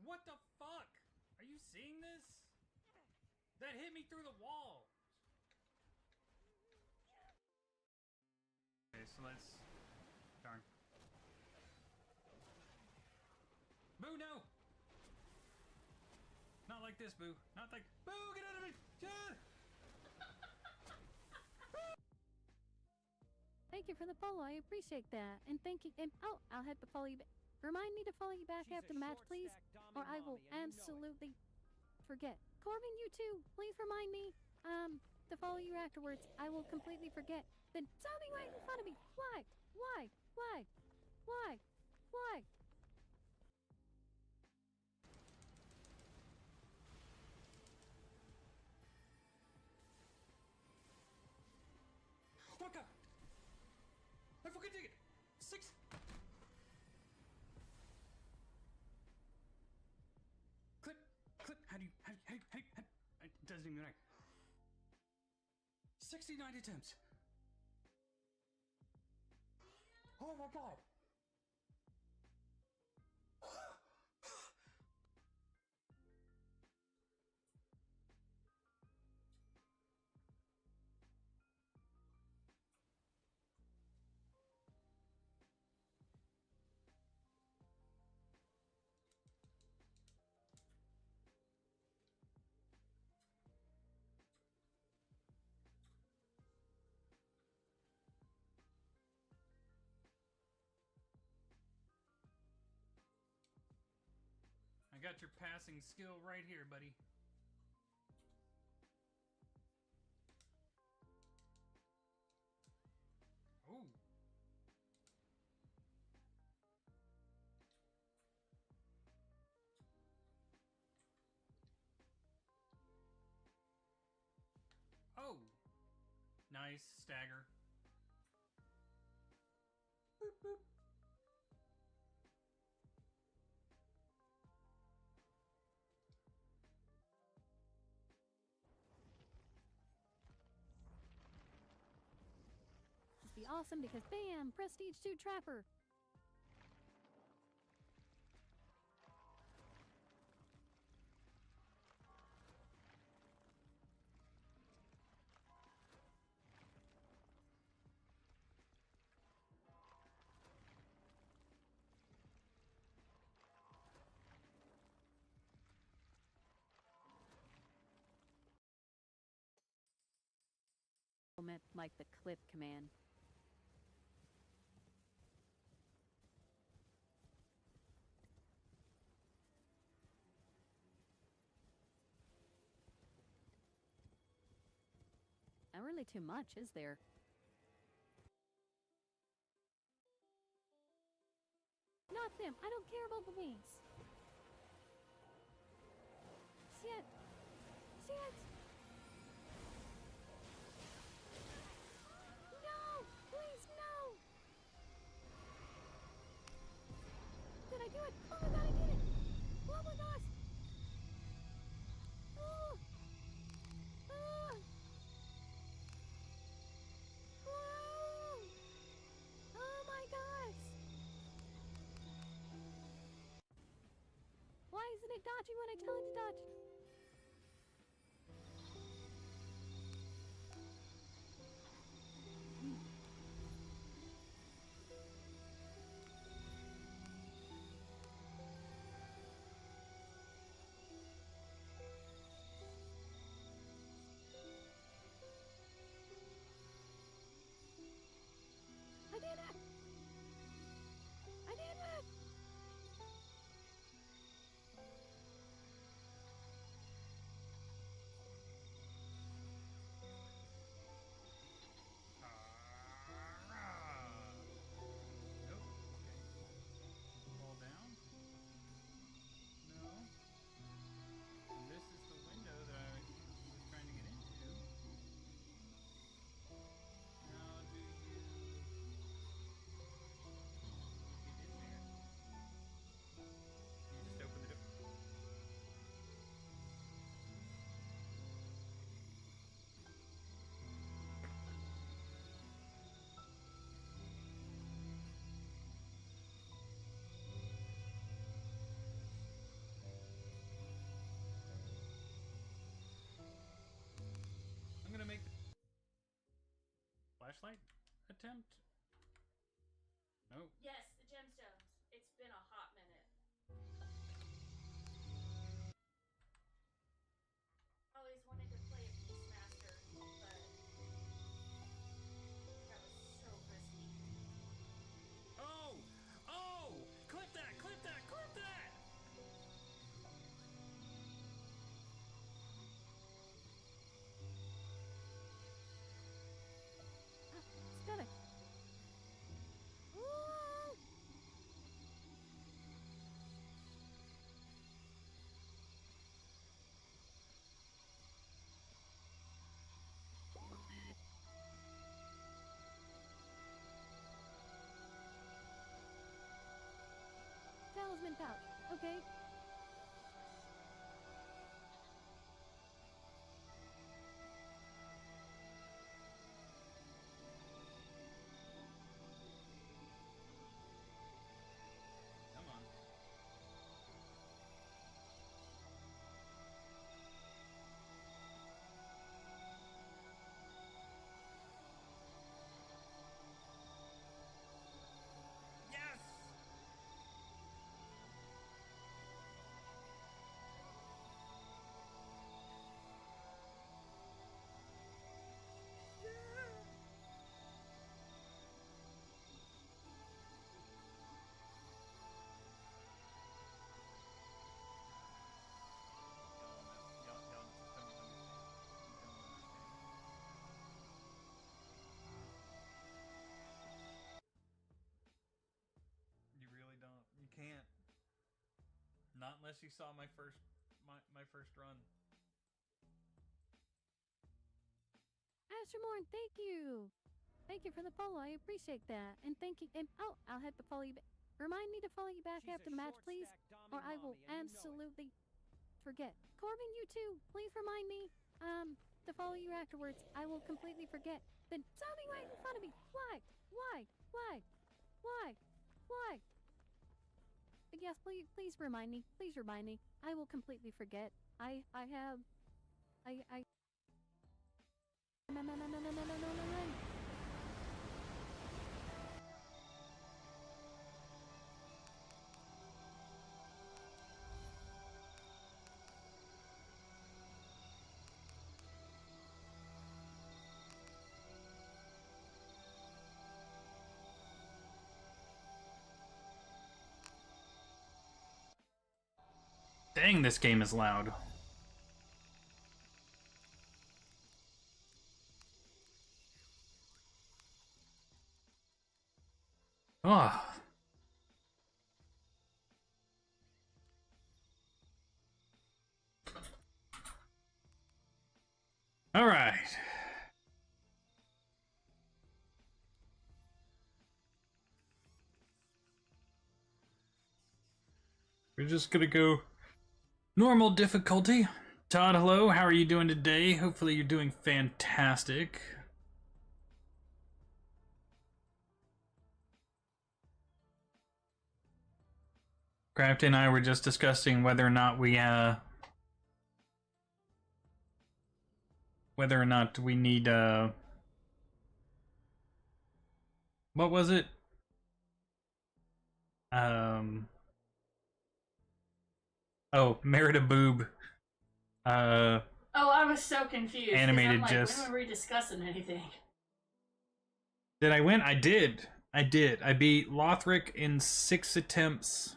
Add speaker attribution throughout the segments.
Speaker 1: What the fuck? Are you seeing this? That hit me through the wall. Okay, so let's... Darn. Boo, no! Not like this, Boo. Not like... Boo, get out of it! Yeah!
Speaker 2: Thank you for the follow, I appreciate that. And thank you, and oh, I'll have to follow you back. Remind me to follow you back after the match, please, or I will absolutely forget. Corbin, you too, please remind me, to follow you afterwards. I will completely forget. Then zombie right in front of me. Why? Why? Why? Why? Why?
Speaker 1: Oh god! I fucking dig it! 6... Clip, how do you, it doesn't even matter. 69 attempts! Oh my god! I got your passing skill right here, buddy. Ooh. Oh. Nice stagger. Boop, boop.
Speaker 2: This be awesome because bam, prestige 2 trapper. Meant like the clip command. Not really too much, is there? Not them! I don't care about the wings! Shit! Shit! No! Please, no! Did I do it? Oh my god, I did it! Oh my gosh! Oh! Oh! Oh! Oh my gosh! Why isn't it dodging when I tell it to dodge? I did it! I did it!
Speaker 1: flashlight attempt? Nope.
Speaker 2: Yes, the gemstones. It's been a hot minute. Always wanted to play a Beastmaster, but that was so risky.
Speaker 1: Oh! Oh! Clip that! Clip that! Clip that!
Speaker 2: It's gotta. Ooh! Talisman pouch. Okay.
Speaker 1: Come on. Yes! Y'all just don't understand. You don't understand. You really don't. You can't. Not unless you saw my first run.
Speaker 2: Ashermorn, thank you. Thank you for the follow. I appreciate that. And thank you. And oh, I'll have to follow you back. Remind me to follow you back after the match, please, or I will absolutely forget. Corbin, you too. Please remind me to follow you afterwards. I will completely forget. Then zombie right in front of me. Why? Why? Why? Why? Why? But yes, please remind me. Please remind me. I will completely forget. I have. No.
Speaker 1: Dang, this game is loud. Ah. All right. We're just gonna go normal difficulty. Todd, hello. How are you doing today? Hopefully you're doing fantastic. Crafty and I were just discussing whether or not we need what was it? Oh, Merida Boob.
Speaker 2: Oh, I was so confused.
Speaker 1: Animated
Speaker 2: I'm like,
Speaker 1: just.
Speaker 2: when were we discussing anything?
Speaker 1: Did I win? I did. I beat Lothric in 6 attempts,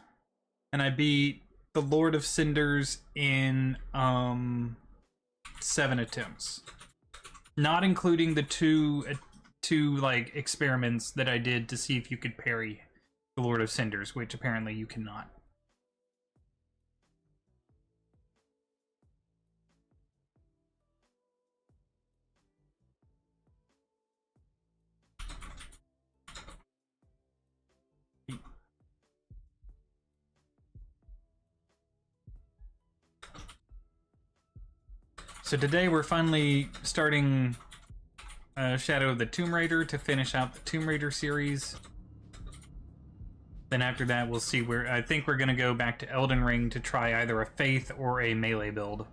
Speaker 1: and I beat the Lord of Cinders in 7 attempts, not including the two like experiments that I did to see if you could parry the Lord of Cinders, which apparently you cannot. So today we're finally starting Shadow of the Tomb Raider to finish out the Tomb Raider series. Then after that we'll see where... I think we're going to go back to Elden Ring to try either a Faith or a melee build.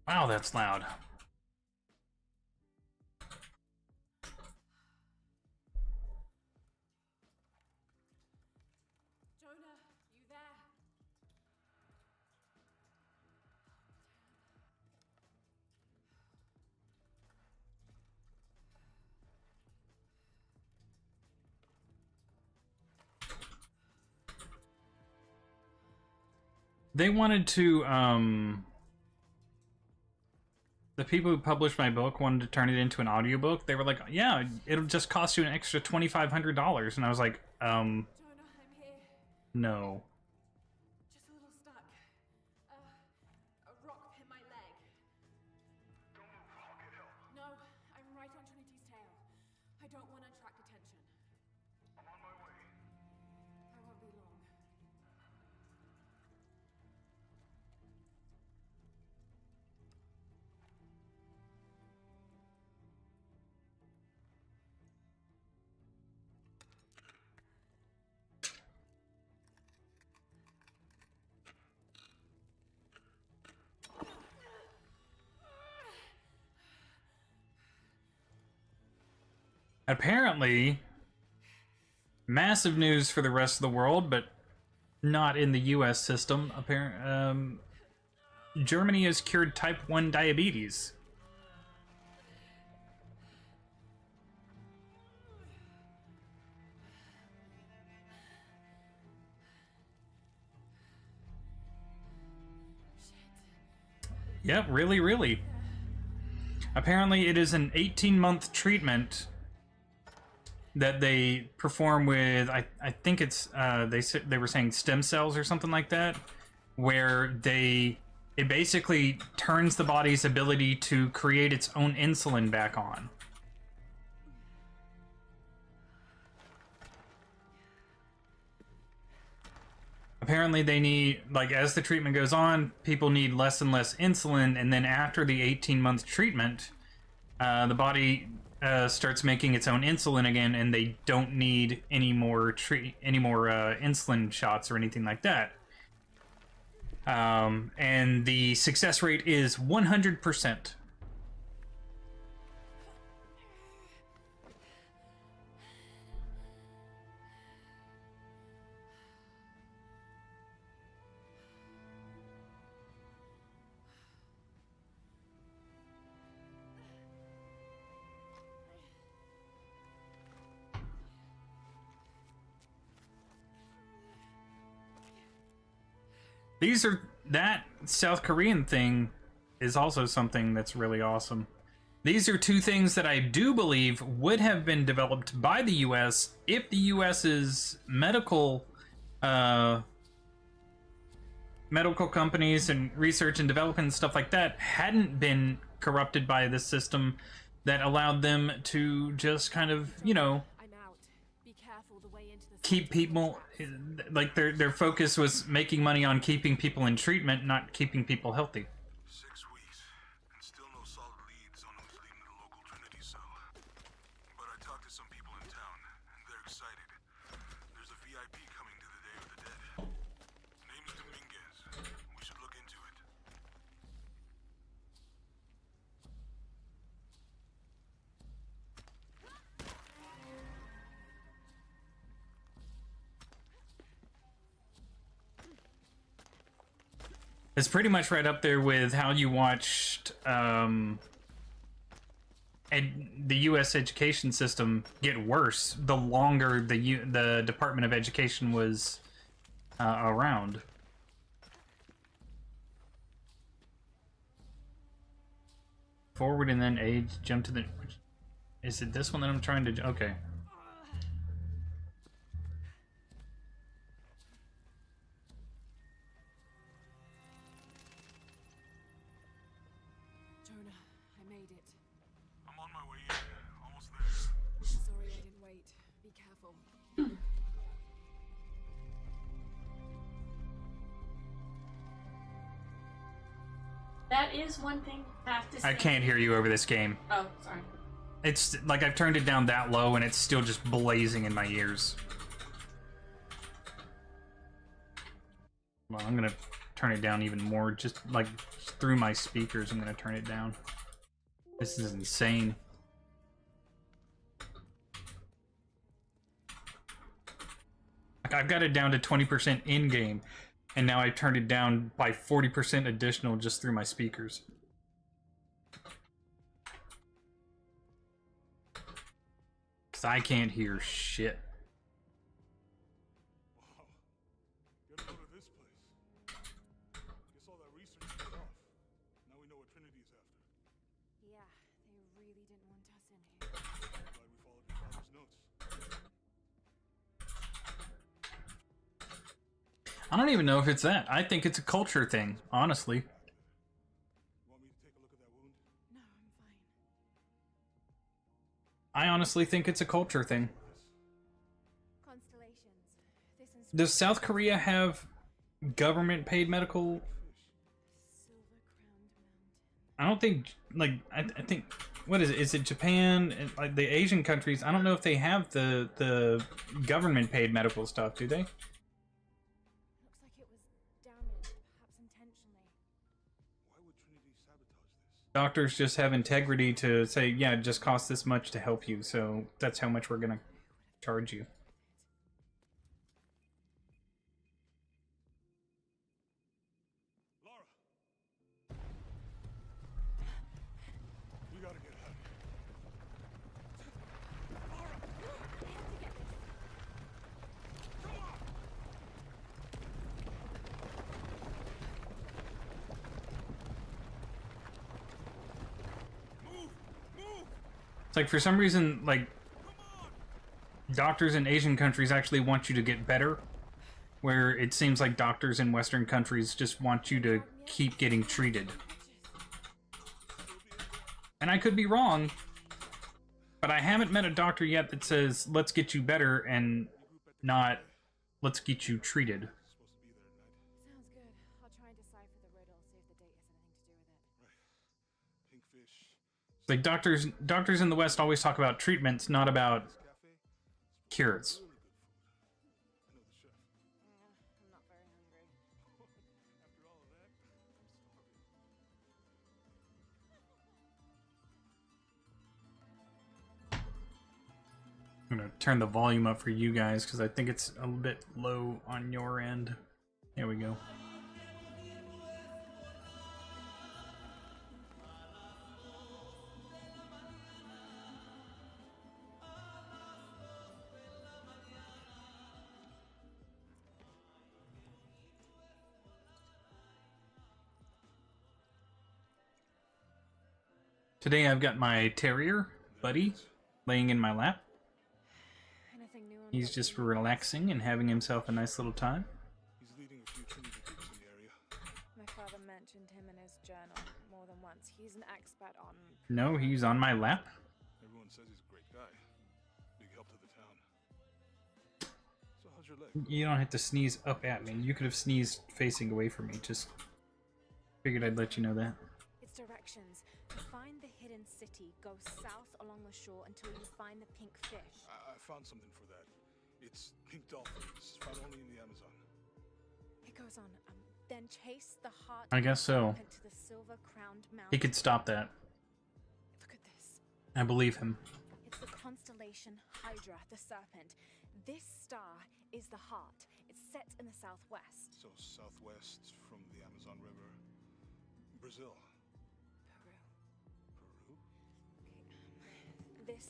Speaker 1: Wow, that's loud.
Speaker 3: Jonah, you there?
Speaker 1: They wanted to, the people who published my book wanted to turn it into an audiobook. They were like, yeah, it'll just cost you an extra $2,500. And I was like,
Speaker 3: Jonah, I'm here.
Speaker 1: no.
Speaker 3: Just a little stuck. A rock hit my leg. Don't move, I'll get help. No, I'm right on Trinity's tail. I don't want to attract attention. I'm on my way. I won't be long.
Speaker 1: Apparently, massive news for the rest of the world, but not in the US system. Germany has cured type 1 diabetes. Yep, really, really. Apparently, it is an 18-month treatment that they perform with. I think it's they were saying stem cells or something like that, where it basically turns the body's ability to create its own insulin back on. Apparently they need, like, as the treatment goes on, people need less and less insulin, and then after the 18-month treatment, the body starts making its own insulin again, and they don't need any more insulin shots or anything like that. And the success rate is 100%. That South Korean thing is also something that's really awesome. These are two things that I do believe would have been developed by the US if the US's medical companies and research and development and stuff like that hadn't been corrupted by this system that allowed them to just kind of, you know,
Speaker 3: I'm out. Be careful the way into the
Speaker 1: keep people, like, their focus was making money on keeping people in treatment, not keeping people healthy.
Speaker 4: 6 weeks, and still no solid leads on who's leading the local Trinity cell. But I talked to some people in town, and they're excited. There's a VIP coming to the Day of the Dead. Name's Dominguez. We should look into it.
Speaker 1: It's pretty much right up there with how you watched the U.S. education system get worse the longer the Department of Education was around. Forward and then age, jump to the... Is it this one that I'm trying to... Okay.
Speaker 3: Jonah, I made it.
Speaker 4: I'm on my way in. Almost there.
Speaker 3: Sorry I didn't wait. Be careful.
Speaker 5: That is one thing I have to say.
Speaker 1: I can't hear you over this game.
Speaker 5: Oh, sorry.
Speaker 1: It's like I've turned it down that low and it's still just blazing in my ears. Well, I'm gonna turn it down even more, just like just through my speakers. I'm gonna turn it down. This is insane. Like, I've got it down to 20% in-game, and now I turned it down by 40% additional just through my speakers. Because I can't hear shit.
Speaker 4: Wow. Get out of this place. Guess all that research paid off. Now we know what Trinity's after.
Speaker 3: Yeah, they really didn't want us in here.
Speaker 4: Glad we followed your father's notes.
Speaker 1: I don't even know if it's that. I think it's a culture thing, honestly.
Speaker 4: Want me to take a look at that wound?
Speaker 3: No, I'm fine.
Speaker 1: I honestly think it's a culture thing.
Speaker 3: Constellations. This
Speaker 1: Does South Korea have government-paid medical?
Speaker 3: silver-crowned mountain.
Speaker 1: I don't think, like, I think, what is it? Is it Japan and like the Asian countries? I don't know if they have the government-paid medical stuff. Do they?
Speaker 3: Looks like it was damaged, perhaps intentionally.
Speaker 4: Why would Trinity sabotage this?
Speaker 1: Doctors just have integrity to say, yeah, it just costs this much to help you, so that's how much we're gonna charge you.
Speaker 4: Laura! We gotta get out of here. Laura!
Speaker 3: I have to get this.
Speaker 4: Come on! Move! Move!
Speaker 1: It's like, for some reason, like,
Speaker 4: Come on!
Speaker 1: doctors in Asian countries actually want you to get better, where it seems like doctors in Western countries just want you to keep getting treated. And I could be wrong, but I haven't met a doctor yet that says, let's get you better, and not, let's get you treated.
Speaker 4: Supposed to be there tonight.
Speaker 3: Sounds good. I'll try and decipher the riddle, see if the date has anything to do with it.
Speaker 4: Right. Pink fish.
Speaker 1: Like, doctors in the West always talk about treatments, not about
Speaker 4: Cafe.
Speaker 1: cures.
Speaker 4: Really good food. I know the chef.
Speaker 3: I'm not very hungry.
Speaker 4: After all of that, I'm starving.
Speaker 1: I'm gonna turn the volume up for you guys because I think it's a bit low on your end. There we go. Today I've got my terrier, Buddy, laying in my lap.
Speaker 3: Anything new on
Speaker 1: He's
Speaker 3: what
Speaker 1: just
Speaker 3: we-
Speaker 1: relaxing and having himself a nice little time.
Speaker 4: He's leading a few Trinity groups in the area.
Speaker 3: My father mentioned him in his journal more than once. He's an expert on...
Speaker 1: No, he's on my lap.
Speaker 4: Everyone says he's a great guy. Big help to the town. So how's your leg?
Speaker 1: You don't have to sneeze up at me. You could have sneezed facing away from me. Just figured I'd let you know that.
Speaker 3: Its directions. To find the hidden city, go south along the shore until you find the pink fish.
Speaker 4: I found something for that. It's pink dolphins, found only in the Amazon.
Speaker 3: It goes on. Then chase the heart
Speaker 1: I guess so.
Speaker 3: serpent to the silver-crowned mountain.
Speaker 1: He could stop that.
Speaker 3: Look at this.
Speaker 1: I believe him.
Speaker 3: It's the constellation Hydra, the serpent. This star is the heart. It's set in the southwest.
Speaker 4: So southwest from the Amazon River. Brazil.
Speaker 3: Peru.
Speaker 4: Peru?
Speaker 3: This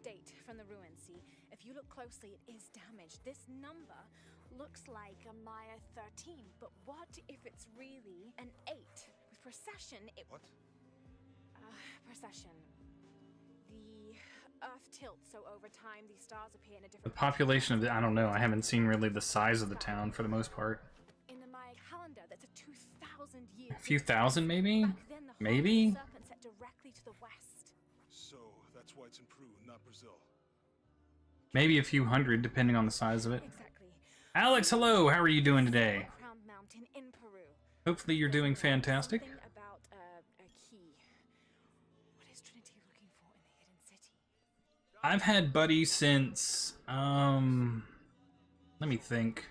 Speaker 3: date from the ruins, see? If you look closely, it is damaged. This number looks like a Maya 13, but what if it's really an 8? With precession, it...
Speaker 4: What?
Speaker 3: Precession. The Earth tilts, so over time, these stars appear in a
Speaker 1: The
Speaker 3: different...
Speaker 1: population of the, I don't know. I haven't seen really the size of the town for the most part.
Speaker 3: In the Maya calendar, that's a 2,000 years.
Speaker 1: A few thousand, maybe?
Speaker 3: Back then, the heart of the
Speaker 1: Maybe?
Speaker 3: serpent set directly to the west.
Speaker 4: So that's why it's in Peru, not Brazil.
Speaker 1: Maybe a few hundred, depending on the size of it.
Speaker 3: Exactly.
Speaker 1: Alex, hello! How are you doing today?
Speaker 3: Crowned mountain in Peru.
Speaker 1: Hopefully you're doing fantastic.
Speaker 3: Something about a key. What is Trinity looking for in the hidden city?
Speaker 1: I've had Buddy since, let me think.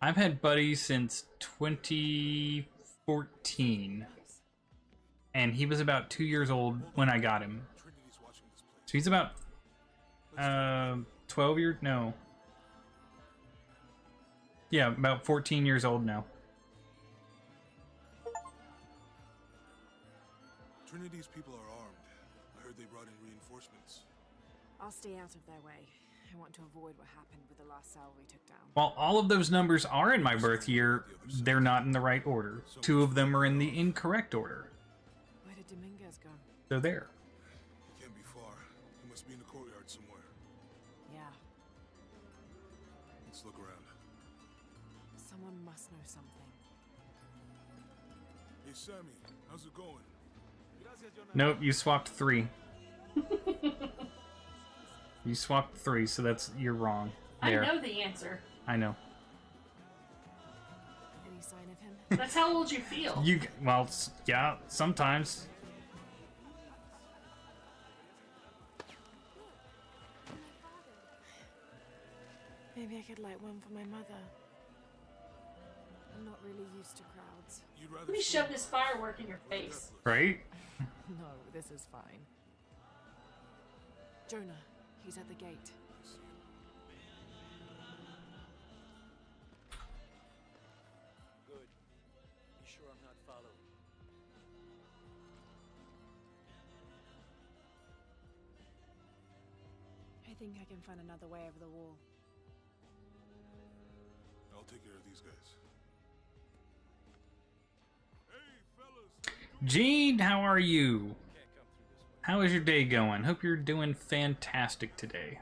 Speaker 1: I've had Buddy since 20 14. And he was about 2 years old when I got him.
Speaker 4: Trinity's watching this place.
Speaker 1: So he's about 12 years, no. Yeah, about 14 years old now.
Speaker 4: Trinity's people are armed. I heard they brought in reinforcements.
Speaker 3: I'll stay out of their way. I want to avoid what happened with the last cell we took down.
Speaker 1: While all of those numbers are in my birth year, they're not in the right order. 2 of them are in the incorrect order.
Speaker 3: Where did Dominguez go?
Speaker 1: They're there.
Speaker 4: He can't be far. He must be in the courtyard somewhere.
Speaker 3: Yeah,
Speaker 4: Let's look around.
Speaker 3: someone must know something.
Speaker 4: Hey, Sammy, how's it going?
Speaker 1: Nope, you swapped 3. You swapped 3, so you're wrong. There.
Speaker 5: I know the answer.
Speaker 1: I know.
Speaker 3: Any sign of him?
Speaker 5: That's how old you feel.
Speaker 1: Well, yeah, sometimes.
Speaker 3: Maybe I could light one for my mother. I'm not really used to crowds.
Speaker 4: You'd rather
Speaker 5: Let me shove this firework in your face.
Speaker 1: Right?
Speaker 3: No, this is fine. Jonah, he's at the gate.
Speaker 6: Good. You sure I'm not followed?
Speaker 3: I think I can find another way over the wall.
Speaker 4: I'll take care of these guys. Hey, fellas!
Speaker 1: Gene, how are you?
Speaker 6: Can't come through this way.
Speaker 1: How is your day going? Hope you're doing fantastic today.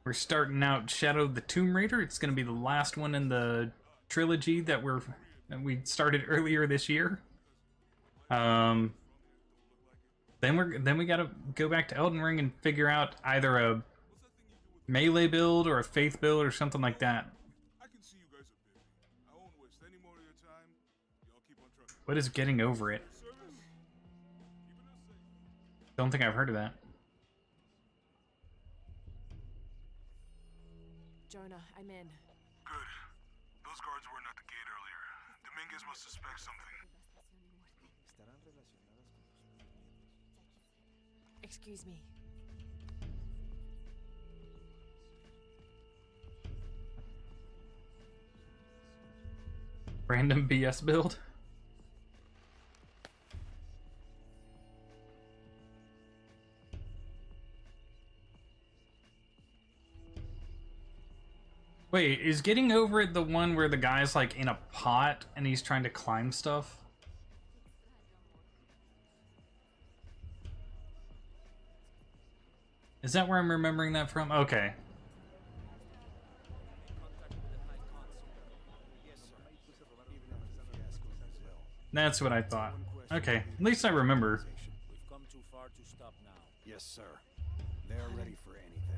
Speaker 1: We're starting out Shadow of the Tomb Raider. It's going to be the last one in the trilogy that we started earlier this year. Then we got to go back to Elden Ring and figure out either a melee build or a faith build or something like that.
Speaker 4: I can see you guys are busy. I won't waste any more of your time. Y'all keep on trucking.
Speaker 1: What is getting over it?
Speaker 4: Service? Keeping us safe.
Speaker 1: Don't think I've heard of that.
Speaker 3: Jonah, I'm in.
Speaker 4: Good. Those guards weren't at the gate earlier. Dominguez must suspect something.
Speaker 6: ¿Estarán relacionadas con tus movimientos?
Speaker 3: Excuse me.
Speaker 1: Random BS build? Wait, is getting over it the one where the guy's like in a pot and he's trying to climb stuff? Is that where I'm remembering that from? Okay. That's what I thought. Okay, at least I remember.
Speaker 6: We've come too far to stop now.
Speaker 7: Yes, sir. They're ready for anything.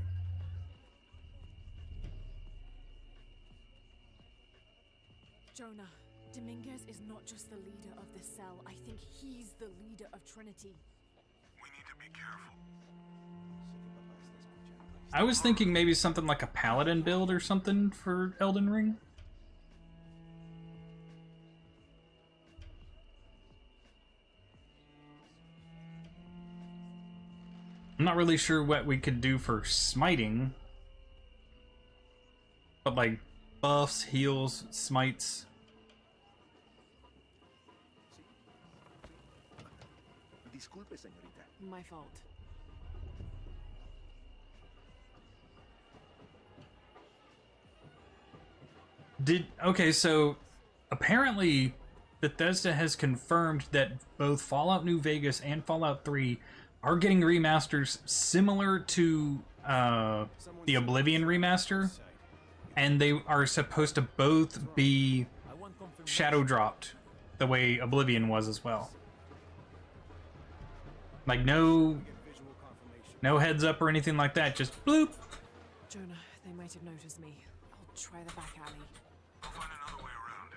Speaker 3: Jonah, Dominguez is not just the leader of this cell. I think he's the leader of Trinity.
Speaker 4: We need to be careful.
Speaker 1: I was thinking maybe something like a paladin build or something for Elden Ring. I'm not really sure what we could do for smiting. But like buffs, heals, smites.
Speaker 7: Disculpe, señorita.
Speaker 3: My fault.
Speaker 1: Okay, so apparently Bethesda has confirmed that both Fallout New Vegas and Fallout 3 are getting remasters similar to the Oblivion remaster, and they are supposed to both be shadow dropped the way Oblivion was as well. Like no heads up or anything like that, just bloop.
Speaker 3: Jonah, they might have noticed me. I'll try the back alley.
Speaker 4: I'll find another way around.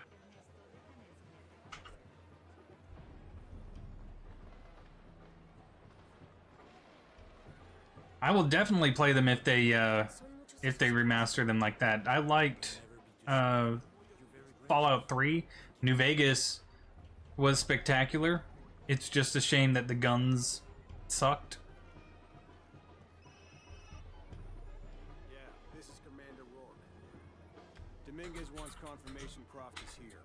Speaker 1: I will definitely play them if they remaster them like that. I liked Fallout 3, New Vegas was spectacular. It's just a shame that the guns sucked.
Speaker 7: Yeah, this is Commander Rourke. Dominguez wants confirmation Croft is here.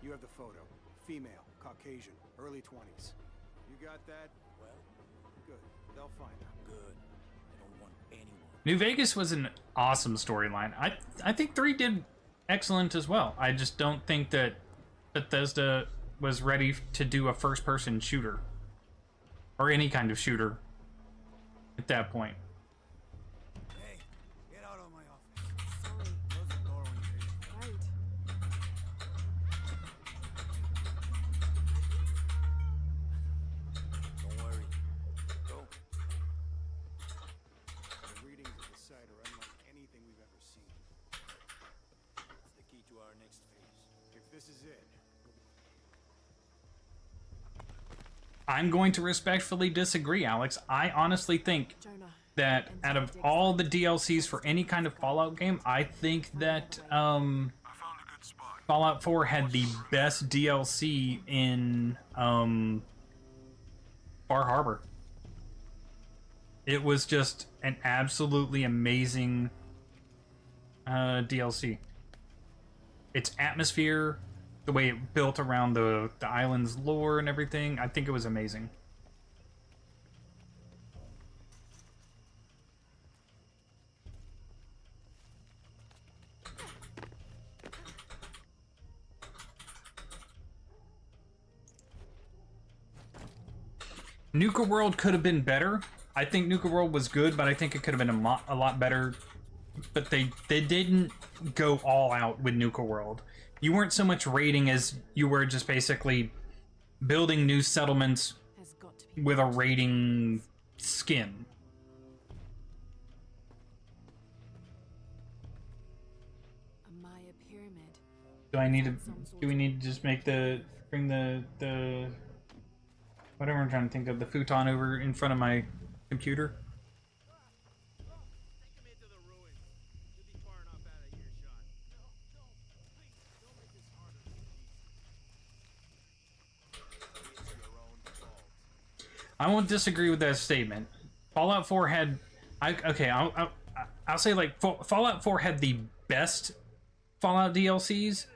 Speaker 7: You have the photo. Female, Caucasian, early 20s. You got that?
Speaker 6: Well,
Speaker 7: Good. They'll find her.
Speaker 6: good. I don't want anyone.
Speaker 1: New Vegas was an awesome storyline. I think 3 did excellent as well. I just don't think that Bethesda was ready to do a first-person shooter. Or any kind of shooter at that point.
Speaker 7: Hey, get out of my office.
Speaker 3: Sorry.
Speaker 7: Close the door when you leave.
Speaker 3: Right.
Speaker 6: Don't worry. Go.
Speaker 7: The readings of the site are unlike anything we've ever seen.
Speaker 6: It's the key to our next phase.
Speaker 7: If this is it,
Speaker 1: I'm going to respectfully disagree, Alex. I honestly think
Speaker 3: Jonah.
Speaker 1: that out of all the DLCs for any kind of Fallout game, I think that
Speaker 4: I found a good spot.
Speaker 1: Fallout 4 had the best DLC in Bar Harbor. It was just an absolutely amazing DLC. Its atmosphere, the way it built around the island's lore and everything, I think it was amazing. Nuka World could have been better. I think Nuka World was good, but I think it could have been a lot better. But they didn't go all out with Nuka World. You weren't so much raiding as you were just basically building new settlements
Speaker 3: Has got to be
Speaker 1: with a raiding skin.
Speaker 3: a Maya pyramid.
Speaker 1: Do we need to just bring the whatever I'm trying to think of, the futon over in front of my computer?
Speaker 6: Take him into the ruins. You'll be far enough out of earshot. No, please, don't make this harder than it needs to be. It's your own fault.
Speaker 1: I won't disagree with that statement. Fallout 4 had, I'll say like Fallout 4 had the best Fallout DLCs,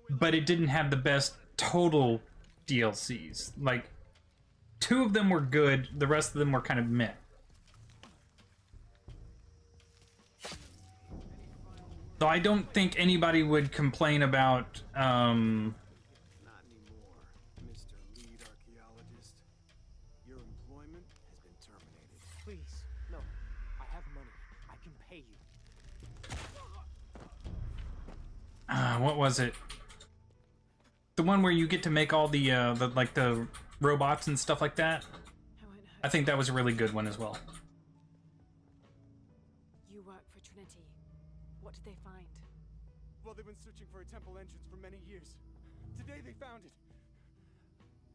Speaker 1: but it didn't have the best total DLCs. Like, 2 of them were good, the rest of them were kind of meh. So I don't think anybody would complain about,
Speaker 7: not anymore, Mr. Lead Archaeologist. Your employment has been terminated.
Speaker 8: Please, no. I have money. I can pay you.
Speaker 1: What was it? The one where you get to make all the robots and stuff like that?
Speaker 3: I won't hurt.
Speaker 1: I think that was a really good one as well.
Speaker 3: You work for Trinity. What did they find?
Speaker 7: Well, they've been searching for a temple entrance for many years. Today they found it.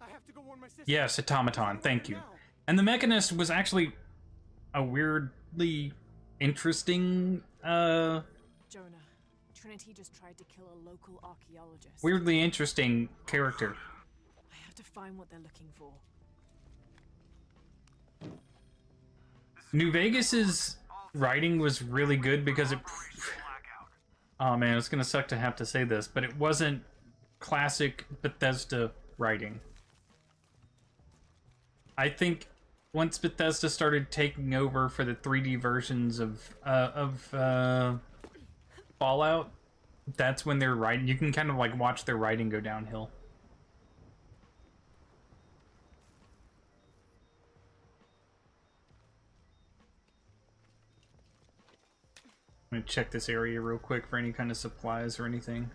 Speaker 7: I have to go warn my sister.
Speaker 1: Yes, automaton, thank you. And the Mechanist was actually a weirdly interesting,
Speaker 3: Jonah, Trinity just tried to kill a local archaeologist.
Speaker 1: weirdly interesting character.
Speaker 3: I have to find what they're looking for.
Speaker 1: New Vegas's writing was really good because it... Oh man, it's gonna suck to have to say this, but it wasn't classic Bethesda writing. I think once Bethesda started taking over for the 3D versions of Fallout, that's when their writing, you can kind of like watch their writing go downhill. I'm gonna check this area real quick for any kind of supplies or anything.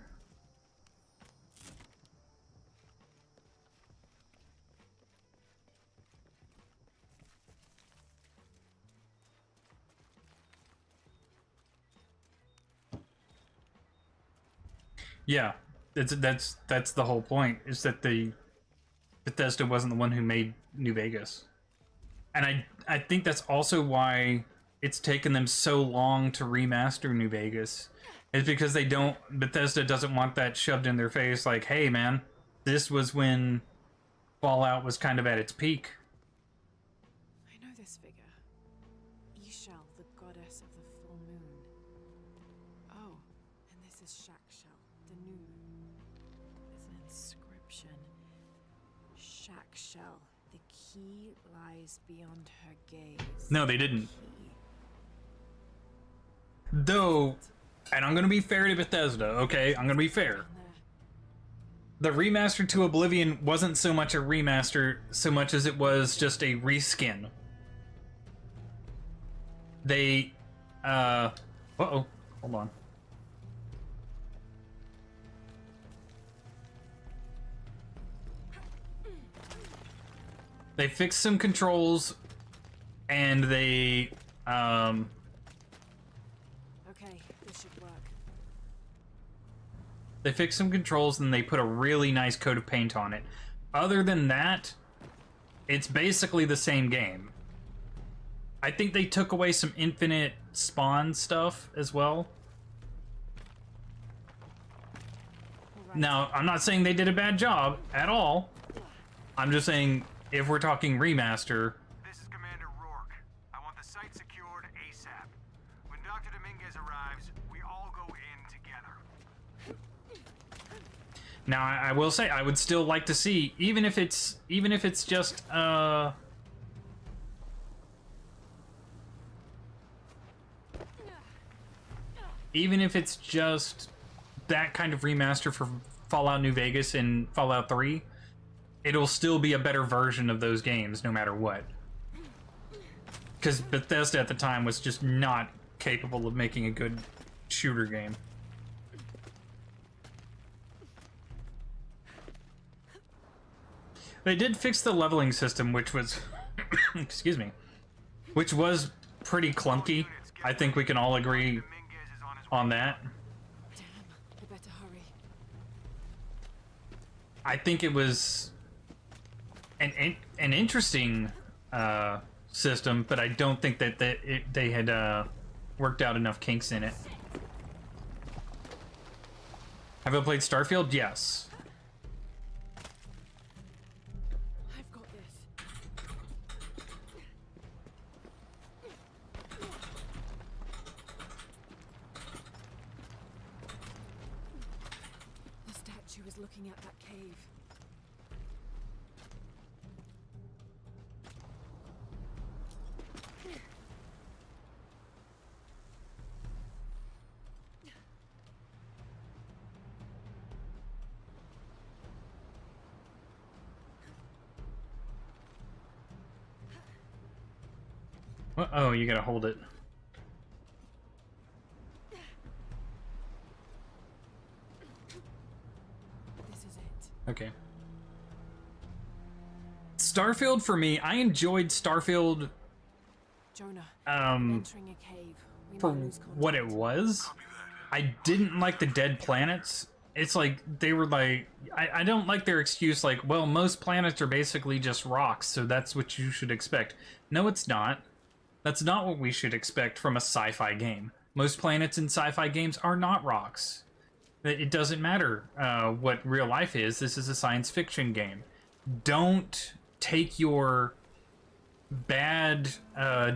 Speaker 1: Yeah, that's the whole point, is that the Bethesda wasn't the one who made New Vegas. And I think that's also why it's taken them so long to remaster New Vegas. It's because they don't, Bethesda doesn't want that shoved in their face like, hey man, this was when Fallout was kind of at its peak.
Speaker 3: I know this figure. Ishal, the goddess of the full moon. Oh, and this is Shakshal, the new moon. There's an inscription. Shakshal, the key lies beyond her gaze.
Speaker 1: No, they didn't.
Speaker 3: Key.
Speaker 1: Though, and I'm gonna be fair to Bethesda, okay? I'm gonna be fair.
Speaker 3: Down there.
Speaker 1: The remaster to Oblivion wasn't so much a remaster, so much as it was just a reskin. They, uh-oh, hold on. They fixed some controls, and they,
Speaker 3: Okay, this should work.
Speaker 1: they fixed some controls and they put a really nice coat of paint on it. Other than that, it's basically the same game. I think they took away some infinite spawn stuff as well.
Speaker 3: Alright.
Speaker 1: Now, I'm not saying they did a bad job at all. I'm just saying, if we're talking remaster,
Speaker 7: This is Commander Rourke. I want the site secured ASAP. When Dr. Dominguez arrives, we all go in together.
Speaker 1: now I will say I would still like to see, even if it's just even if it's just that kind of remaster for Fallout New Vegas and Fallout 3, it'll still be a better version of those games no matter what. Because Bethesda at the time was just not capable of making a good shooter game. They did fix the leveling system, which was, excuse me, which was pretty clunky. I think we can all agree
Speaker 7: Dominguez is on his way.
Speaker 1: on that.
Speaker 3: Damn, I better hurry.
Speaker 1: I think it was an interesting system, but I don't think that they had worked out enough kinks in it. Have I played Starfield? Yes.
Speaker 3: I've got this. The statue is looking at that cave.
Speaker 1: Oh, you gotta hold it.
Speaker 3: This is it.
Speaker 1: Okay. Starfield for me, I enjoyed Starfield
Speaker 3: Jonah, I'm entering a cave. We
Speaker 1: for
Speaker 3: might lose
Speaker 1: what it
Speaker 3: contact.
Speaker 1: was. I didn't like the dead planets. It's like they were like I don't like their excuse like, well, most planets are basically just rocks, so that's what you should expect. No, it's not. That's not what we should expect from a sci-fi game. Most planets in sci-fi games are not rocks. It doesn't matter what real life is. This is a science fiction game. Don't take your bad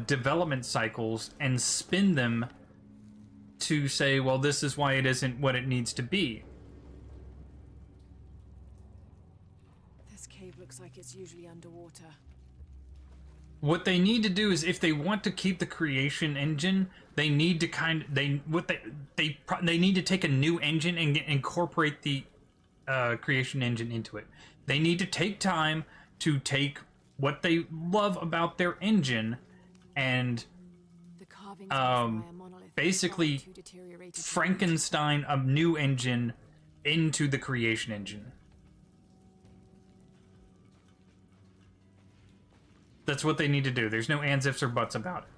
Speaker 1: development cycles and spin them to say, well, this is why it isn't what it needs to be.
Speaker 3: This cave looks like it's usually underwater.
Speaker 1: What they need to do is, if they want to keep the creation engine, they need to they need to take a new engine and incorporate the creation engine into it. They need to take time to take what they love about their engine and
Speaker 3: The carvings on this Maya monolith
Speaker 1: basically
Speaker 3: far too deteriorated to
Speaker 1: Frankenstein a new engine into the creation engine. That's what they need to do. There's no ands, ifs, or buts about it.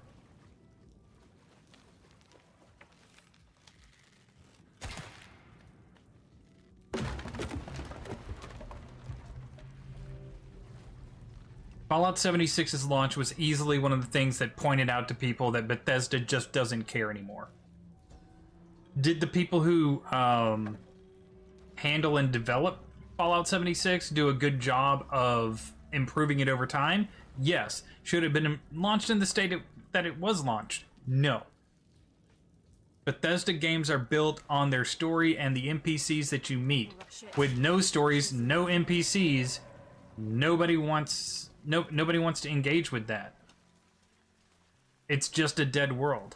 Speaker 1: Fallout 76's launch was easily one of the things that pointed out to people that Bethesda just doesn't care anymore. Did the people who handle and develop Fallout 76 do a good job of improving it over time? Yes. Should it have been launched in the state that it was launched? No. Bethesda games are built on their story and the NPCs that you meet. With no stories, no NPCs, nobody wants to engage with that. It's just a dead world.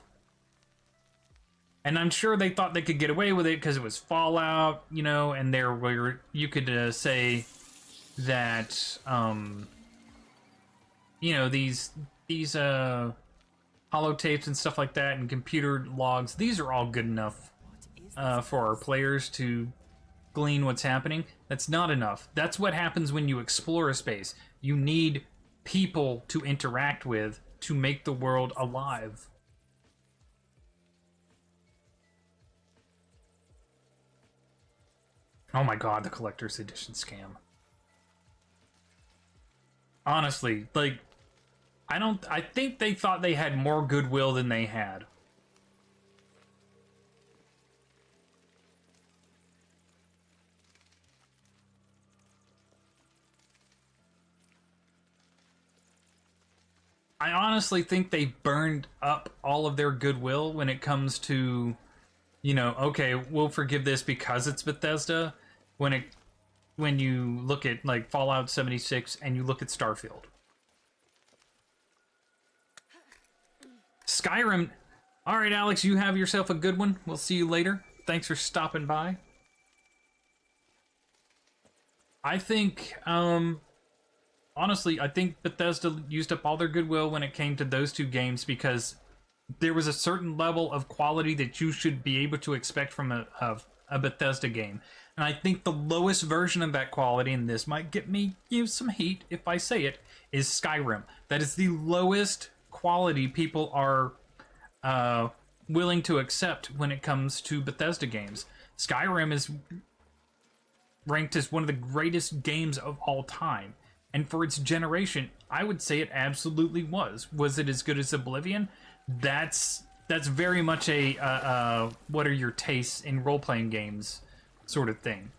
Speaker 1: And I'm sure they thought they could get away with it because it was Fallout, you know, and there were, you could say that, you know, these holotapes and stuff like that and computer logs, these are all good enough for our players to glean what's happening. That's not enough. That's what happens when you explore a space. You need people to interact with to make the world alive. Oh my god, the collector's edition scam. Honestly, like, I think they thought they had more goodwill than they had. I honestly think they burned up all of their goodwill when it comes to, you know, okay, we'll forgive this because it's Bethesda. When you look at like Fallout 76 and you look at Starfield. Skyrim. All right, Alex, you have yourself a good one. We'll see you later. Thanks for stopping by. I think, honestly, I think Bethesda used up all their goodwill when it came to those two games because there was a certain level of quality that you should be able to expect from a Bethesda game. And I think the lowest version of that quality, and this might get me some heat if I say it, is Skyrim. That is the lowest quality people are willing to accept when it comes to Bethesda games. Skyrim is ranked as one of the greatest games of all time. And for its generation, I would say it absolutely was. Was it as good as Oblivion? That's very much a what are your tastes in role-playing games sort of thing.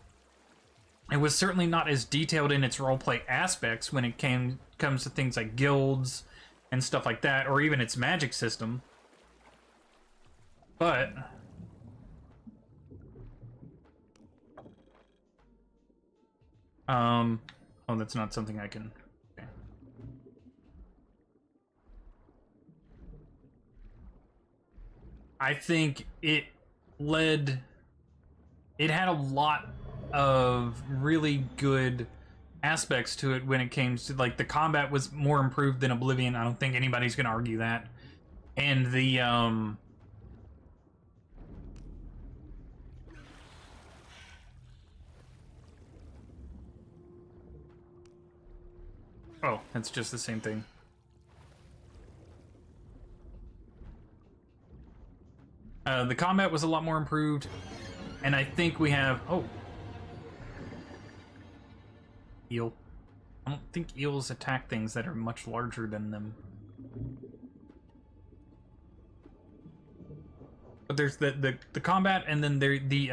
Speaker 1: It was certainly not as detailed in its roleplay aspects when it comes to things like guilds and stuff like that, or even its magic system. But oh, that's not something I can. Okay. I think it had a lot of really good aspects to it when it came to, like, the combat was more improved than Oblivion. I don't think anybody's gonna argue that. And the oh, that's just the same thing. The combat was a lot more improved, and I think we have... Oh. Eel. I don't think eels attack things that are much larger than them. But there's the combat, and then the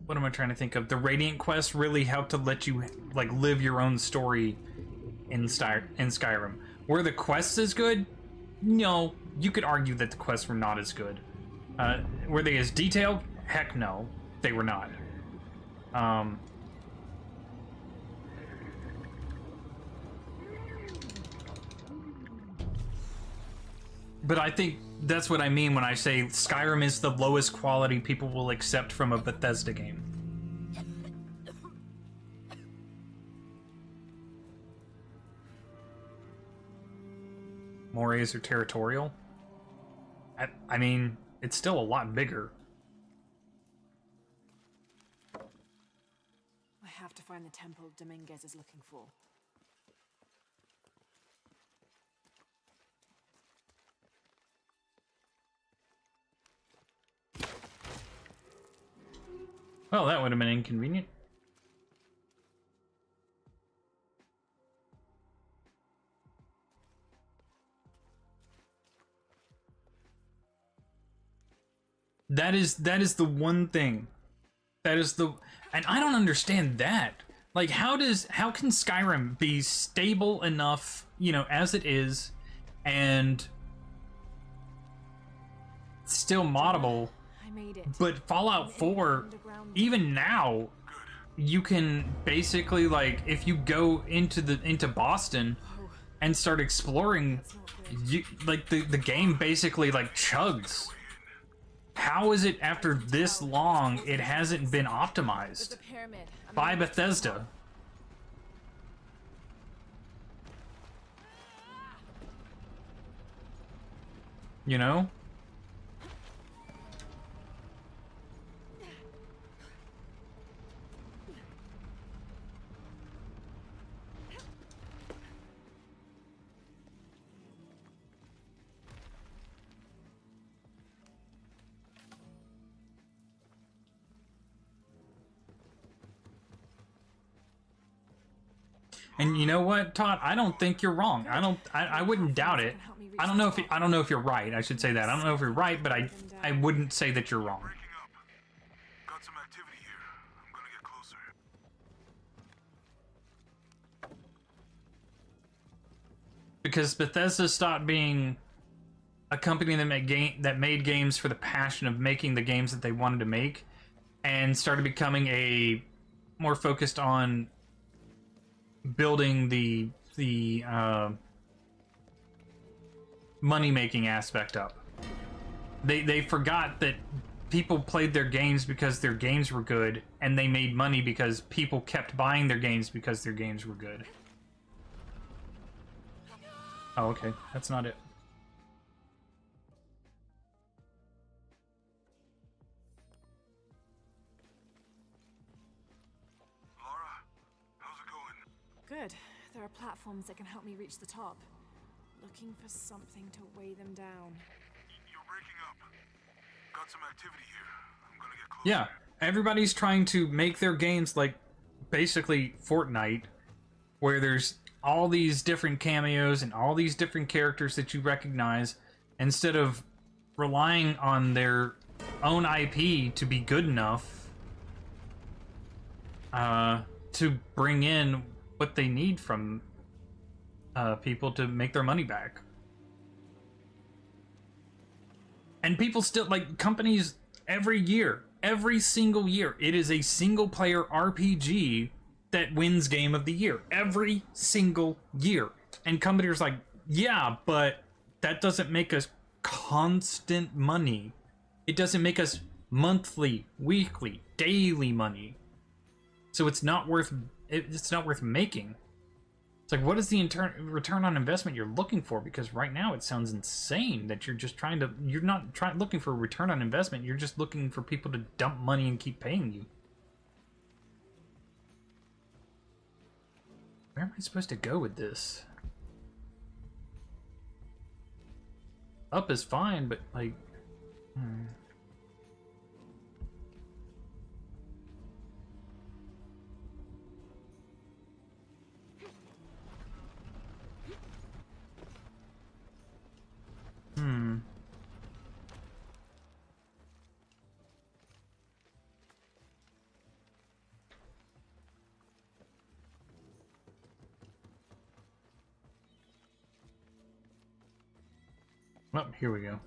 Speaker 1: what am I trying to think of? The Radiant Quest really helped to let you, like, live your own story in Skyrim. Were the quests as good? No. You could argue that the quests were not as good. Were they as detailed? Heck no. They were not. But I think that's what I mean when I say Skyrim is the lowest quality people will accept from a Bethesda game. Mores are territorial? I mean, it's still a lot bigger.
Speaker 3: I have to find the temple Dominguez is looking for.
Speaker 1: Well, that would have been inconvenient. That is the one thing. That is the, and I don't understand that. Like, how can Skyrim be stable enough, you know, as it is, and still moddable,
Speaker 3: I made it.
Speaker 1: but Fallout 4, even now, you can basically, like, if you go into Boston and start exploring, you, like, the game basically, like, chugs. How is it after this long it hasn't been optimized
Speaker 3: The pyramid.
Speaker 1: by Bethesda? You know? And you know what, Todd? I don't think you're wrong. I wouldn't doubt it. I don't know if you're right. I should say that. I don't know if you're right, but I wouldn't say that you're wrong.
Speaker 4: Breaking up. Got some activity here. I'm gonna get closer.
Speaker 1: Because Bethesda stopped being a company that made games for the passion of making the games that they wanted to make, and started becoming a more focused on building the money-making aspect up. They forgot that people played their games because their games were good, and they made money because people kept buying their games because their games were good. Oh, okay. That's not it.
Speaker 4: Laura, how's it going?
Speaker 3: Good. There are platforms that can help me reach the top. Looking for something to weigh them down.
Speaker 4: You're breaking up. Got some activity here. I'm gonna get closer.
Speaker 1: Yeah, everybody's trying to make their games like basically Fortnite, where there's all these different cameos and all these different characters that you recognize, instead of relying on their own IP to be good enough to bring in what they need from people to make their money back. And people still, like, companies every year, every single year, it is a single player RPG that wins Game of the Year. Every single year. And companies are like, yeah, but that doesn't make us constant money. It doesn't make us monthly, weekly, daily money. So it's not worth making. It's like, what is the return on investment you're looking for? Because right now it sounds insane that you're just you're not looking for a return on investment. You're just looking for people to dump money and keep paying you. Where am I supposed to go with this? Up is fine, but like... Oh, here we go.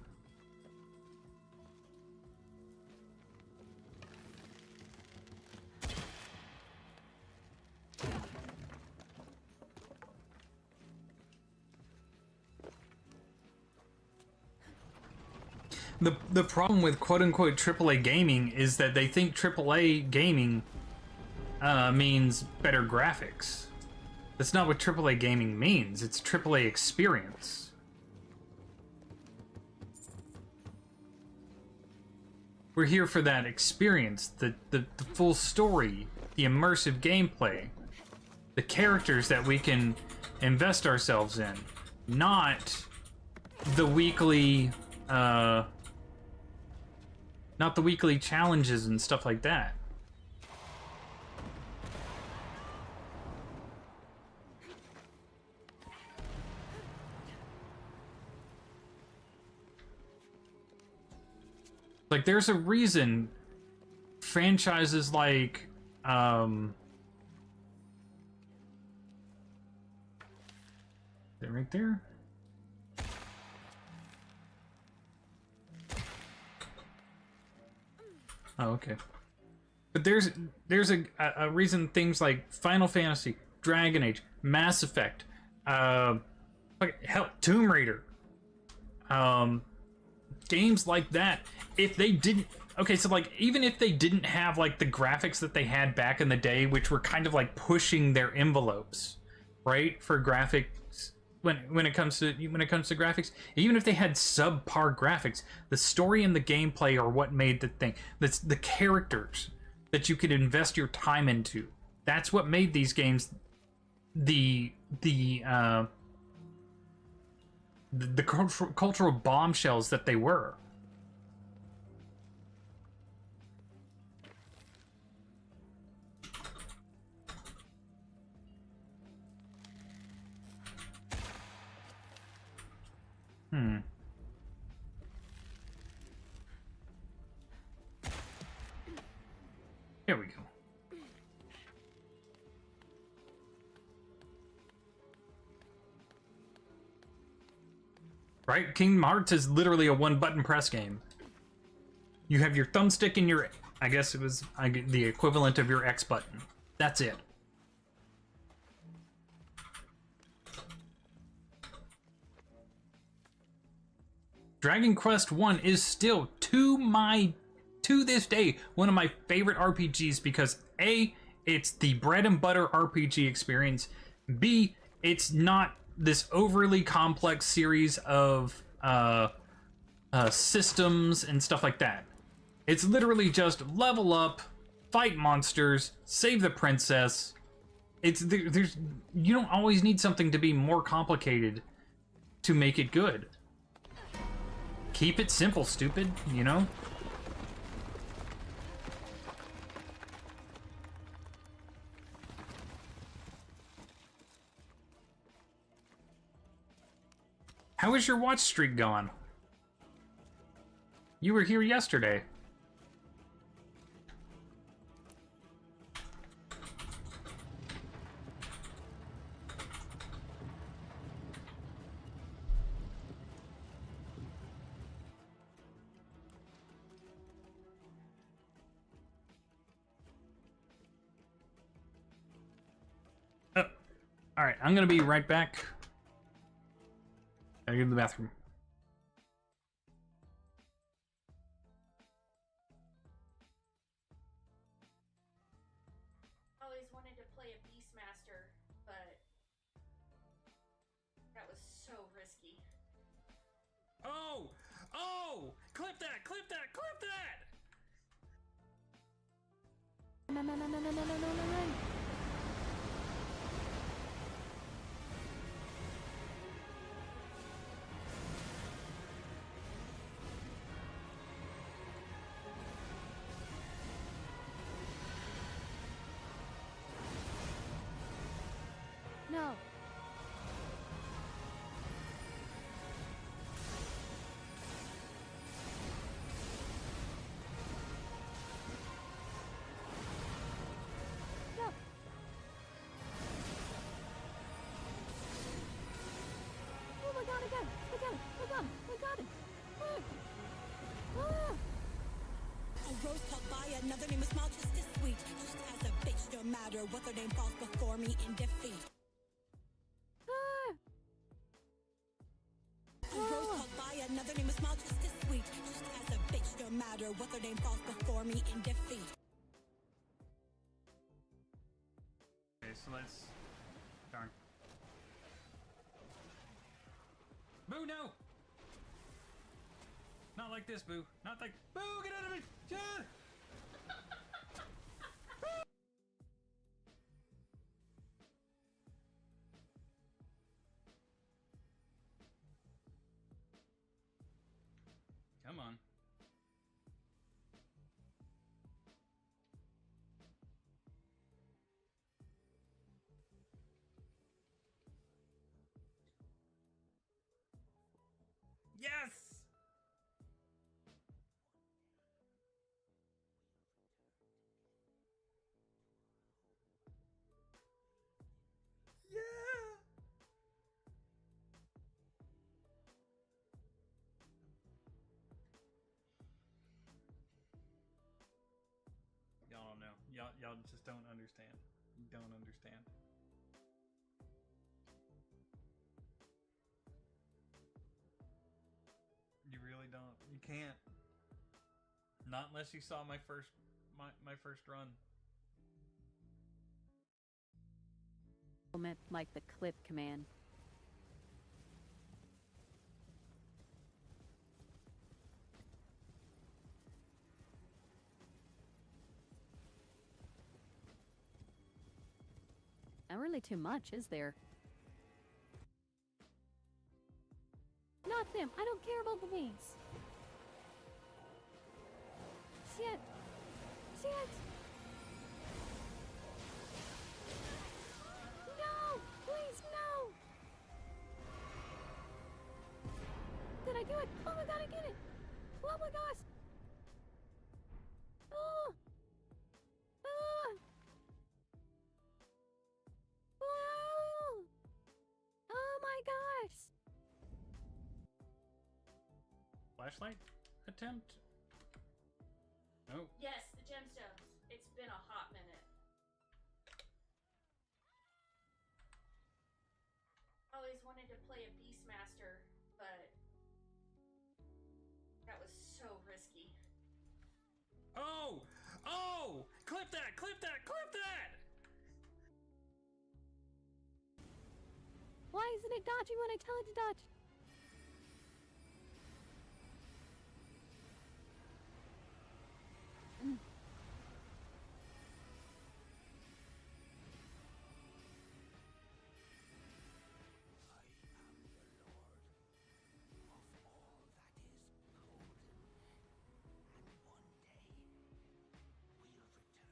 Speaker 1: The problem with quote-unquote AAA gaming is that they think AAA gaming means better graphics. That's not what AAA gaming means. It's AAA experience. We're here for that experience, the full story, the immersive gameplay, the characters that we can invest ourselves in, not the weekly challenges and stuff like that. Like, there's a reason franchises like, is it right there? Oh, okay. But there's a reason things like Final Fantasy, Dragon Age, Mass Effect, like hell, Tomb Raider, games like that, if they didn't, okay, so like even if they didn't have like the graphics that they had back in the day, which were kind of like pushing their envelopes, right, for graphics, when it comes to graphics, even if they had subpar graphics, the story and the gameplay are what made the thing. That's the characters that you could invest your time into. That's what made these games the cultural bombshells that they were. Here we go. Right? Kingdom Hearts is literally a one-button press game. You have your thumbstick and your, I guess it was the equivalent of your X button. That's it. Dragon Quest 1 is still, to this day, one of my favorite RPGs because A, it's the bread and butter RPG experience. B, it's not this overly complex series of systems and stuff like that. It's literally just level up, fight monsters, save the princess. There's you don't always need something to be more complicated to make it good. Keep it simple, stupid, you know? How is your watch streak going? You were here yesterday. Oh, all right, I'm gonna be right back. Gotta go to the bathroom.
Speaker 5: Always wanted to play a Beastmaster, but that was so risky.
Speaker 1: Oh! Oh! Clip that! Clip that! Clip that!
Speaker 2: No, no, no, no, no, no, no, no, no. No. No. Oh my god, again! Again! Again! We got it! Ah. Ah.
Speaker 9: A rose caught by another name is smile just as sweet. Just as a bitch, no matter what their name falls before me in defeat.
Speaker 2: Ah.
Speaker 9: A rose caught by another name is smile just as sweet. Just as a bitch, no matter what their name falls before me in defeat.
Speaker 1: Okay, so let's... Darn. Boo, no! Not like this, Boo. Not like... Boo, get out of it! Yeah! Come on. Yes! Y'all just don't understand. You don't understand. You really don't. You can't. Not unless you saw my first run.
Speaker 2: Meant like the clip command. Not really too much, is there? Not them. I don't care about the wings. Shit. Shit. No! Please, no! Did I do it? Oh my god, I did it! Oh my gosh! Oh! Oh! Oh! Oh my gosh!
Speaker 1: Flashlight attempt? Oh.
Speaker 5: Yes, the gemstones. It's been a hot minute. Always wanted to play a Beastmaster, but that was so risky.
Speaker 1: Oh! Oh! Clip that! Clip that! Clip that!
Speaker 2: Why isn't it dodging when I tell it to dodge?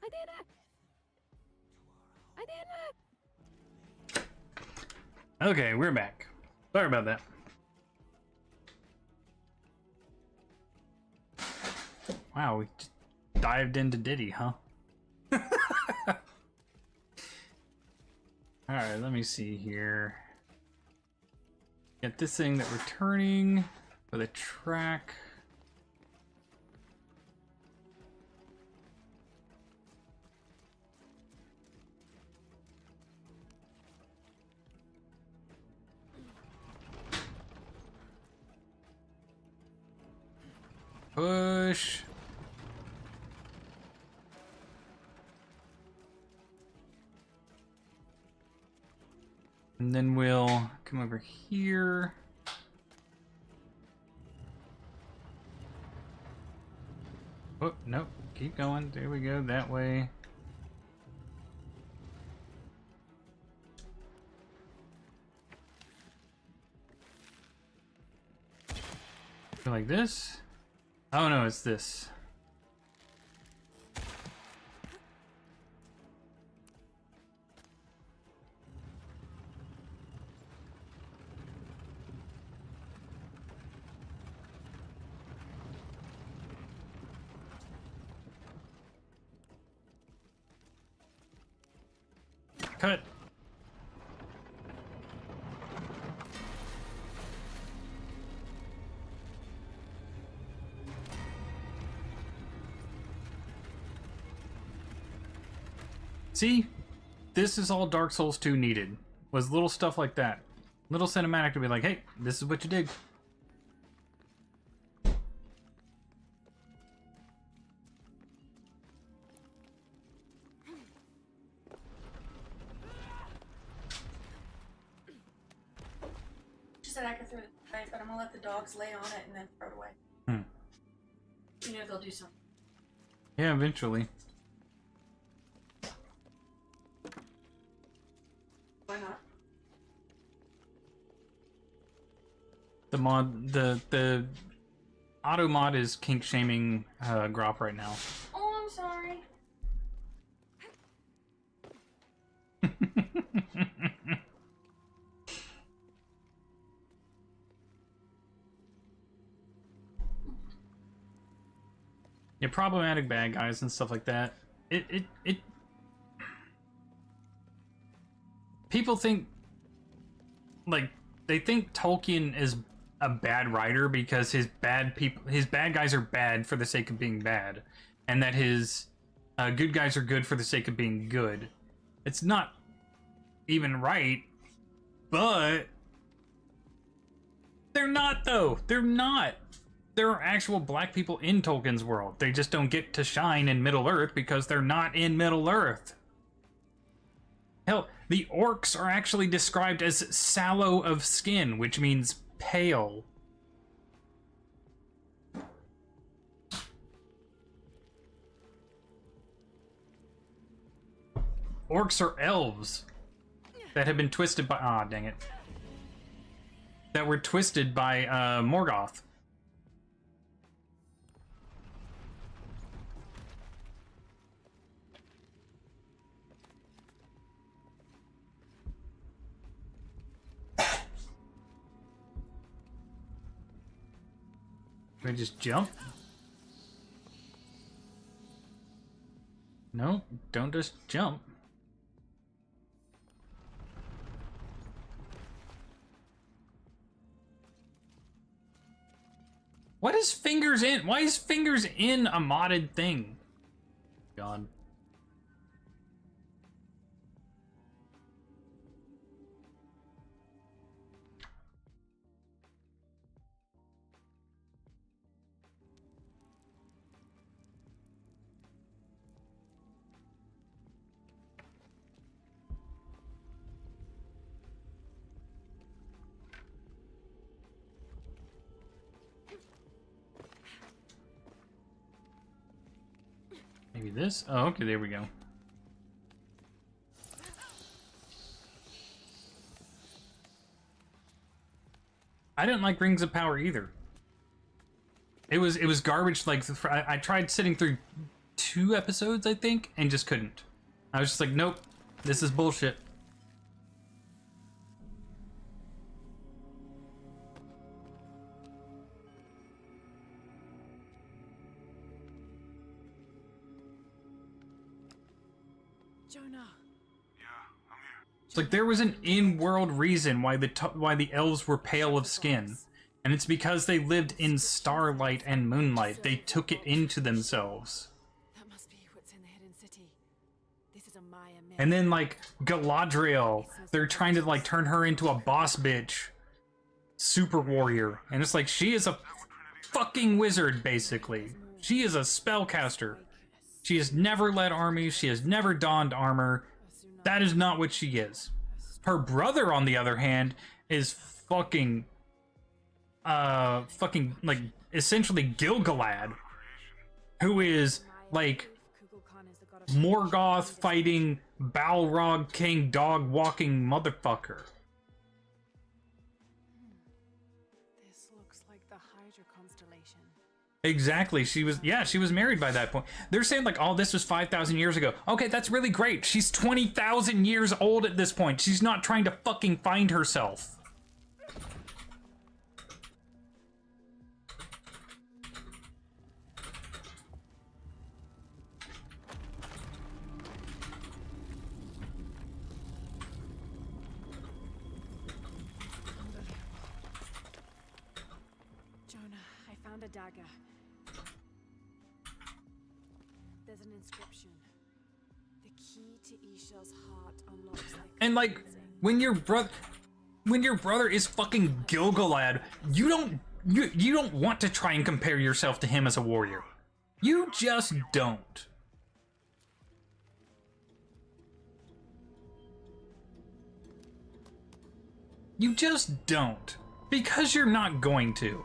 Speaker 2: I did it! I did it!
Speaker 1: Okay, we're back. Sorry about that. Wow, we just dived into Diddy, huh? Alright, let me see here. Get this thing that we're turning for the track. Push. And then we'll come over here. Oh, nope. Keep going. There we go. That way. Go like this. Oh no, it's this. Cut. See? This is all Dark Souls 2 needed. Was little stuff like that. Little cinematic to be like, hey, this is what you dig.
Speaker 5: She said I could throw the knife, but I'm gonna let the dogs lay on it and then throw it away. You know they'll do something.
Speaker 1: Yeah, eventually.
Speaker 5: Why not?
Speaker 1: The auto mod is kink shaming Grop right now.
Speaker 5: Oh, I'm sorry.
Speaker 1: Yeah, problematic bad guys and stuff like that. It people think, like, they think Tolkien is a bad writer because his bad guys are bad for the sake of being bad, and that his Good guys are good for the sake of being good. It's not even right, but they're not, though. They're not. There are actual black people in Tolkien's world. They just don't get to shine in Middle-earth because they're not in Middle-earth. Hell, the orcs are actually described as sallow of skin, which means pale. Orcs are elves that have been twisted by... Ah, dang it. That were twisted by Morgoth. Can I just jump? No, don't just jump. What is fingers in? Why is fingers in a modded thing? God. Maybe this? Oh, okay, there we go. I didn't like Rings of Power either. It was garbage. Like I tried sitting through 2 episodes, I think, and just couldn't. I was just like, nope, this is bullshit.
Speaker 3: Jonah.
Speaker 4: Yeah, I'm here.
Speaker 1: It's like there was an in-world reason why the elves were pale of skin, and it's because they lived in starlight and moonlight. They took it into themselves.
Speaker 3: That must be what's in the hidden city. This is a Maya myth.
Speaker 1: And then like Galadriel, they're trying to like turn her into a boss bitch, super warrior, and it's like she is a fucking wizard basically. She is a spellcaster. She has never led armies. She has never donned armor. That is not what she is. Her brother, on the other hand, is fucking like essentially Gilgalad, who is like Morgoth fighting Balrog King dog walking motherfucker.
Speaker 3: This looks like the Hydra constellation.
Speaker 1: Exactly. She was married by that point. They're saying like, oh, this was 5,000 years ago. Okay, that's really great. She's 20,000 years old at this point. She's not trying to fucking find herself.
Speaker 3: Jonah, I found a dagger. There's an inscription. The key to Ishel's heart unlocks the
Speaker 1: And like when your brother is fucking Gilgalad, you don't want to try and compare yourself to him as a warrior. You just don't. You just don't. Because you're not going to.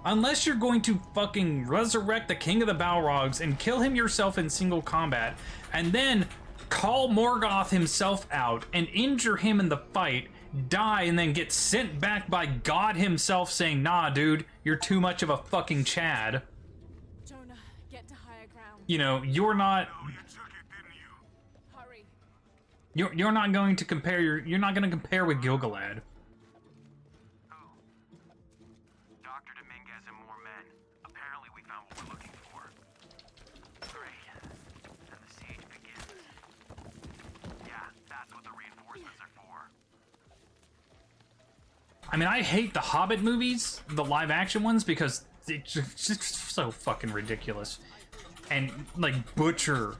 Speaker 1: Unless you're going to fucking resurrect the King of the Balrogs and kill him yourself in single combat, and then call Morgoth himself out and injure him in the fight, die, and then get sent back by God himself saying, nah, dude, you're too much of a fucking Chad.
Speaker 3: Jonah, get to higher ground.
Speaker 1: You know, you're not...
Speaker 4: You took it, didn't you?
Speaker 3: Hurry.
Speaker 1: You're not going to compare you're not going to compare with Gilgalad.
Speaker 6: Dr. Dominguez and more men. Apparently we found what we're looking for. Great. Then the siege begins. Yeah, that's what the reinforcements are for.
Speaker 1: I mean, I hate the Hobbit movies, the live action ones, because it's just so fucking ridiculous. and like butcher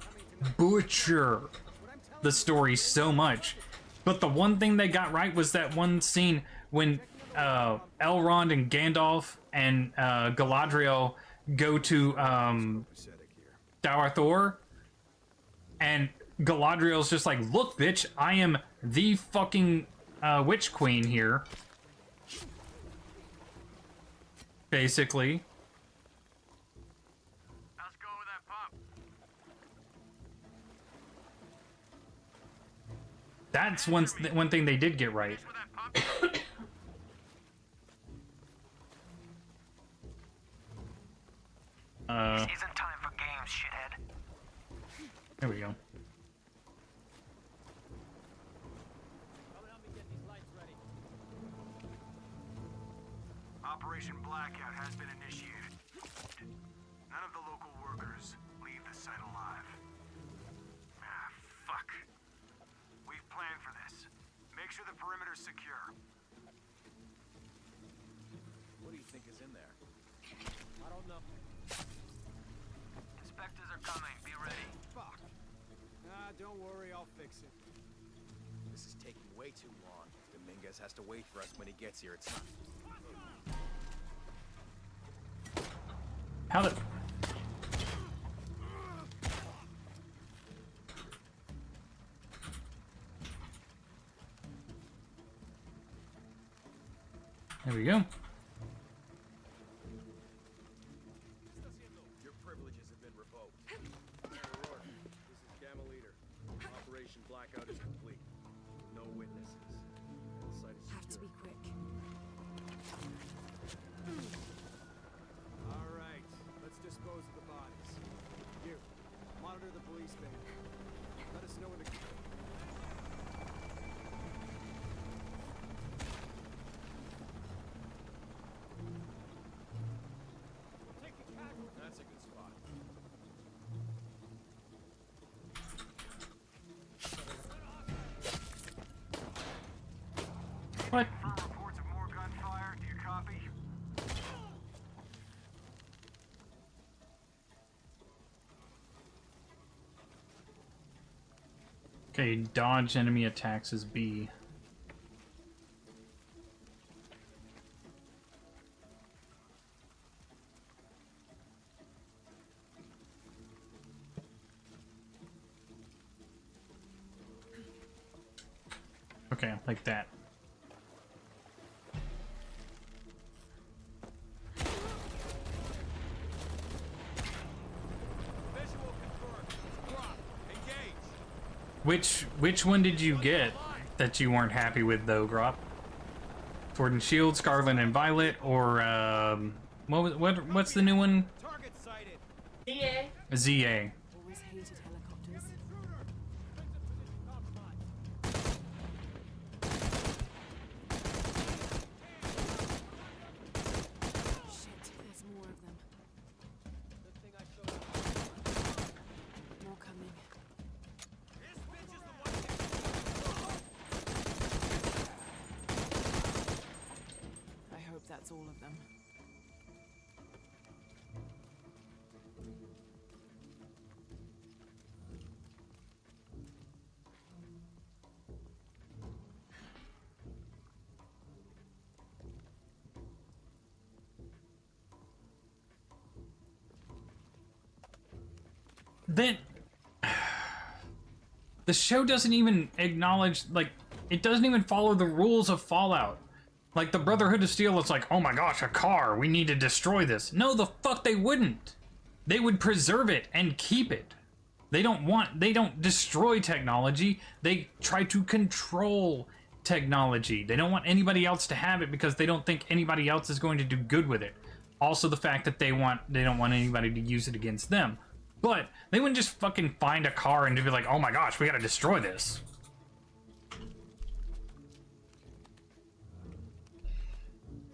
Speaker 1: the story so much. But the one thing they got right was that one scene when Elrond and Gandalf and Galadriel go to Dawar Thor, and Galadriel's just like, look, bitch, I am the fucking witch queen here. Basically.
Speaker 6: How's it going with that pump?
Speaker 1: That's one thing they did get right.
Speaker 6: With that pump? This isn't time for games, shithead.
Speaker 1: There we go.
Speaker 6: Operation Blackout has been initiated. None of the local workers leave the site alive. Ah, fuck. We've planned for this. Make sure the perimeter's secure.
Speaker 8: What do you think is in there? I don't know.
Speaker 6: Inspectors are coming. Be ready.
Speaker 7: Fuck. Nah, don't worry, I'll fix it.
Speaker 8: This is taking way too long. Dominguez has to wait for us when he gets here. It's not.
Speaker 1: How the... There we go.
Speaker 8: Your privileges have been revoked. O'Rourke, this is Gamma Leader. Operation Blackout is complete. No witnesses. And the site is
Speaker 3: Have to be
Speaker 8: secure.
Speaker 3: quick.
Speaker 7: All right, let's dispose of the bodies. You, monitor the police van. Let us know when the...
Speaker 8: That's a good spot.
Speaker 1: What?
Speaker 6: Reports of more gunfire. Do you copy?
Speaker 1: Okay, dodge enemy attacks is B. Okay, like that.
Speaker 8: Visual confirmed. Drop. Engage.
Speaker 1: Which one did you get that you weren't happy with though, Grop? Sword and Shield, Scarlet and Violet, or what's the new one?
Speaker 8: Target sighted.
Speaker 1: ZA.
Speaker 3: Always hated helicopters. Shit, there's more of them.
Speaker 8: Good thing I showed up.
Speaker 3: More coming.
Speaker 8: This bitch is the one.
Speaker 3: I hope that's all of them.
Speaker 1: Then the show doesn't even acknowledge, like, it doesn't even follow the rules of Fallout. Like the Brotherhood of Steel, it's like, oh my gosh, a car, we need to destroy this. No, the fuck they wouldn't. They would preserve it and keep it. They don't destroy technology. They try to control technology. They don't want anybody else to have it because they don't think anybody else is going to do good with it. Also the fact that they don't want anybody to use it against them. But they wouldn't just fucking find a car and be like, oh my gosh, we gotta destroy this.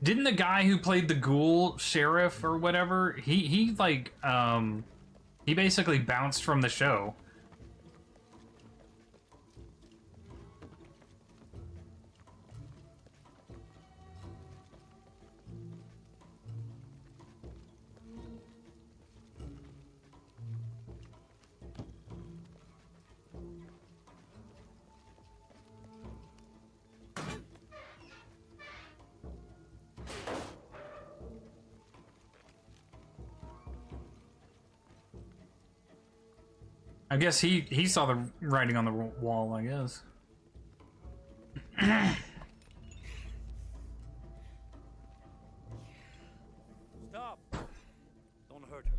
Speaker 1: Didn't the guy who played the ghoul sheriff or whatever, he basically bounced from the show. I guess he saw the writing on the wall, I guess.
Speaker 6: Stop! Don't hurt her.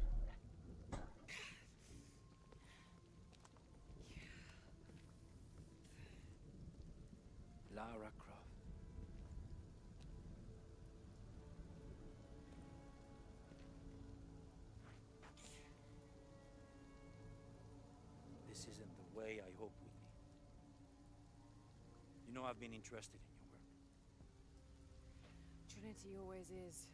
Speaker 6: Lara Croft. This isn't the way I hoped we'd meet. You know I've been interested in your work.
Speaker 3: Trinity always is.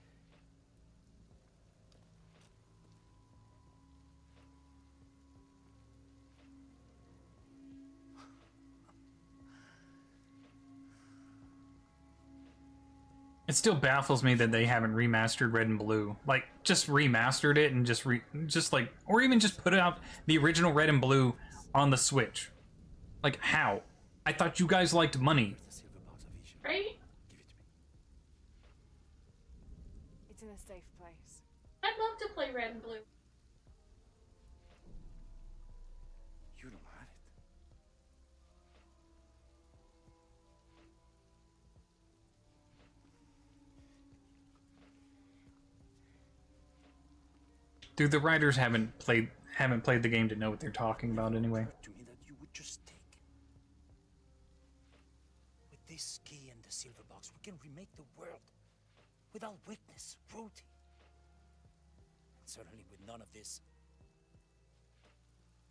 Speaker 1: It still baffles me that they haven't remastered Red and Blue. Like, just remastered it and just like, or even just put out the original Red and Blue on the Switch. Like, how? I thought you guys liked money.
Speaker 5: Right?
Speaker 6: Give it to me.
Speaker 3: It's in a safe place.
Speaker 5: I'd love to play Red and Blue.
Speaker 6: You don't have it.
Speaker 1: Dude, the writers haven't played the game to know what they're talking about anyway.
Speaker 6: To me that you would just take. With this key and the silver box, we can remake the world without witness, cruelty. And certainly with none of this.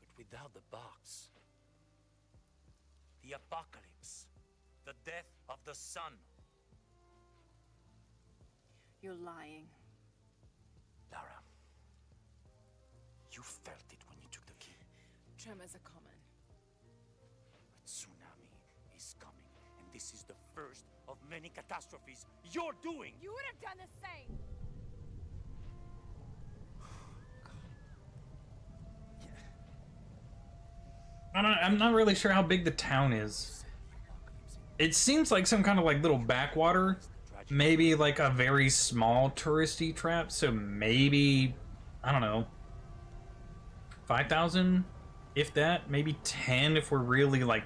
Speaker 6: But without the box, the apocalypse, the death of the sun.
Speaker 3: You're lying.
Speaker 6: Lara, you felt it when you took the key.
Speaker 3: Tremors are common.
Speaker 6: A tsunami is coming, and this is the first of many catastrophes you're doing.
Speaker 3: You would have done the same.
Speaker 1: I'm not really sure how big the town is. It seems like some kind of like little backwater. Maybe like a very small touristy trap, so maybe, I don't know, 5,000, if that, maybe 10 if we're really like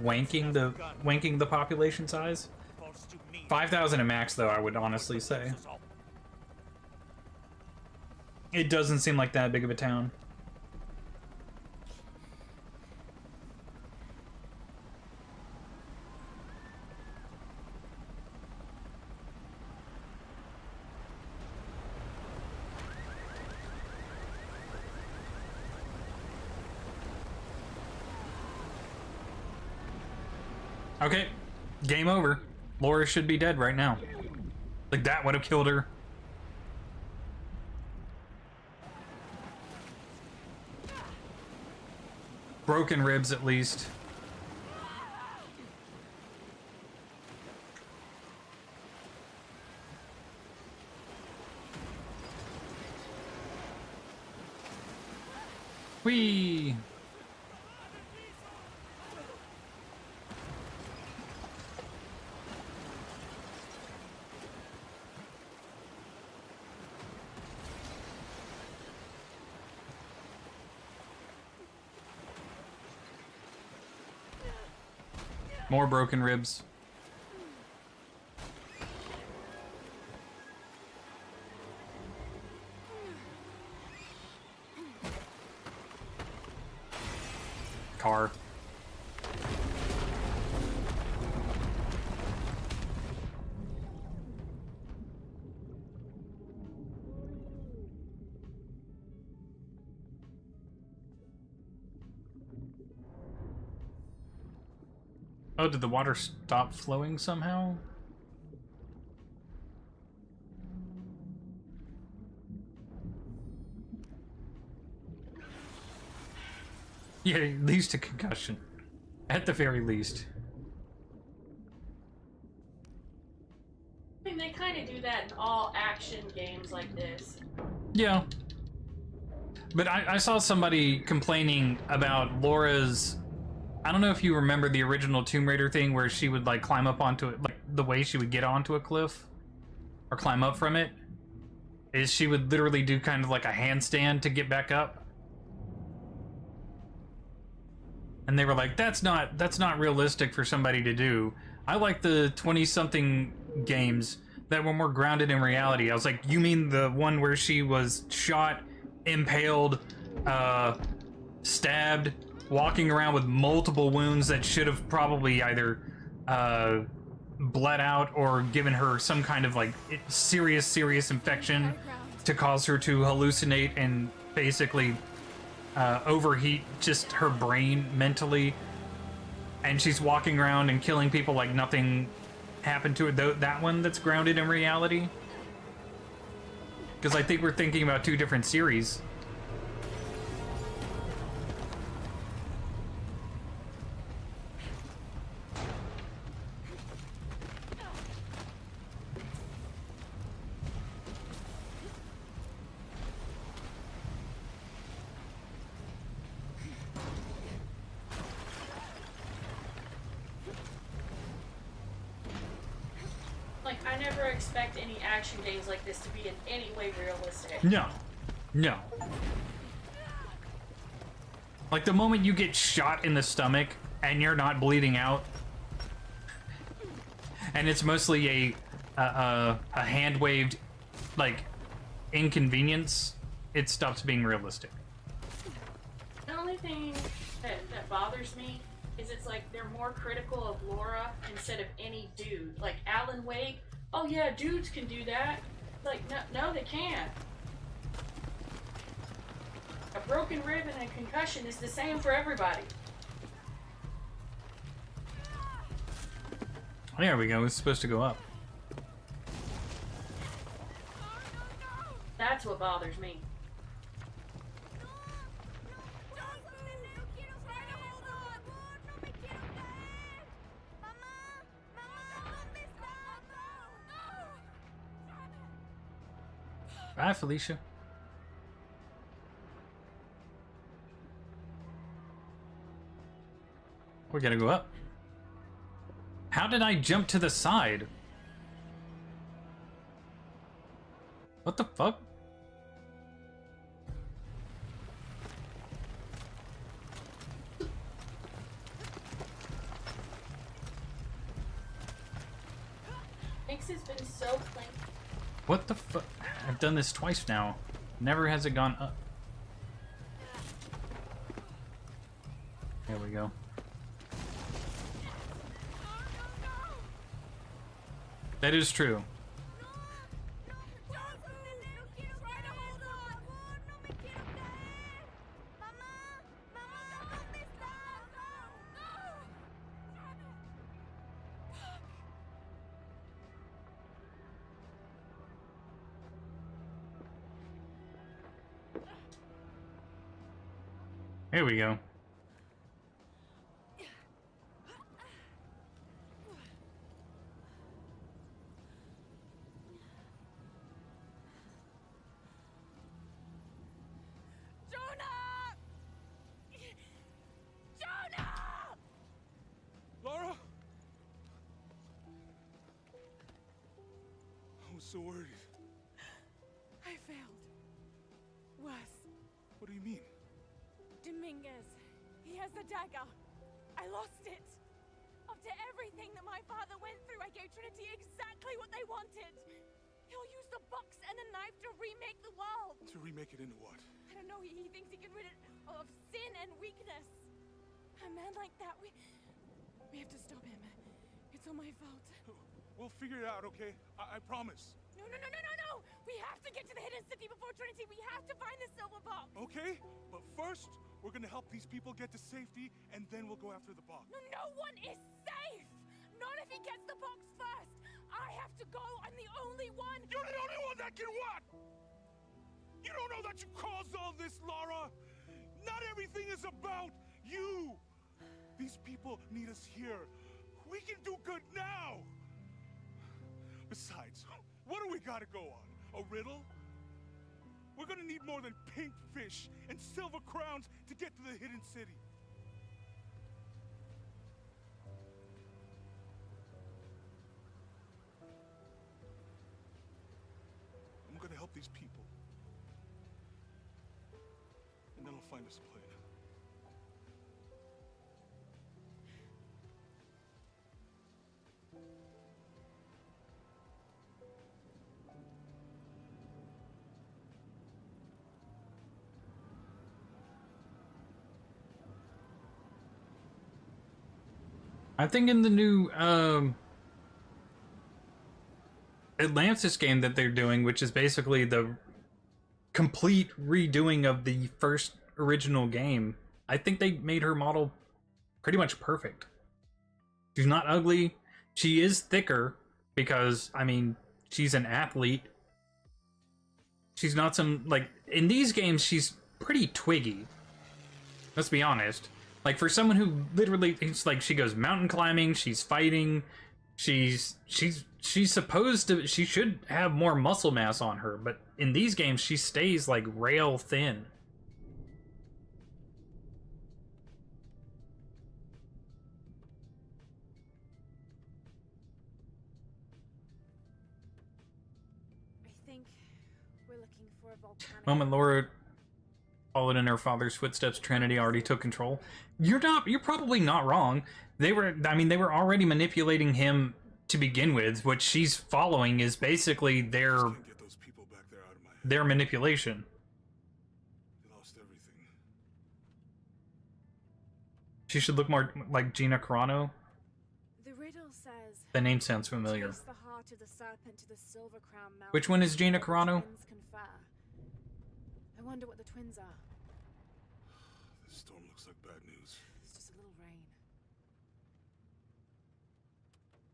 Speaker 1: wanking the population size. 5,000 at max though, I would honestly say. It doesn't seem like that big of a town. Okay, game over. Laura should be dead right now. Like, that would have killed her. Broken ribs, at least. Whee! More broken ribs. Car. Oh, did the water stop flowing somehow? Yeah, at least a concussion. At the very least.
Speaker 5: I mean, they kind of do that in all action games like this.
Speaker 1: Yeah. But I saw somebody complaining about Laura's... I don't know if you remember the original Tomb Raider thing where she would like climb up onto it, like the way she would get onto a cliff or climb up from it is she would literally do kind of like a handstand to get back up. And they were like, that's not realistic for somebody to do. I like the 20-something games that were more grounded in reality. I was like, you mean the one where she was shot, impaled, stabbed, walking around with multiple wounds that should have probably either bled out or given her some kind of like serious infection to cause her to hallucinate and basically overheat just her brain mentally, and she's walking around and killing people like nothing happened to her. That one that's grounded in reality, because I think we're thinking about two different series.
Speaker 5: Like, I never expect any action games like this to be in any way realistic.
Speaker 1: No. Like the moment you get shot in the stomach and you're not bleeding out, and it's mostly a hand waved like inconvenience, it stops being realistic.
Speaker 5: The only thing that bothers me is it's like they're more critical of Laura instead of any dude. Like Alan Wake, oh yeah, dudes can do that. Like, no, they can't. A broken rib and a concussion is the same for everybody.
Speaker 1: There we go, it's supposed to go up.
Speaker 5: That's what bothers me.
Speaker 1: Bye, Felicia. We're gonna go up. How did I jump to the side? What the fuck?
Speaker 5: Mix has been so clean.
Speaker 1: What the fuck? I've done this twice now. Never has it gone up. There we go. That is true. Here we go.
Speaker 4: Laura? I was so worried.
Speaker 3: I failed. Worse.
Speaker 4: What do you mean?
Speaker 3: Dominguez. He has the dagger. I lost it. After everything that my father went through, I gave Trinity exactly what they wanted. He'll use the box and the knife to remake the world.
Speaker 4: To remake it into what?
Speaker 3: I don't know. He thinks he can rid it of sin and weakness. A man like that, we have to stop him. It's all my fault.
Speaker 4: We'll figure it out, okay? I promise.
Speaker 3: No. We have to get to the hidden city before Trinity. We have to find the silver box.
Speaker 4: Okay, but first, we're gonna help these people get to safety, and then we'll go after the box.
Speaker 3: No one is safe. Not if he gets the box first. I have to go. I'm the only one.
Speaker 4: You're the only one that can what? You don't know that you caused all this, Laura. Not everything is about you. These people need us here. We can do good now. Besides, what do we gotta go on? A riddle? We're gonna need more than pink fish and silver crowns to get to the hidden city. I'm gonna help these people. And then I'll find us a plan.
Speaker 1: I think in the new Atlantis game that they're doing, which is basically the complete redoing of the first original game, I think they made her model pretty much perfect. She's not ugly. She is thicker because, I mean, she's an athlete. She's not some, like, in these games, she's pretty twiggy. Let's be honest. Like, for someone who literally, it's like, she goes mountain climbing, she's fighting, she's supposed to, she should have more muscle mass on her, but in these games, she stays, like, rail thin.
Speaker 3: I think we're looking for a volcanic.
Speaker 1: Moment Laura followed in her father's footsteps, Trinity already took control. You're probably not wrong. They were already manipulating him to begin with. What she's following is basically their
Speaker 4: Can't get those people back there out of my head.
Speaker 1: their manipulation.
Speaker 4: They lost everything.
Speaker 1: She should look more like Gina Carano.
Speaker 3: The riddle says.
Speaker 1: The name sounds familiar.
Speaker 3: Trace the heart of the serpent to the Silver Crown Mountain.
Speaker 1: Which one is Gina
Speaker 3: where the
Speaker 1: Carano?
Speaker 3: twins confer. I wonder what the twins are.
Speaker 4: This storm looks like bad news.
Speaker 3: It's just a little rain.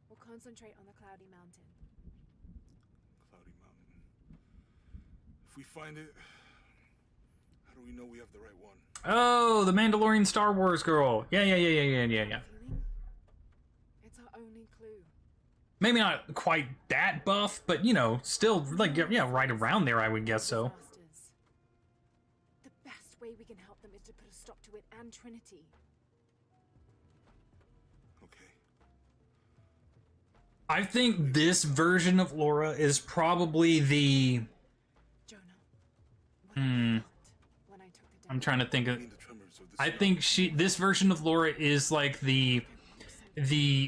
Speaker 3: We'll concentrate on the cloudy mountain.
Speaker 4: Cloudy Mountain. If we find it, how do we know we have the right one?
Speaker 1: Oh, the Mandalorian Star Wars girl. Yeah.
Speaker 3: Feeling? It's our only clue.
Speaker 1: Maybe not quite that buff, but you know, still like yeah, right around there. I would guess so.
Speaker 3: Disasters. The best way we can help them is to put a stop to it and Trinity.
Speaker 4: Okay.
Speaker 1: I think this version of Laura is probably the.
Speaker 3: Jonah. What I felt when I took the
Speaker 1: I'm trying to think
Speaker 4: I
Speaker 1: of.
Speaker 4: mean the tremors of this.
Speaker 1: I think this version of Laura is like the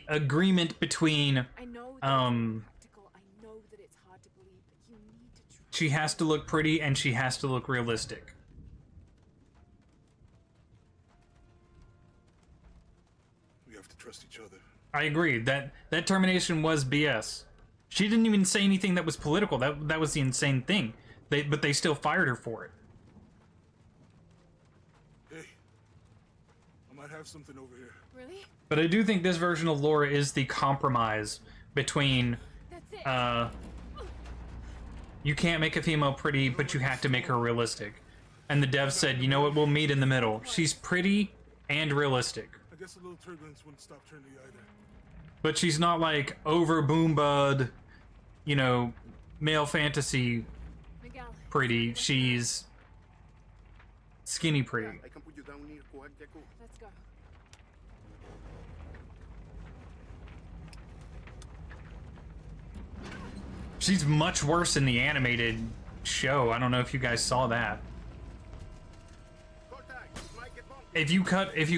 Speaker 1: agreement between
Speaker 3: I know that it's practical. I know that it's hard to believe, but you need to try.
Speaker 1: she has to look pretty and she has to look realistic.
Speaker 4: We have to trust each other.
Speaker 1: I agree that termination was BS. She didn't even say anything that was political. That was the insane thing. But they still fired her for it.
Speaker 4: Hey, I might have something over here.
Speaker 3: Really?
Speaker 1: But I do think this version of Laura is the compromise between
Speaker 3: That's it.
Speaker 1: you can't make a female pretty, but you have to make her realistic. And the dev said, you know what, we'll meet in the middle. She's pretty and realistic.
Speaker 4: I guess a little turbulence wouldn't stop Trinity either.
Speaker 1: But she's not like over boom bud, you know, male fantasy
Speaker 3: Miguel.
Speaker 1: pretty. She's skinny pretty.
Speaker 10: I can put you down near Coag Gecko.
Speaker 3: Let's go.
Speaker 1: She's much worse in the animated show. I don't know if you guys saw that. If you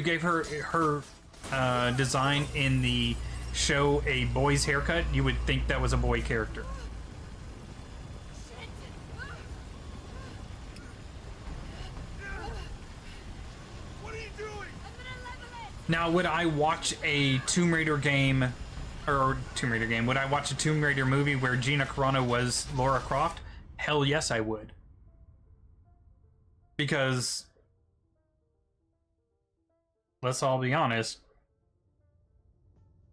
Speaker 1: gave her design in the show a boy's haircut, you would think that was a boy character.
Speaker 4: What are you doing?
Speaker 1: Now, would I watch a Tomb Raider game, would I watch a Tomb Raider movie where Gina Carano was Lara Croft? Hell yes, I would. Because, let's all be honest,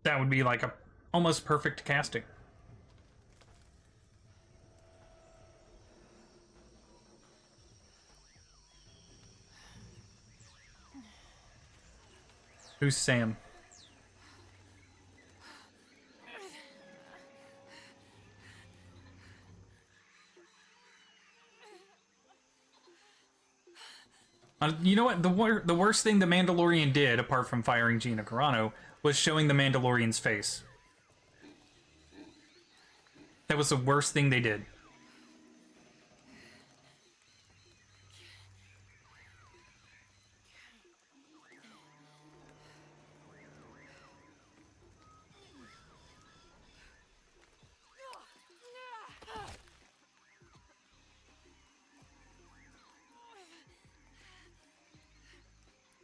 Speaker 1: that would be like a almost perfect casting. Who's Sam? You know what? The worst thing the Mandalorian did, apart from firing Gina Carano, was showing the Mandalorian's face. That was the worst thing they did.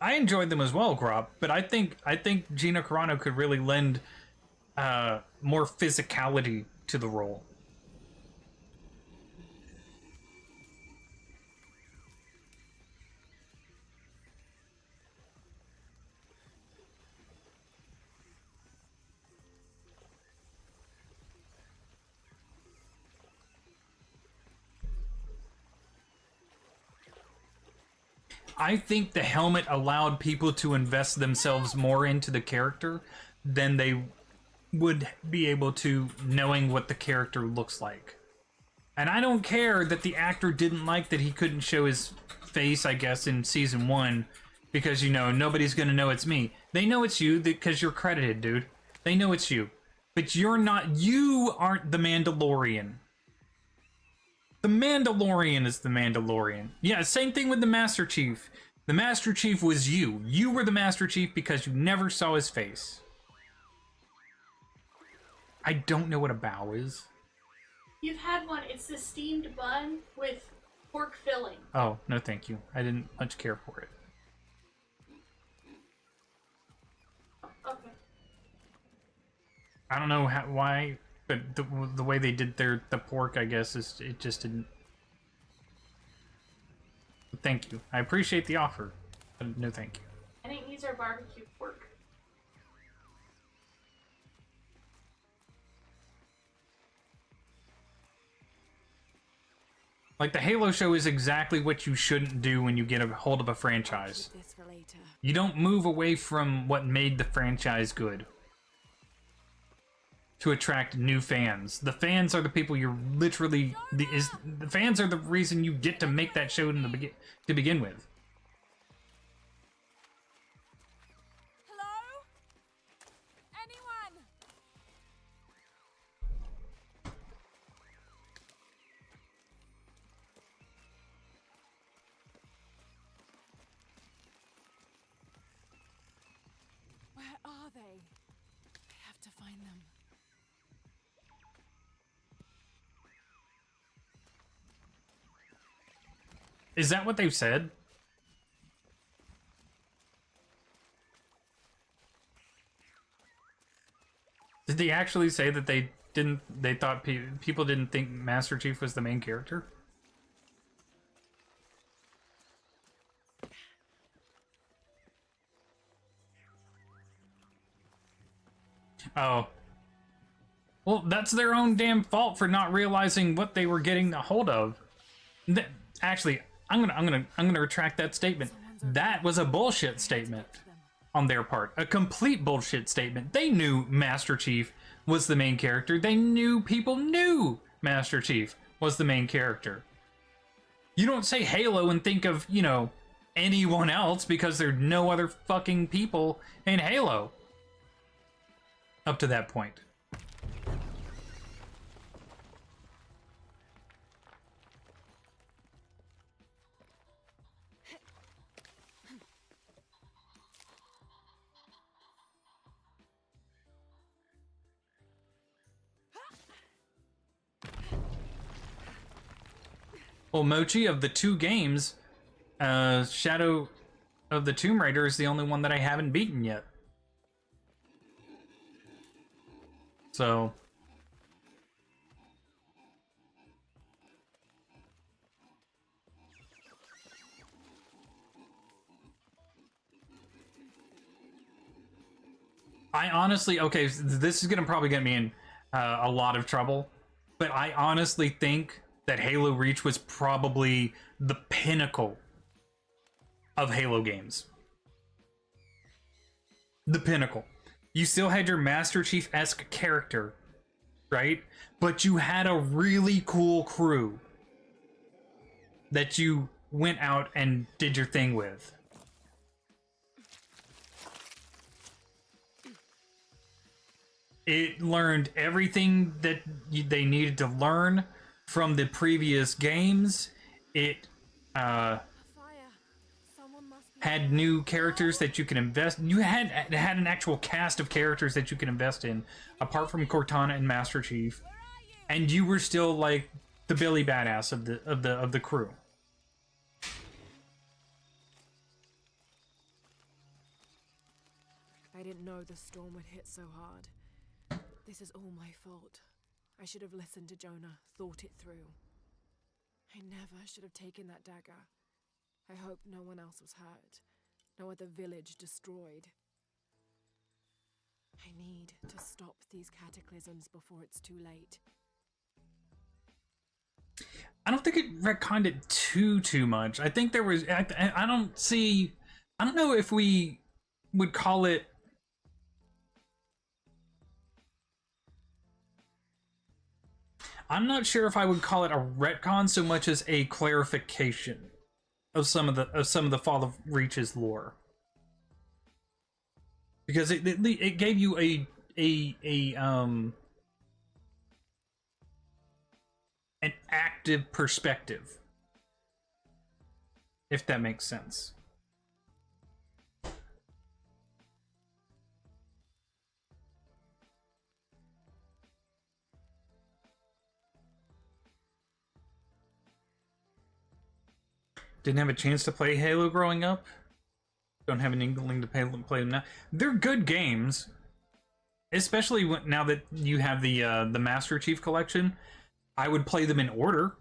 Speaker 1: I enjoyed them as well, Grop, but I think Gina Carano could really lend more physicality to the role. I think the helmet allowed people to invest themselves more into the character than they would be able to knowing what the character looks like. And I don't care that the actor didn't like that he couldn't show his face, I guess, in season 1, because, you know, nobody's gonna know it's me. They know it's you because you're credited, dude. They know it's you. But you aren't the Mandalorian. The Mandalorian is the Mandalorian. Yeah, same thing with the Master Chief. The Master Chief was you. You were the Master Chief because you never saw his face. I don't know what a bow is.
Speaker 5: You've had one. It's the steamed bun with pork filling.
Speaker 1: Oh, no thank you. I didn't much care for it.
Speaker 5: Okay.
Speaker 1: I don't know why, but the way they did the pork, I guess, it just didn't. Thank you. I appreciate the offer, but no thank you.
Speaker 5: I think these are barbecue pork.
Speaker 1: Like, the Halo show is exactly what you shouldn't do when you get a hold of a franchise. You don't move away from what made the franchise good to attract new fans. The fans are the people you're literally... The fans are the reason you get to make that show to begin with.
Speaker 3: Hello? Anyone? Where are they? I have to find them.
Speaker 1: Is that what they've said? Did they actually say that they thought people didn't think Master Chief was the main character? Oh. Well, that's their own damn fault for not realizing what they were getting a hold of. Actually, I'm gonna retract that statement. That was a bullshit statement on their part. A complete bullshit statement. They knew Master Chief was the main character. They knew people knew Master Chief was the main character. You don't say Halo and think of, you know, anyone else because there are no other fucking people in Halo. Up to that point. Well, Mochi, of the two games, Shadow of the Tomb Raider is the only one that I haven't beaten yet. So... I honestly... Okay, this is gonna probably get me in a lot of trouble, but I honestly think that Halo Reach was probably the pinnacle of Halo games. The pinnacle. You still had your Master Chief-esque character, right? But you had a really cool crew that you went out and did your thing with. It learned everything that they needed to learn from the previous games. It had new characters that you can invest. You had an actual cast of characters that you can invest in, apart from Cortana and Master Chief, and you were still like the Billy Badass of the crew.
Speaker 11: I didn't know the storm would hit so hard. This is all my fault. I should have listened to Jonah, thought it through. I never should have taken that dagger. I hope no one else was hurt. No other village destroyed. I need to stop these cataclysms before it's too late.
Speaker 1: I don't think it retconned it too much. I think there was... I don't see... I don't know if we would call it... I'm not sure if I would call it a retcon so much as a clarification of some of the Fall of Reach's lore, because it gave you an active perspective, if that makes sense. Didn't have a chance to play Halo growing up. Don't have an inkling to play them now. They're good games, especially now that you have the Master Chief Collection. I would play them in order,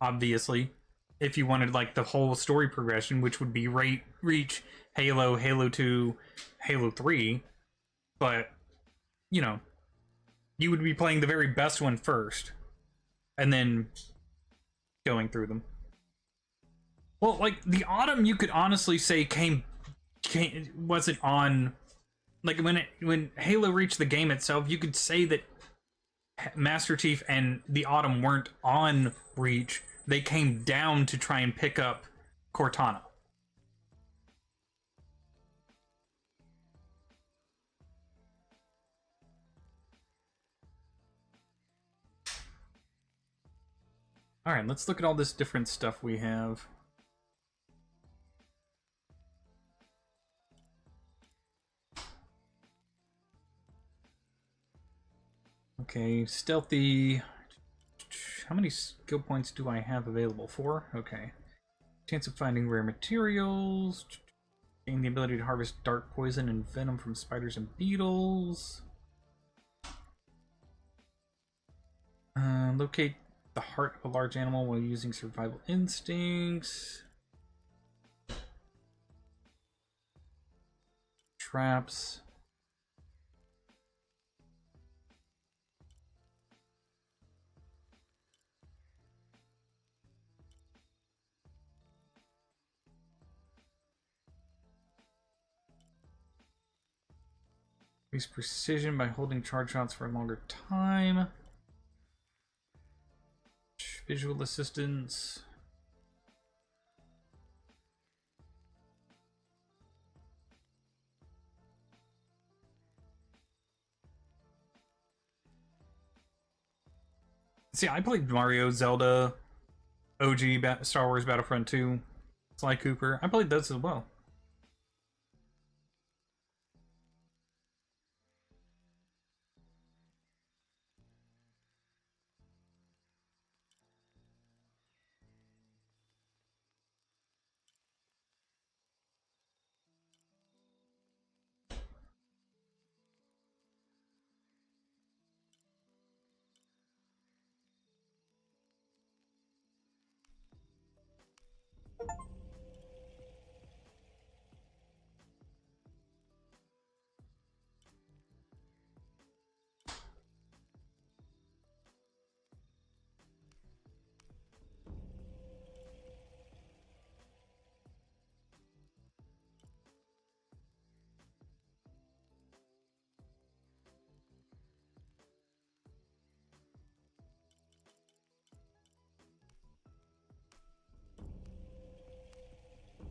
Speaker 1: obviously, if you wanted like the whole story progression, which would be Reach, Halo, Halo 2, Halo 3. But you know, you would be playing the very best one first, and then going through them. Well, like, the Autumn, you could honestly say wasn't on... Like, when Halo reached the game itself, you could say that Master Chief and the Autumn weren't on Reach. They came down to try and pick up Cortana. Alright, let's look at all this different stuff we have. Okay, stealthy. How many skill points do I have available? 4? Okay. Chance of finding rare materials. Gain the ability to harvest dark poison and venom from spiders and beetles. Locate the heart of a large animal while using survival instincts. Traps. Increase precision by holding charge shots for a longer time. Visual assistance. See, I played Mario, Zelda, OG, Star Wars Battlefront 2, Sly Cooper. I played those as well.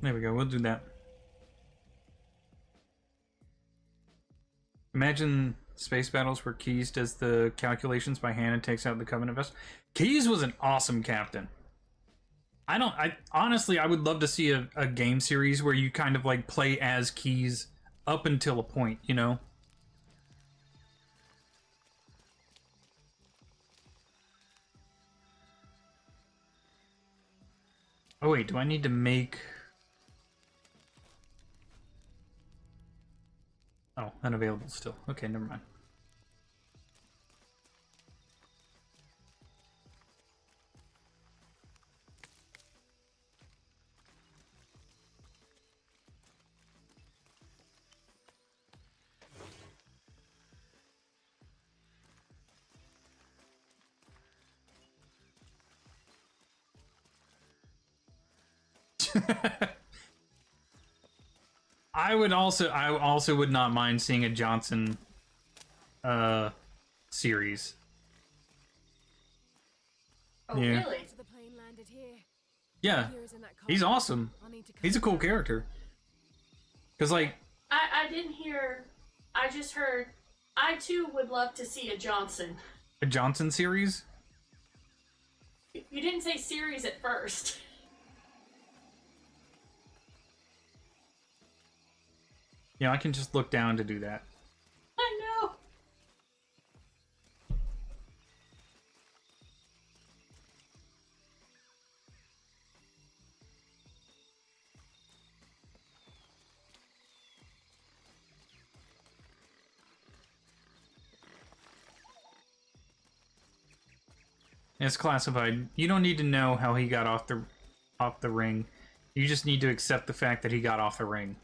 Speaker 1: There we go, we'll do that. Imagine space battles where Keyes does the calculations by hand and takes out the Covenant vest. Keyes was an awesome captain. Honestly, I would love to see a game series where you kind of like play as Keyes up until a point, you know? Oh wait, do I need to make... Oh, unavailable still. Okay, never mind. I also would not mind seeing a Johnson series.
Speaker 5: Oh,
Speaker 1: Yeah.
Speaker 5: really?
Speaker 11: So the plane landed here.
Speaker 1: Yeah.
Speaker 11: Here is in that
Speaker 1: He's
Speaker 11: car.
Speaker 1: awesome.
Speaker 11: I'll need to
Speaker 1: He's a
Speaker 11: calm
Speaker 1: cool
Speaker 11: down.
Speaker 1: character. Cause like
Speaker 5: I didn't hear. I just heard. I too would love to see a Johnson.
Speaker 1: a Johnson series.
Speaker 5: You didn't say series at first.
Speaker 1: Yeah, I can just look down to do that.
Speaker 5: I know.
Speaker 1: It's classified. You don't need to know how he got off the ring. You just need to accept the fact that he got off the ring.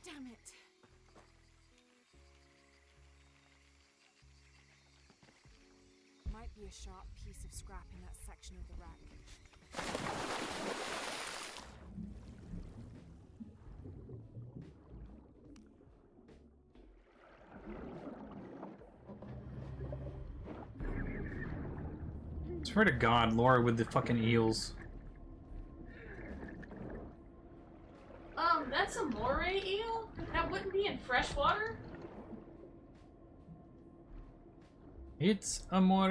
Speaker 11: Damn it. Might be a sharp piece of scrap in that section of the rack.
Speaker 1: Swear to God, Laura with the fucking eels.
Speaker 5: That's a moray eel? That wouldn't be in freshwater?
Speaker 1: It's amore.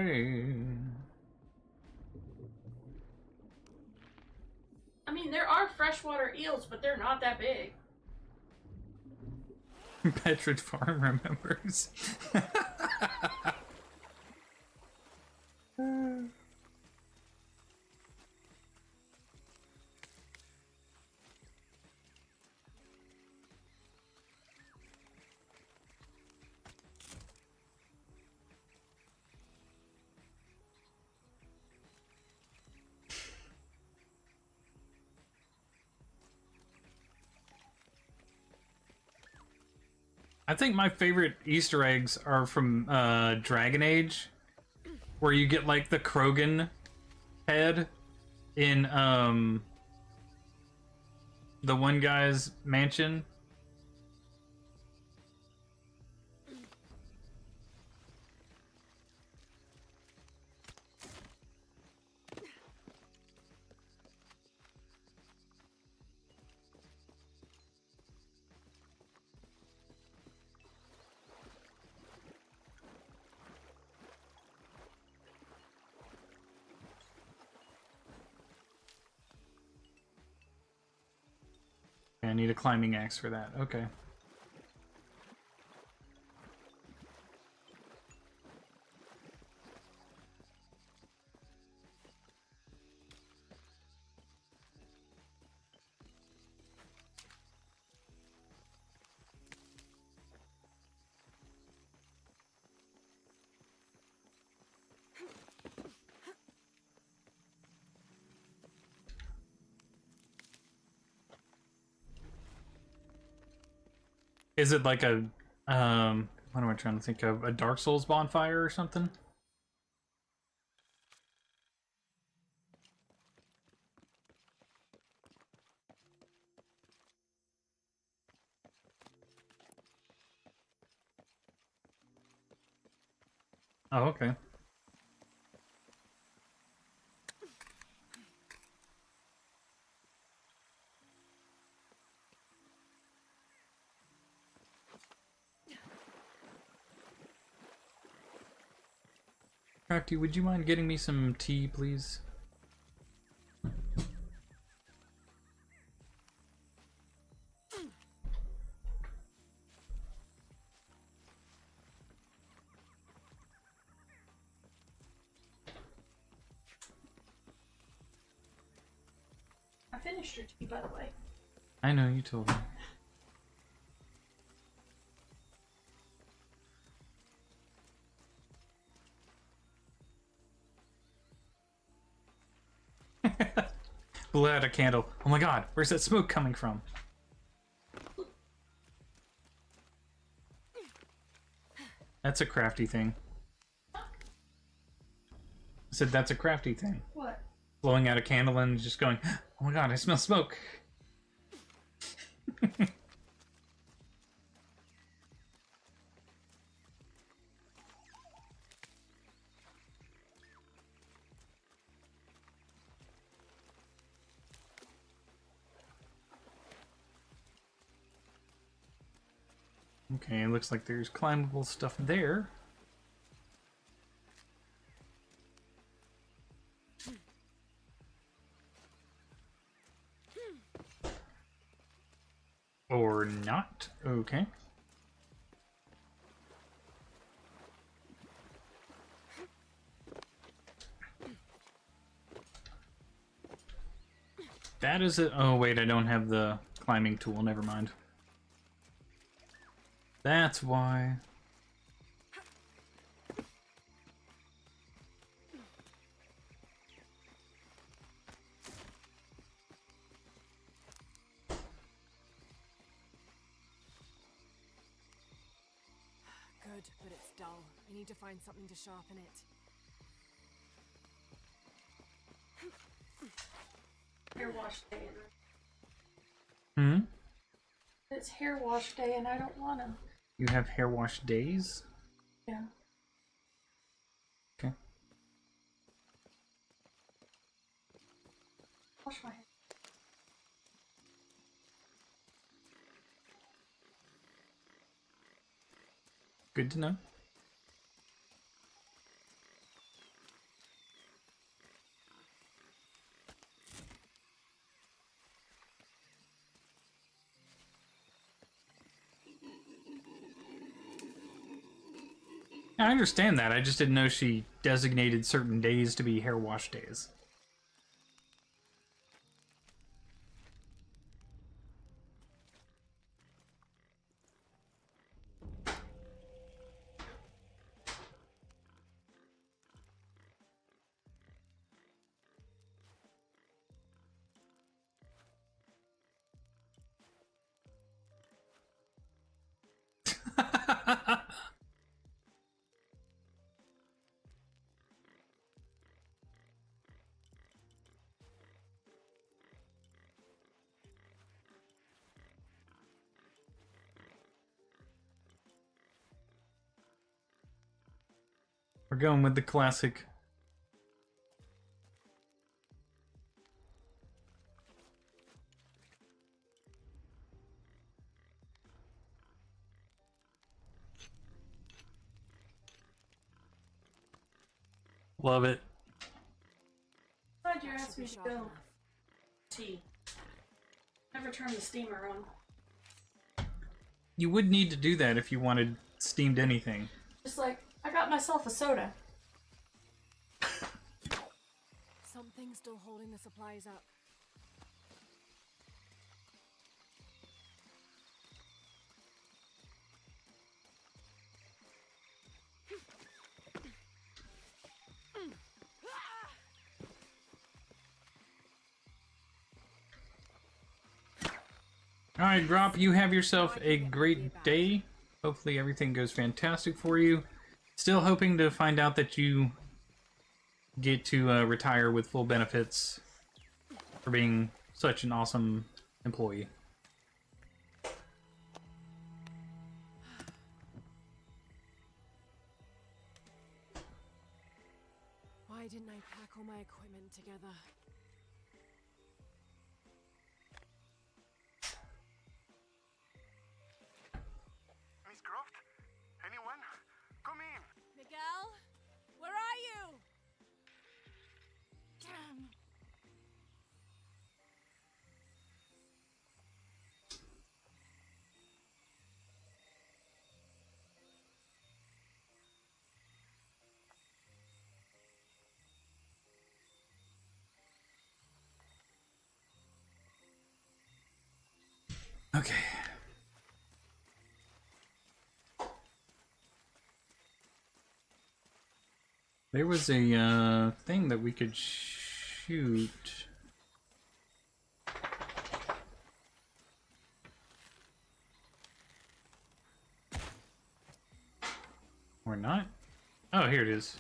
Speaker 5: I mean, there are freshwater eels, but they're not that big.
Speaker 1: Petrid Farm remembers. I think my favorite Easter eggs are from Dragon Age, where you get like the Krogan head in the one guy's mansion. I need a climbing axe for that. Okay. Is it like a what am I trying to think of? A Dark Souls bonfire or something? Oh, okay. Crafty, would you mind getting me some tea, please?
Speaker 5: I finished your tea, by the way.
Speaker 1: I know, you told me. Blew out a candle. Oh my god, where's that smoke coming from? That's a crafty thing. I said that's a crafty thing.
Speaker 5: What?
Speaker 1: Blowing out a candle and just going, oh my god, I smell smoke. Okay, it looks like there's climbable stuff there. Or not. Okay. That is it. Oh, wait, I don't have the climbing tool. Never mind. That's why.
Speaker 11: Good, but it's dull. I need to find something to sharpen it.
Speaker 5: Hair wash day.
Speaker 1: Hmm?
Speaker 5: It's hair wash day and I don't wanna.
Speaker 1: You have hair wash days?
Speaker 5: Yeah.
Speaker 1: Okay.
Speaker 5: Wash my hair.
Speaker 1: Good to know. I understand that. I just didn't know she designated certain days to be hair wash days. We're going with the classic. Love it.
Speaker 5: Glad you asked me to go. Tea. Never turn the steamer on.
Speaker 1: You would need to do that if you wanted steamed anything.
Speaker 5: Just like, I got myself a soda.
Speaker 11: Something's still holding the supplies up.
Speaker 1: Alright, Grop, you have yourself a great day. Hopefully everything goes fantastic for you. Still hoping to find out that you get to retire with full benefits for being such an awesome employee.
Speaker 11: Why didn't I pack all my equipment together?
Speaker 10: Miss Croft? Anyone? Come in!
Speaker 9: Miguel? Where are you?
Speaker 1: Okay. There was a thing that we could shoot. Or not? Oh, here it is.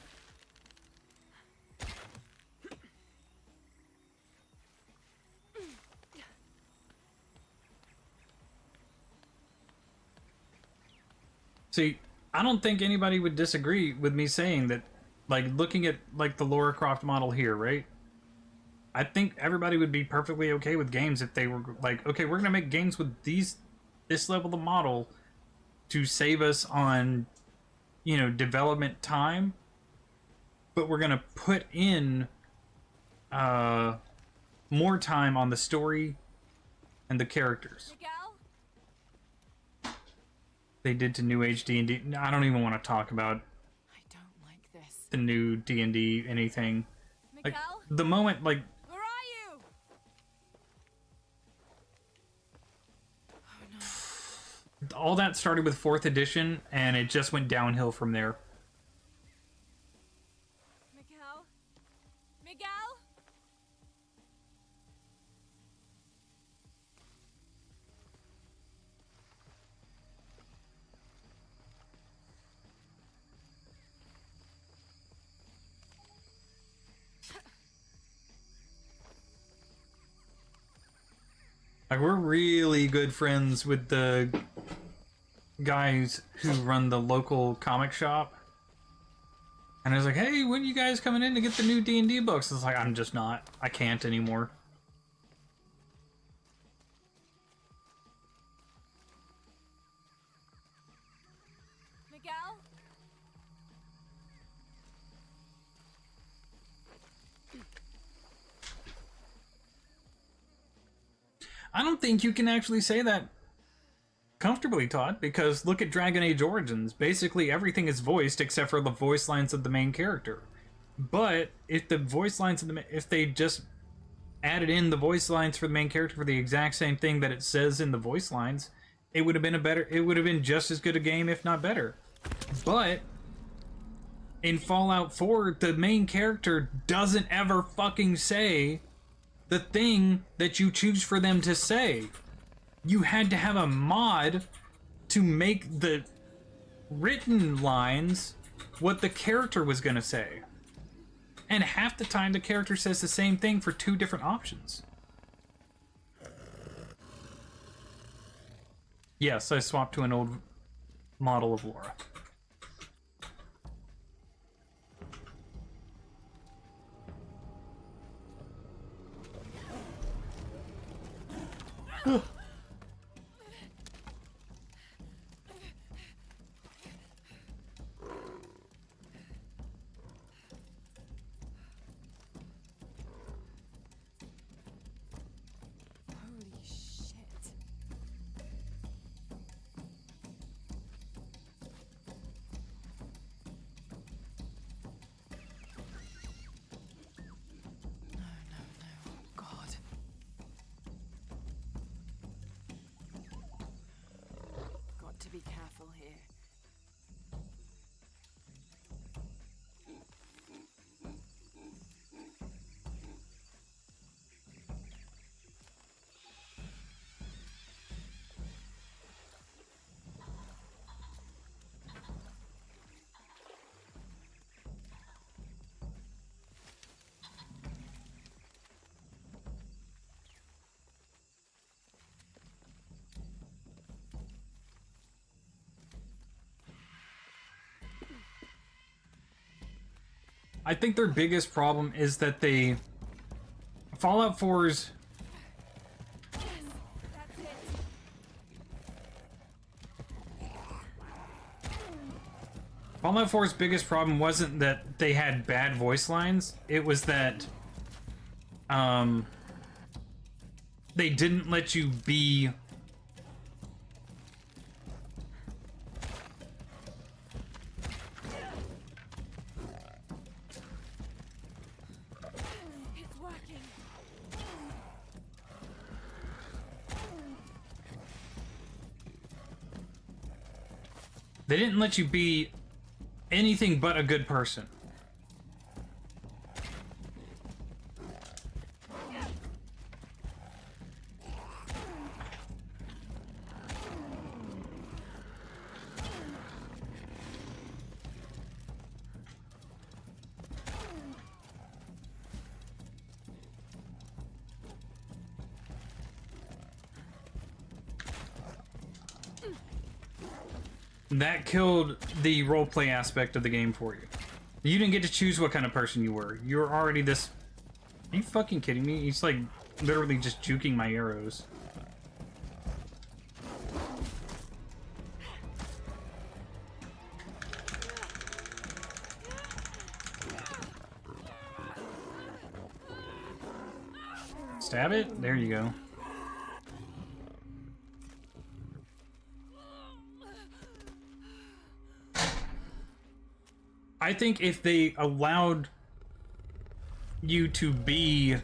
Speaker 1: See, I don't think anybody would disagree with me saying that, like, looking at, like, the Lara Croft model here, right? I think everybody would be perfectly okay with games if they were, like, okay, we're gonna make games with this level of model to save us on, you know, development time, but we're gonna put in, more time on the story and the characters.
Speaker 9: Miguel?
Speaker 1: They did to new age D&D. I don't even want to talk about
Speaker 11: I don't like this.
Speaker 1: the new D&D anything. Like,
Speaker 9: Miguel?
Speaker 1: the moment, like,
Speaker 9: Where are you?
Speaker 11: Oh no.
Speaker 1: all that started with 4th edition, and it just went downhill from there.
Speaker 9: Miguel? Miguel?
Speaker 1: Like, we're really good friends with the guys who run the local comic shop. And I was like, hey, when are you guys coming in to get the new D&D books? It's like, I'm just not. I can't anymore.
Speaker 9: Miguel?
Speaker 1: I don't think you can actually say that comfortably, Todd, because look at Dragon Age Origins. Basically, everything is voiced except for the voice lines of the main character. But if the voice lines of if they just added in the voice lines for the main character for the exact same thing that it says in the voice lines, it would have been it would have been just as good a game, if not better. But in Fallout 4, the main character doesn't ever fucking say the thing that you choose for them to say. You had to have a mod to make the written lines what the character was gonna say. And half the time the character says the same thing for 2 different options. Yes, I swapped to an old model of Lara.
Speaker 11: Holy shit. No. God. Got to be careful here.
Speaker 1: I think their biggest problem is that they... Fallout 4's... Fallout 4's biggest problem wasn't that they had bad voice lines, it was that... they didn't let you be...
Speaker 9: It's working.
Speaker 1: They didn't let you be anything but a good person. That killed the roleplay aspect of the game for you. You didn't get to choose what kind of person you were. You were already this... Are you fucking kidding me? He's like literally just juking my arrows. Stab it? There you go. I think if they allowed you to be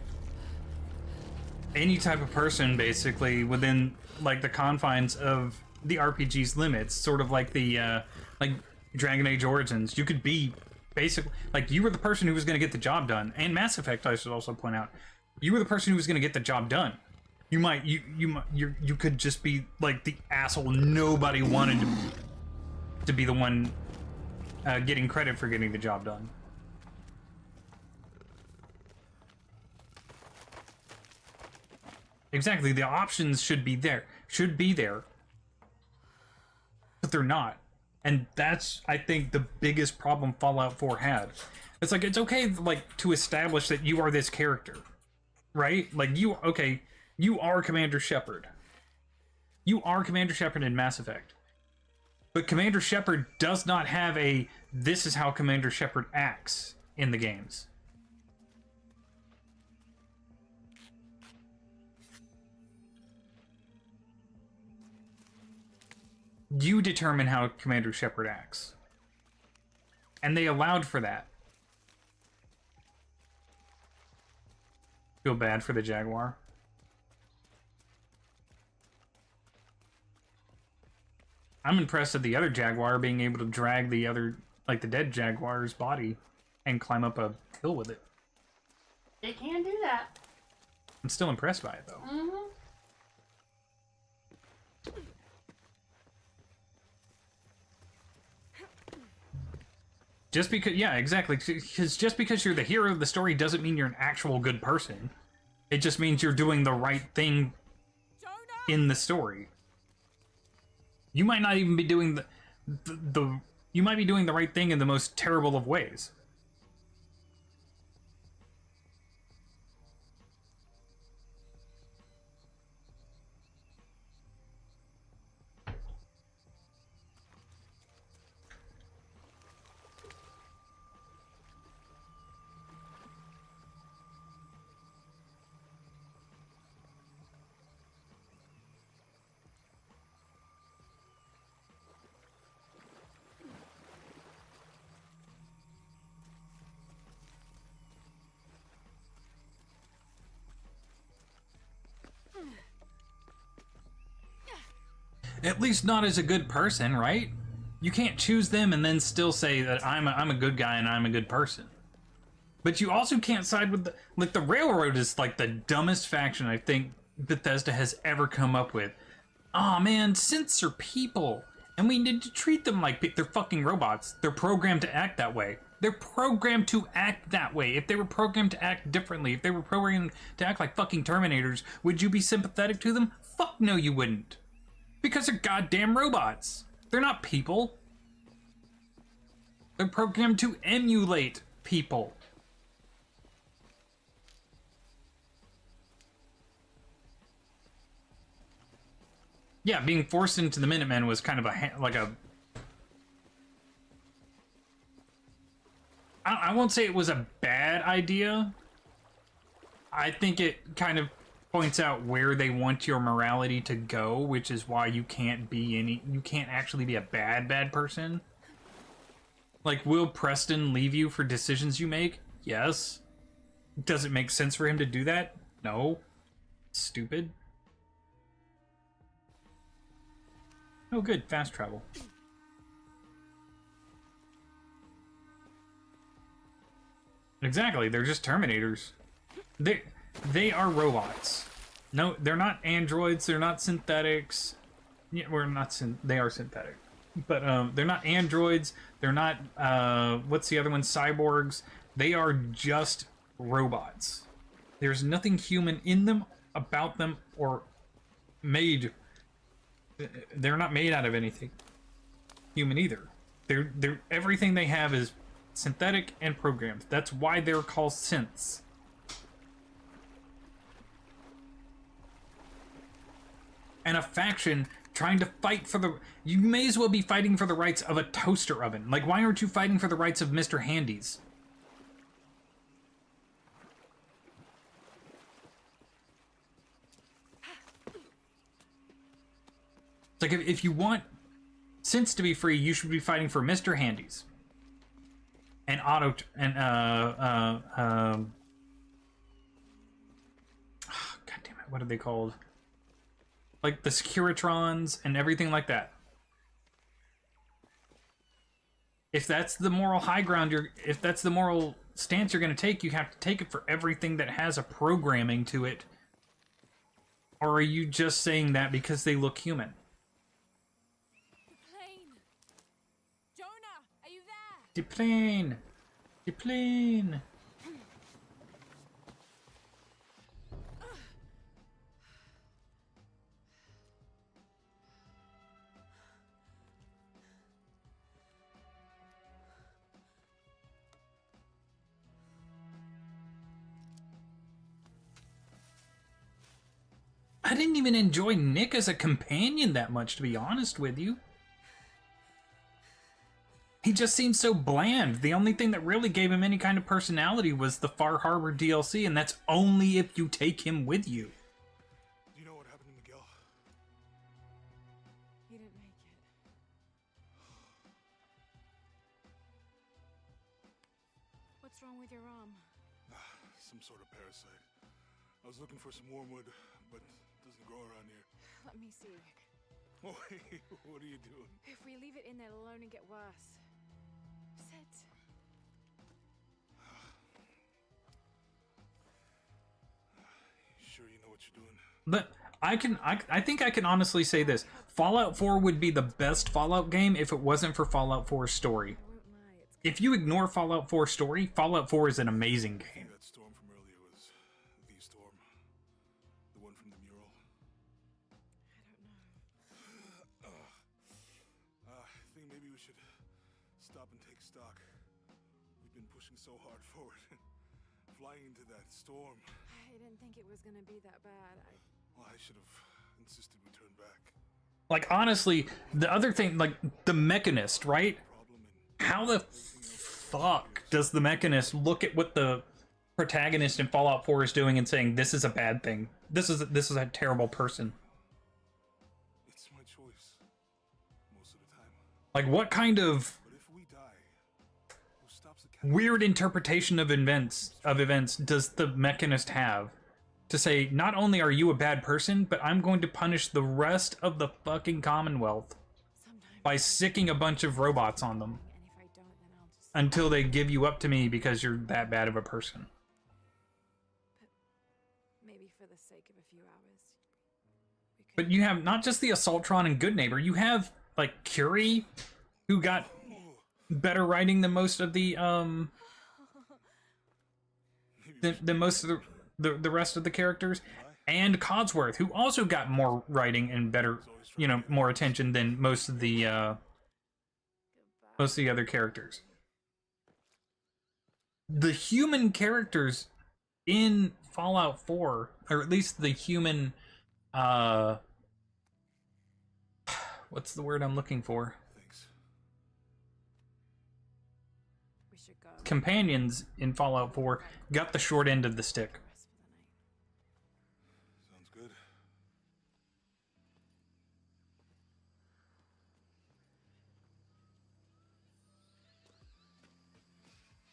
Speaker 1: any type of person, basically, within, like, the confines of the RPG's limits, sort of like the, like, Dragon Age Origins, you could be, basically, like, you were the person who was going to get the job done. And Mass Effect, I should also point out, you were the person who was going to get the job done. You could just be, like, the asshole nobody wanted to be the one getting credit for getting the job done. Exactly, the options should be there. But they're not. And that's, I think, the biggest problem Fallout 4 had. It's like, it's okay, like, to establish that you are this character. Right? Like, you are Commander Shepard. You are Commander Shepard in Mass Effect. But Commander Shepard does not have a, this is how Commander Shepard acts in the games. You determine how Commander Shepard acts. And they allowed for that. Feel bad for the Jaguar. I'm impressed at the other Jaguar being able to drag the other, like the dead Jaguar's body and climb up a hill with it.
Speaker 5: They can do that.
Speaker 1: I'm still impressed by it, though.
Speaker 5: Mm-hmm.
Speaker 1: Just because, yeah, exactly. Because just because you're the hero of the story doesn't mean you're an actual good person. It just means you're doing the right thing in the story. You might not even be doing you might be doing the right thing in the most terrible of ways. At least not as a good person, right? You can't choose them and then still say that I'm a good guy and I'm a good person. But you also can't side with the Railroad is like the dumbest faction I think Bethesda has ever come up with. Aw, man, synths are people, and we need to treat them like they're fucking robots. They're programmed to act that way. They're programmed to act that way. If they were programmed to act differently, if they were programmed to act like fucking Terminators, would you be sympathetic to them? Fuck no, you wouldn't. Because they're goddamn robots. They're not people. They're programmed to emulate people. Yeah, being forced into the Minutemen was kind of I won't say it was a bad idea. I think it kind of points out where they want your morality to go, which is why you can't actually be a bad person. Like, will Preston leave you for decisions you make? Yes. Does it make sense for him to do that? No. Stupid. Oh good, fast travel. Exactly, they're just Terminators. They are robots. No, they're not androids, they're not synthetics. Yeah, they are synthetic. But they're not androids, they're not what's the other one? Cyborgs. They are just robots. There's nothing human in them, about them, or made. They're not made out of anything human either. They're everything they have is synthetic and programmed. That's why they're called synths. And a faction trying to fight for the... You may as well be fighting for the rights of a toaster oven. Like, why aren't you fighting for the rights of Mr. Handy's? It's like, if you want synths to be free, you should be fighting for Mr. Handy's. And God damn it, what are they called? Like the Securitrons and everything like that. If that's the moral high ground, if that's the moral stance you're going to take, you have to take it for everything that has a programming to it. Or are you just saying that because they look human?
Speaker 11: Jonah, are you there?
Speaker 1: The plane! The plane! I didn't even enjoy Nick as a companion that much, to be honest with you. He just seems so bland. The only thing that really gave him any kind of personality was the Far Harbor DLC, and that's only if you take him with you.
Speaker 4: Do you know what happened to Miguel?
Speaker 11: He didn't make it. What's wrong with your arm?
Speaker 4: Some sort of parasite. I was looking for some wormwood, but it doesn't grow around here.
Speaker 11: Let me see.
Speaker 4: Oh, hey, what are you doing?
Speaker 11: If we leave it in there, it'll only get worse. Sit.
Speaker 4: Sure you know what you're doing?
Speaker 1: But I think I can honestly say this. Fallout 4 would be the best Fallout game if it wasn't for Fallout 4's story. If you ignore Fallout 4's story, Fallout 4 is an amazing game.
Speaker 4: That storm from earlier was the storm. The one from the mural.
Speaker 11: I don't know.
Speaker 4: I think maybe we should stop and take stock. We've been pushing so hard forward. Flying into that storm.
Speaker 11: I didn't think it was gonna be that bad.
Speaker 4: Well, I should have insisted we turn back.
Speaker 1: Like, honestly, the other thing, like, the Mechanist, right? How the fuck does the Mechanist look at what the protagonist in Fallout 4 is doing and saying, this is a bad thing? This is a terrible person.
Speaker 4: It's my choice. Most of the time.
Speaker 1: Like, what kind of
Speaker 4: But if we die, who stops the cat?
Speaker 1: weird interpretation of events does the Mechanist have to say, not only are you a bad person, but I'm going to punish the rest of the fucking Commonwealth by sicking a bunch of robots on them
Speaker 11: And if I don't, then I'll just.
Speaker 1: until they give you up to me because you're that bad of a person.
Speaker 11: Maybe for the sake of a few hours. We could.
Speaker 1: But you have not just the Assaultron and Good Neighbor, you have, like, Curie, who got better writing than most of the, than most of the rest of the characters, and Codsworth, who also got more writing and better, you know, more attention than most of the other characters. The human characters in Fallout 4, or at least the human, what's the word I'm looking for?
Speaker 4: Thanks.
Speaker 11: We should go.
Speaker 1: Companions in Fallout 4 got the short end of the stick.
Speaker 11: Rest for the night.
Speaker 4: Sounds good.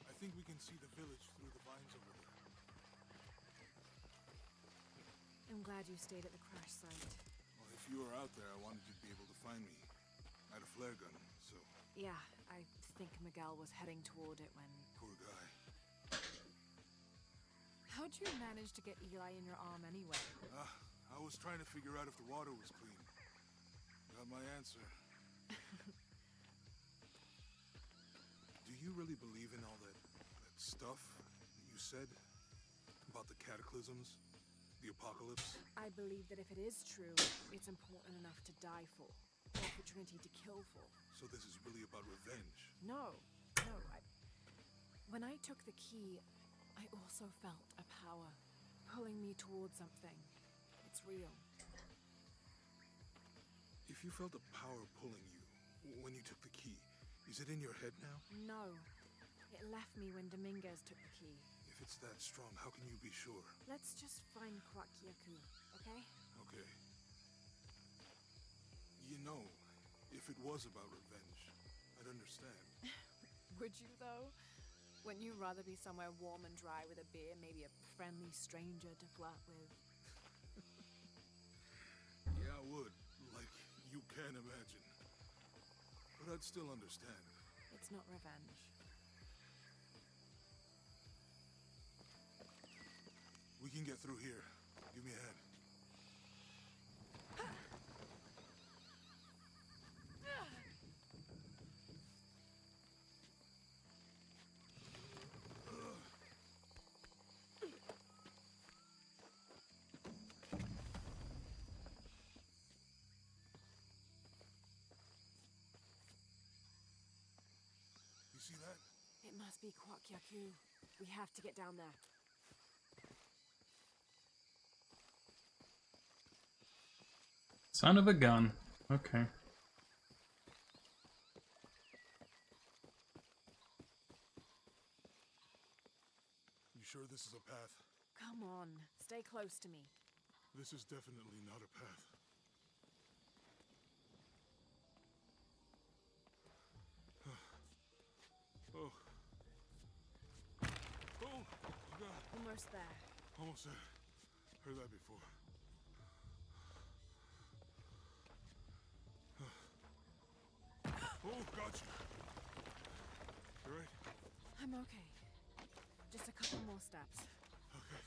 Speaker 4: I think we can see the village through the vines over there.
Speaker 11: I'm glad you stayed at the crash site.
Speaker 4: Well, if you were out there, I wanted you to be able to find me. I had a flare gun, so
Speaker 11: Yeah, I think Miguel was heading toward it when.
Speaker 4: poor guy.
Speaker 11: How'd you manage to get Eli in your arm anyway?
Speaker 4: I was trying to figure out if the water was clean. Got my answer. Do you really believe in all that stuff you said? About the cataclysms? The apocalypse?
Speaker 11: I believe that if it is true, it's important enough to die for. Or for Trinity to kill for.
Speaker 4: So this is really about revenge?
Speaker 11: No. When I took the key, I also felt a power pulling me towards something. It's real.
Speaker 4: If you felt a power pulling you when you took the key, is it in your head now?
Speaker 11: No. It left me when Dominguez took the key.
Speaker 4: If it's that strong, how can you be sure?
Speaker 11: Let's just find Kwakyaku, okay?
Speaker 4: Okay. You know, if it was about revenge, I'd understand.
Speaker 11: Would you, though? Wouldn't you rather be somewhere warm and dry with a beer, maybe a friendly stranger to flirt with?
Speaker 4: Yeah, I would. Like, you can imagine. But I'd still understand.
Speaker 11: It's not revenge.
Speaker 4: We can get through here. Give me a hand. You see that?
Speaker 11: It must be Kwakyaku. We have to get down there.
Speaker 1: Son of a gun. Okay.
Speaker 4: You sure this is a path?
Speaker 11: Come on, stay close to me.
Speaker 4: This is definitely not a path. Oh. Oh, God.
Speaker 11: Almost there.
Speaker 4: Almost there. Heard that before. Oh, gotcha. You right?
Speaker 11: I'm okay. Just a couple more steps.
Speaker 4: Okay.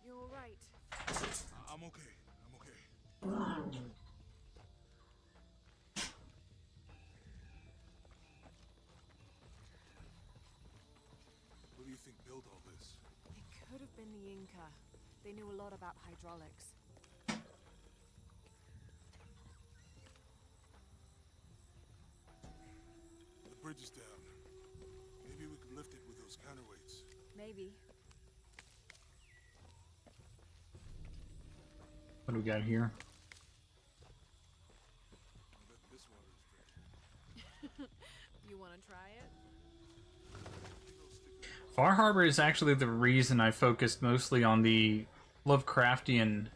Speaker 11: You're all right.
Speaker 4: I'm okay. I'm okay. What do you think built all this?
Speaker 11: It could have been the Inca. They knew a lot about hydraulics.
Speaker 4: The bridge is down. Maybe we could lift it with those counterweights.
Speaker 11: Maybe.
Speaker 1: What do we got here?
Speaker 4: I bet this water is drinkable.
Speaker 11: You want to try it?
Speaker 1: Far Harbor is actually the reason I focused mostly on the Lovecraftian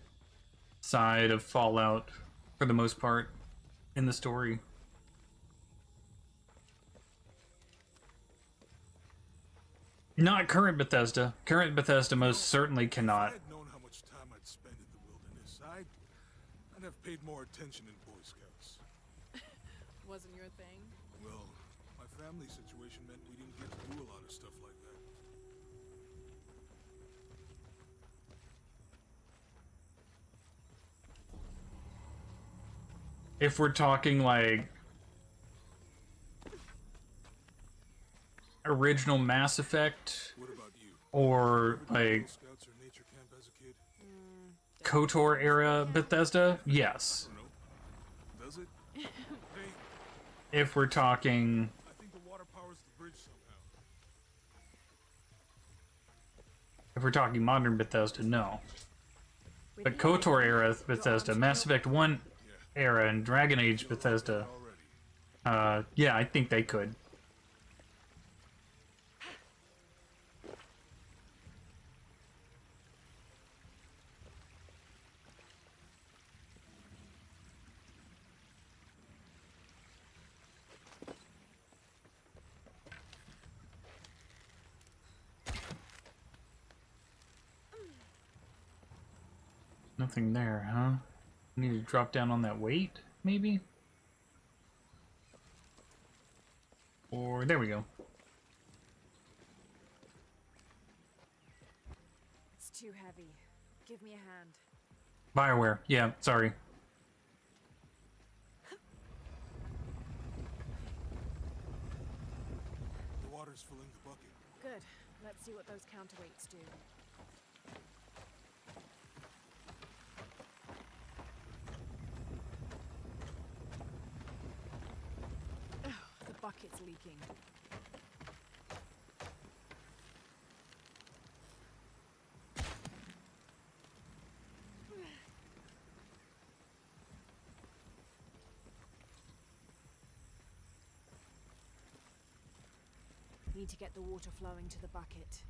Speaker 1: side of Fallout for the most part in the story. Not current Bethesda. Current Bethesda most certainly cannot.
Speaker 4: If I had known how much time I'd spend in the wilderness, I'd have paid more attention in Boy Scouts.
Speaker 11: Wasn't your thing?
Speaker 4: Well, my family situation meant we didn't get to do a lot of stuff like that.
Speaker 1: If we're talking like original Mass Effect
Speaker 4: What about you?
Speaker 1: or like
Speaker 4: Boy Scouts or nature camp as a kid?
Speaker 1: KOTOR era Bethesda, yes.
Speaker 4: I don't know. Does it? Hey,
Speaker 1: If we're talking
Speaker 4: I think the water powers the bridge somehow.
Speaker 1: if we're talking modern Bethesda, no. But KOTOR era Bethesda, Mass Effect 1 era, and Dragon Age Bethesda, yeah, I think they could. Nothing there, huh? Need to drop down on that weight, maybe? Or, there we go.
Speaker 11: too heavy. Give me a hand.
Speaker 1: BioWare. Yeah, sorry.
Speaker 4: The water's filling the bucket.
Speaker 11: Good. Let's see what those counterweights do. Oh, the bucket's leaking. Need to get the water flowing to the bucket.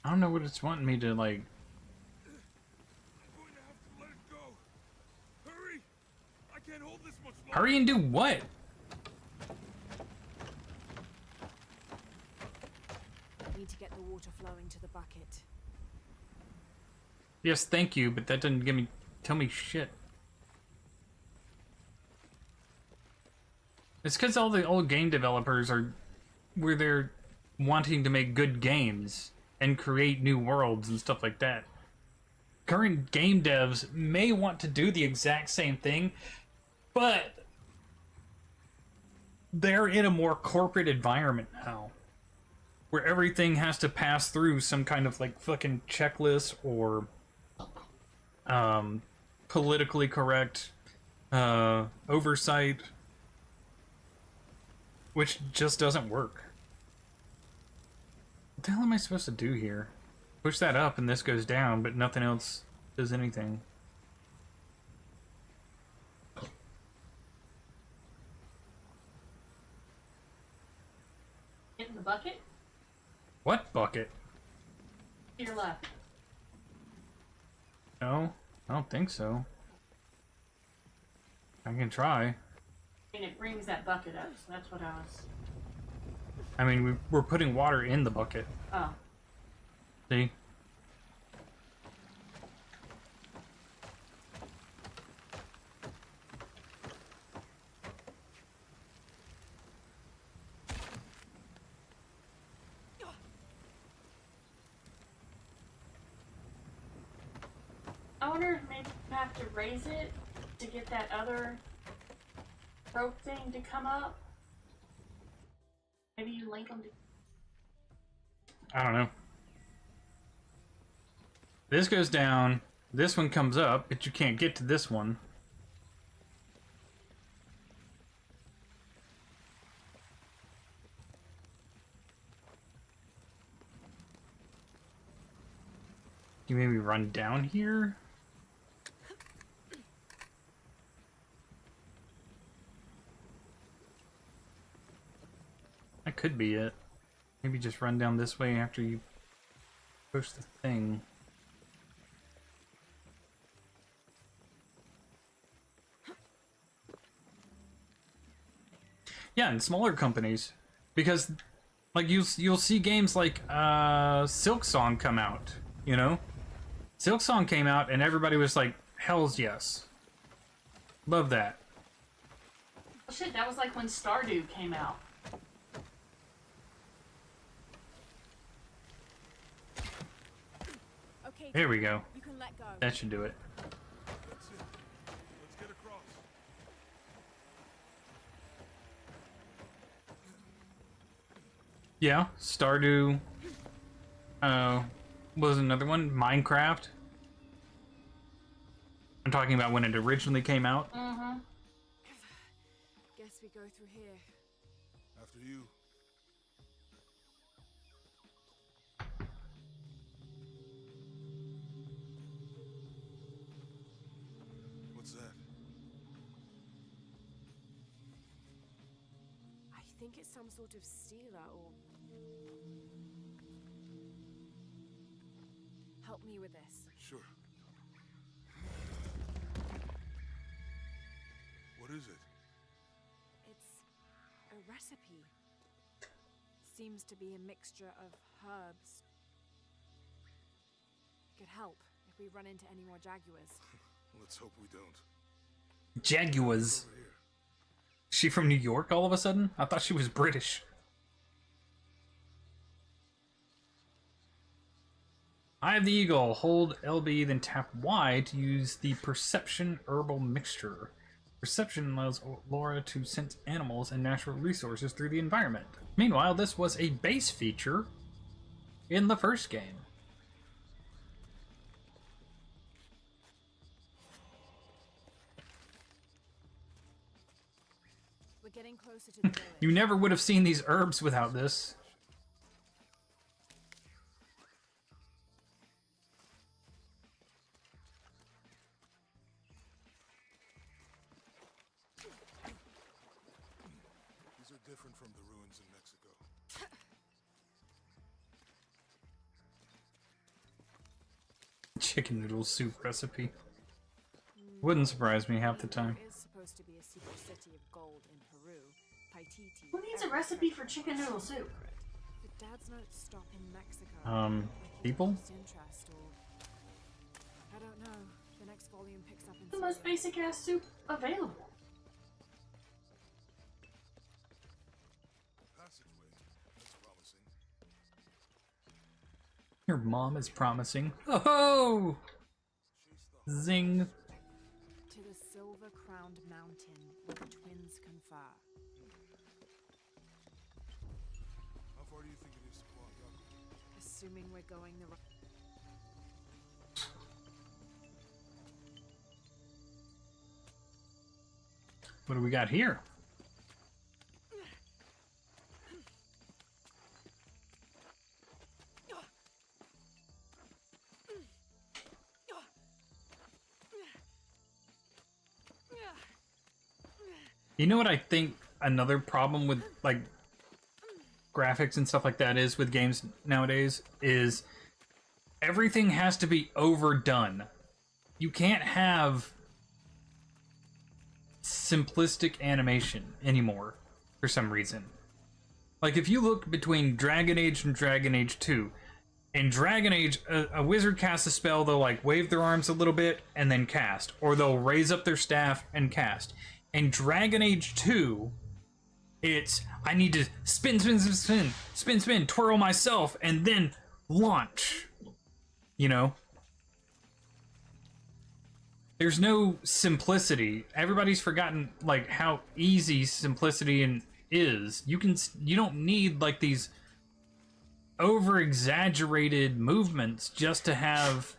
Speaker 1: I don't know what it's wanting me to, like... Hurry and do what?
Speaker 11: Need to get the water flowing to the bucket.
Speaker 1: Yes, thank you, but that doesn't tell me shit. It's because all the old game developers where they're wanting to make good games and create new worlds and stuff like that. Current game devs may want to do the exact same thing, but they're in a more corporate environment now, where everything has to pass through some kind of like fucking checklist or politically correct oversight, which just doesn't work. What the hell am I supposed to do here? Push that up and this goes down, but nothing else does anything.
Speaker 5: In the bucket?
Speaker 1: What bucket?
Speaker 5: To your left.
Speaker 1: No, I don't think so. I can try.
Speaker 5: And it brings that bucket up, so that's what I was...
Speaker 1: I mean, we're putting water in the bucket.
Speaker 5: Oh.
Speaker 1: See?
Speaker 5: I wonder if maybe you have to raise it to get that other rope thing to come up. Maybe you link them to...
Speaker 1: I don't know. This goes down, this one comes up, but you can't get to this one. You maybe run down here? That could be it. Maybe just run down this way after you push the thing. Yeah, and smaller companies, because like you'll see games like Silk Song come out, you know? Silk Song came out and everybody was like, "Hell's yes." Love that.
Speaker 5: Oh shit, that was like when Stardew came out.
Speaker 11: Okay,
Speaker 1: There we go.
Speaker 11: you can let go.
Speaker 1: That should do it.
Speaker 4: That's it. Let's get across.
Speaker 1: Yeah, Stardew. Was another one? Minecraft. I'm talking about when it originally came out.
Speaker 5: Mm-hmm.
Speaker 11: Guess we go through here.
Speaker 4: After you. What's that?
Speaker 11: I think it's some sort of sealer or... Help me with this.
Speaker 4: Sure. What is it?
Speaker 11: It's recipe. Seems to be a mixture of herbs. It could help if we run into any more jaguars.
Speaker 4: Let's hope we don't.
Speaker 1: Jaguars. She from New York all of a sudden? I thought she was British. Eye of the Eagle. Hold LB, then tap Y to use the Perception Herbal Mixture. Perception allows Laura to sense animals and natural resources through the environment. Meanwhile, this was a base feature in the first game.
Speaker 11: We're getting closer to the village.
Speaker 1: You never would have seen these herbs without this.
Speaker 4: These are different from the ruins in Mexico.
Speaker 1: Chicken noodle soup recipe. Wouldn't surprise me half the time.
Speaker 11: There is supposed to be a secret city of gold in Peru. Paititi.
Speaker 5: Who needs a recipe for chicken noodle soup?
Speaker 11: But Dad's notes stop in Mexico.
Speaker 1: People?
Speaker 11: Lost interest, or I don't know. The next volume picks up in
Speaker 5: The most
Speaker 11: Syria.
Speaker 5: basic ass soup available.
Speaker 4: Passageway. That's promising.
Speaker 1: Your mom is promising. Oh! Zing.
Speaker 11: To the silver-crowned mountain where the twins confer.
Speaker 4: How far do you think it is to walk up?
Speaker 11: Assuming we're going the right.
Speaker 1: What do we got here? You know what I think another problem with like graphics and stuff like that is with games nowadays is everything has to be overdone. You can't have simplistic animation anymore for some reason. Like if you look between Dragon Age and Dragon Age 2, in Dragon Age, a wizard casts a spell, they'll like wave their arms a little bit and then cast, or they'll raise up their staff and cast. In Dragon Age 2, it's I need to spin, twirl myself, and then launch. You know? There's no simplicity. Everybody's forgotten like how easy simplicity is. You don't need like these over exaggerated movements just to have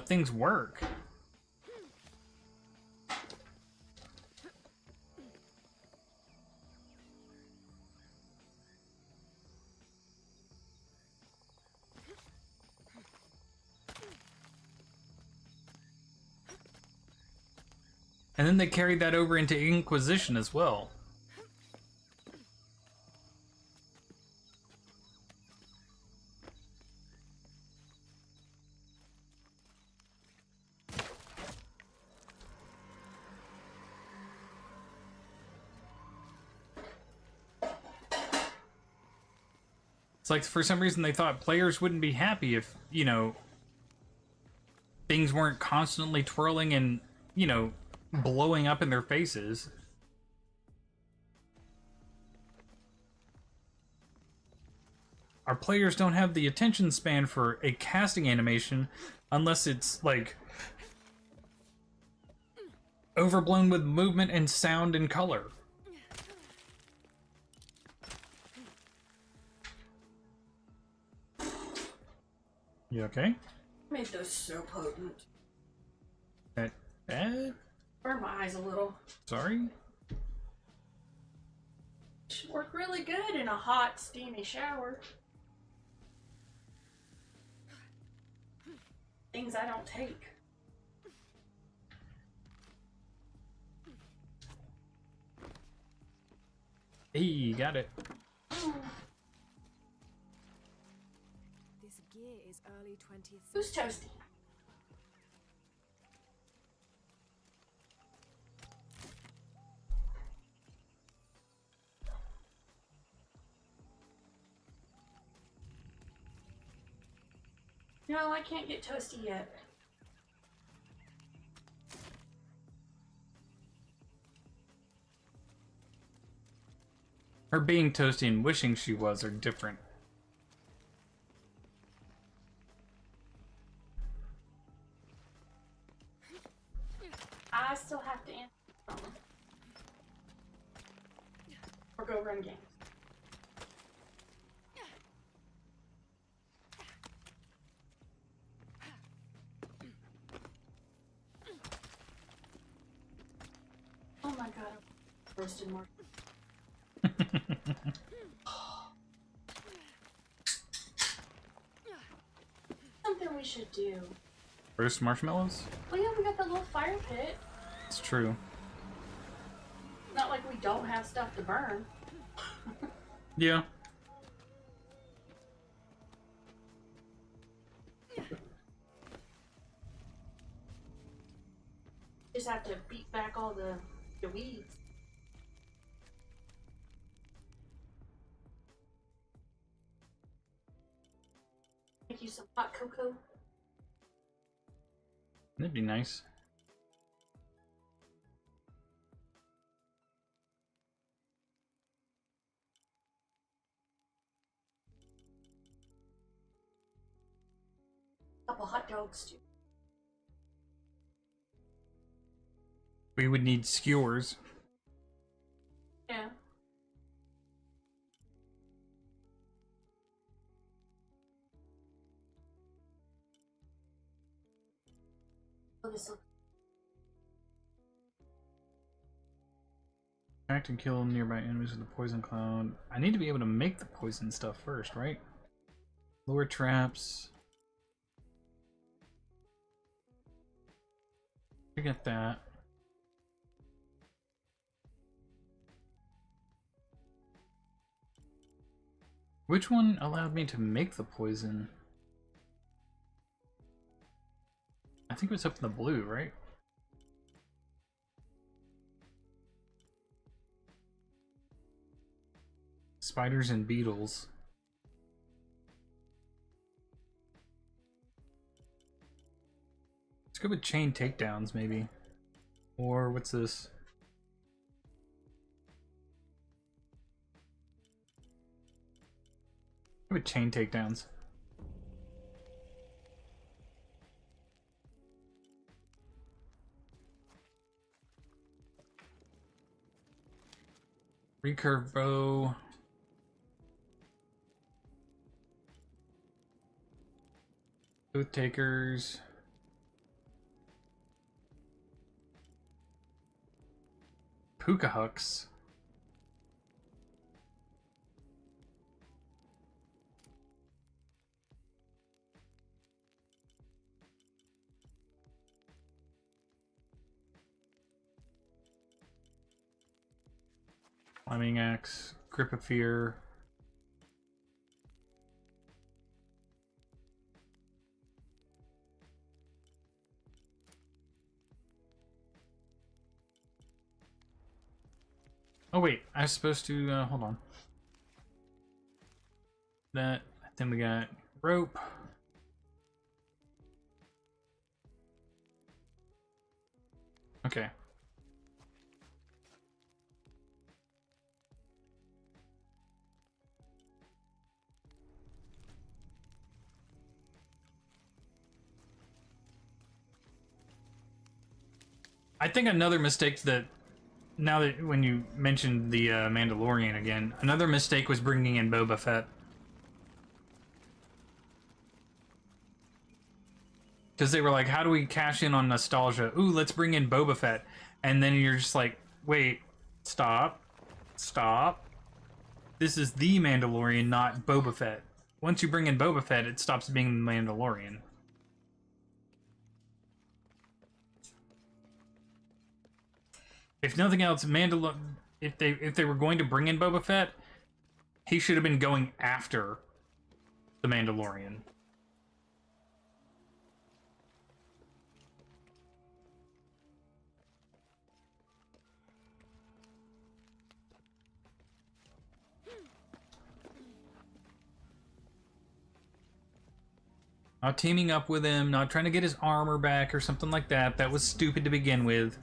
Speaker 1: things work. And then they carried that over into Inquisition as well. It's like for some reason they thought players wouldn't be happy if, you know, things weren't constantly twirling and, you know, blowing up in their faces. Our players don't have the attention span for a casting animation unless it's like overblown with movement and sound and color. You okay?
Speaker 5: Made those so potent.
Speaker 1: That bad?
Speaker 5: Burned my eyes a little.
Speaker 1: Sorry?
Speaker 5: Should work really good in a hot, steamy shower. Things I don't take.
Speaker 1: Hey, you got it.
Speaker 11: This today's early 20th
Speaker 5: Who's
Speaker 11: century.
Speaker 5: Toasty? No, I can't get Toasty yet.
Speaker 1: Her being toasty and wishing she was are different.
Speaker 5: I still have to answer the phone. Or go run games. Oh my god, I'm roasted more. Something we should do.
Speaker 1: Roast marshmallows?
Speaker 5: Well, yeah, we got that little fire pit.
Speaker 1: It's true.
Speaker 5: Not like we don't have stuff to burn.
Speaker 1: Yeah.
Speaker 5: Just have to beat back all the weeds. Make you some hot cocoa.
Speaker 1: That'd be nice.
Speaker 5: Couple hot dogs too.
Speaker 1: We would need skewers.
Speaker 5: Yeah. Oh, this looks.
Speaker 1: Attack and kill nearby enemies with the poison cloud. I need to be able to make the poison stuff first, right? Lower traps. I get that. Which one allowed me to make the poison? I think it was up in the blue, right? Spiders and beetles. Let's go with chain takedowns, maybe. Or what's this? Go with chain takedowns. Recurve bow. Tooth takers. Puka hooks. Climbing axe. Grip of fear. Oh wait, I was supposed to, hold on. That, then we got rope. Okay. I think another mistake that, now that when you mentioned the Mandalorian again, another mistake was bringing in Boba Fett. Because they were like, how do we cash in on nostalgia? Ooh, let's bring in Boba Fett. And then you're just like, wait, stop. Stop. This is the Mandalorian, not Boba Fett. Once you bring in Boba Fett, it stops being the Mandalorian. If nothing else, if they were going to bring in Boba Fett, he should have been going after the Mandalorian. Not teaming up with him, not trying to get his armor back or something like that. That was stupid to begin with.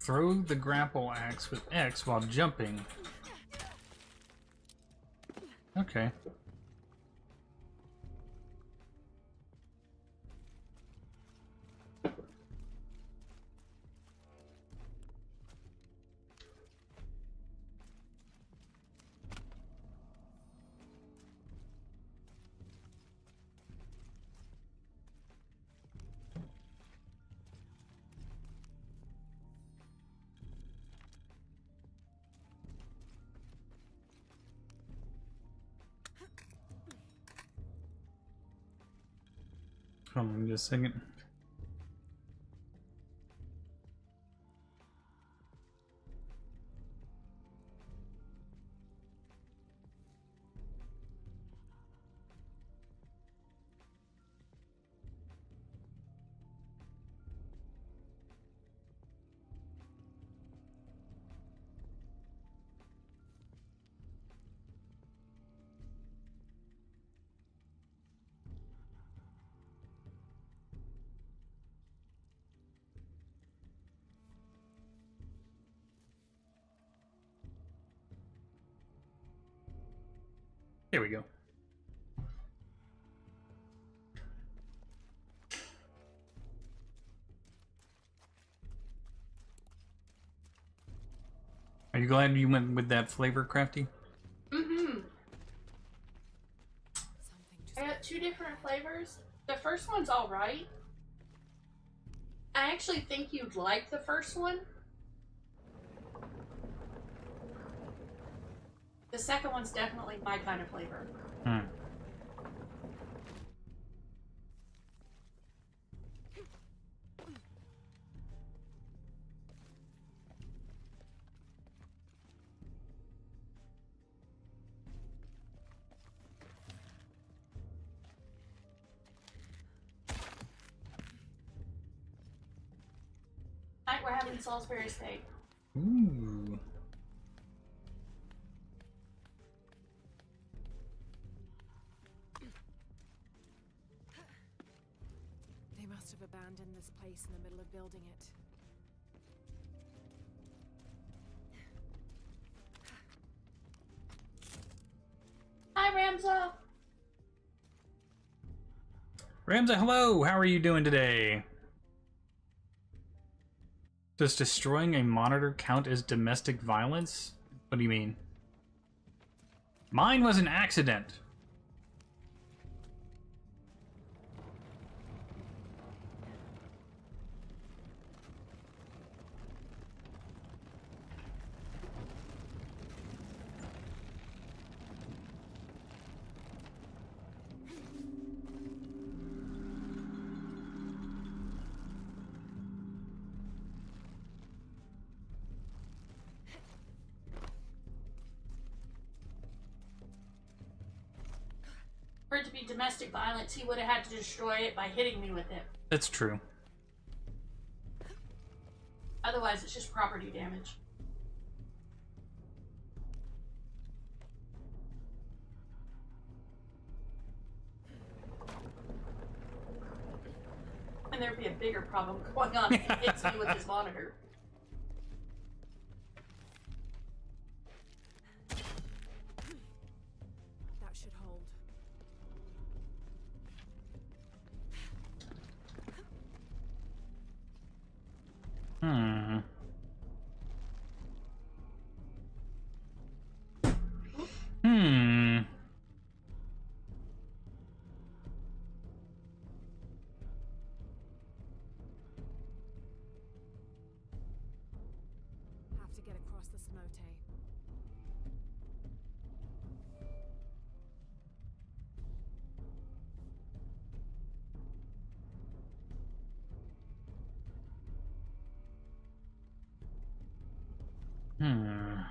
Speaker 1: Throw the grapple axe with X while jumping. Okay. Hold on just a second. Here we go. Are you glad you went with that flavor, Crafty?
Speaker 5: Mm-hmm. I got 2 different flavors. The first one's alright. I actually think you'd like the first one. The second one's definitely my kind of flavor.
Speaker 1: Hmm.
Speaker 5: Tonight we're having Salisbury steak.
Speaker 1: Ooh.
Speaker 11: They must have abandoned this place in the middle of building it.
Speaker 5: Hi, Ramza!
Speaker 1: Ramza, hello! How are you doing today? Does destroying a monitor count as domestic violence? What do you mean? Mine was an accident.
Speaker 5: For it to be domestic violence, he would have had to destroy it by hitting me with it.
Speaker 1: That's true.
Speaker 5: Otherwise, it's just property damage. And there'd be a bigger problem going on if he hits me with his monitor.
Speaker 11: That should hold.
Speaker 1: Hmm. Hmm.
Speaker 11: get across the cenote.
Speaker 1: Hmm.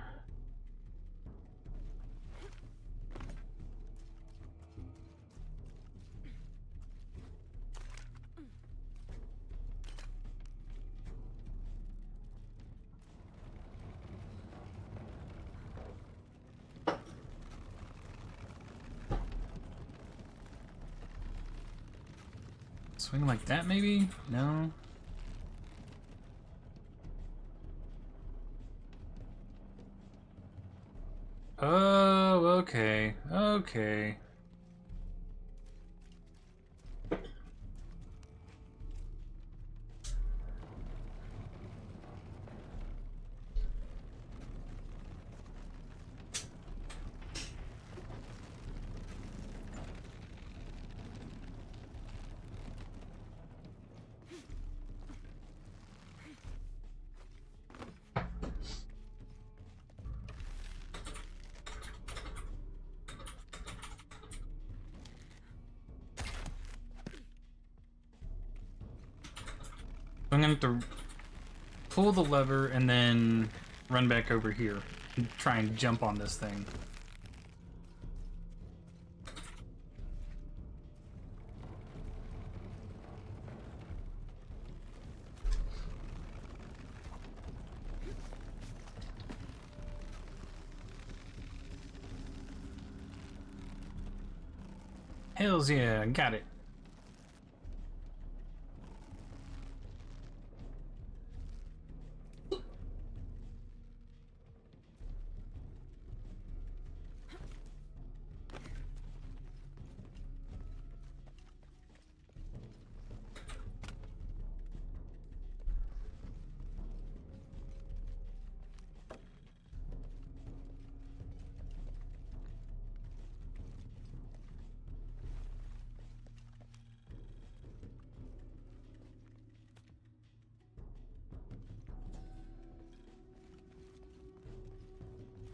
Speaker 1: Swing like that, maybe? No. Oh, okay. Okay. I'm gonna have to pull the lever and then run back over here and try and jump on this thing. Hells yeah, got it.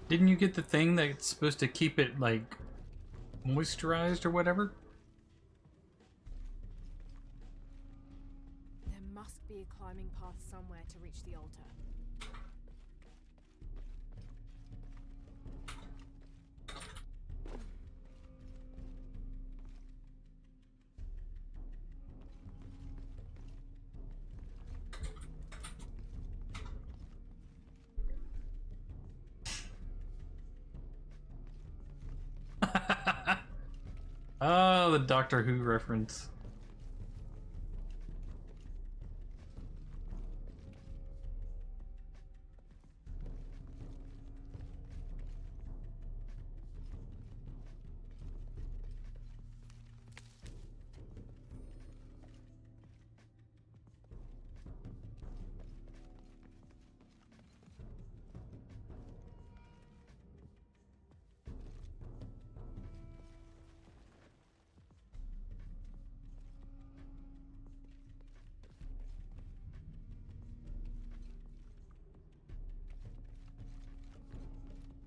Speaker 1: Didn't you get the thing that's supposed to keep it, like, moisturized or whatever?
Speaker 11: There must be a climbing path somewhere to reach the altar.
Speaker 1: Oh, the Doctor Who reference.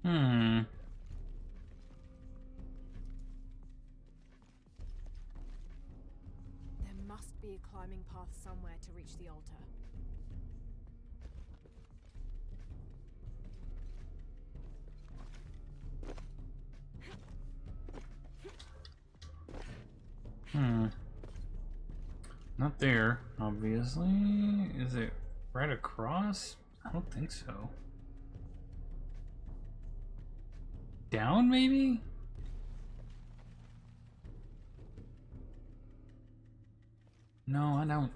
Speaker 1: Hmm.
Speaker 11: There must be a climbing path somewhere to reach the altar.
Speaker 1: Not there, obviously. Is it right across? I don't think so. Down, maybe? No, I don't.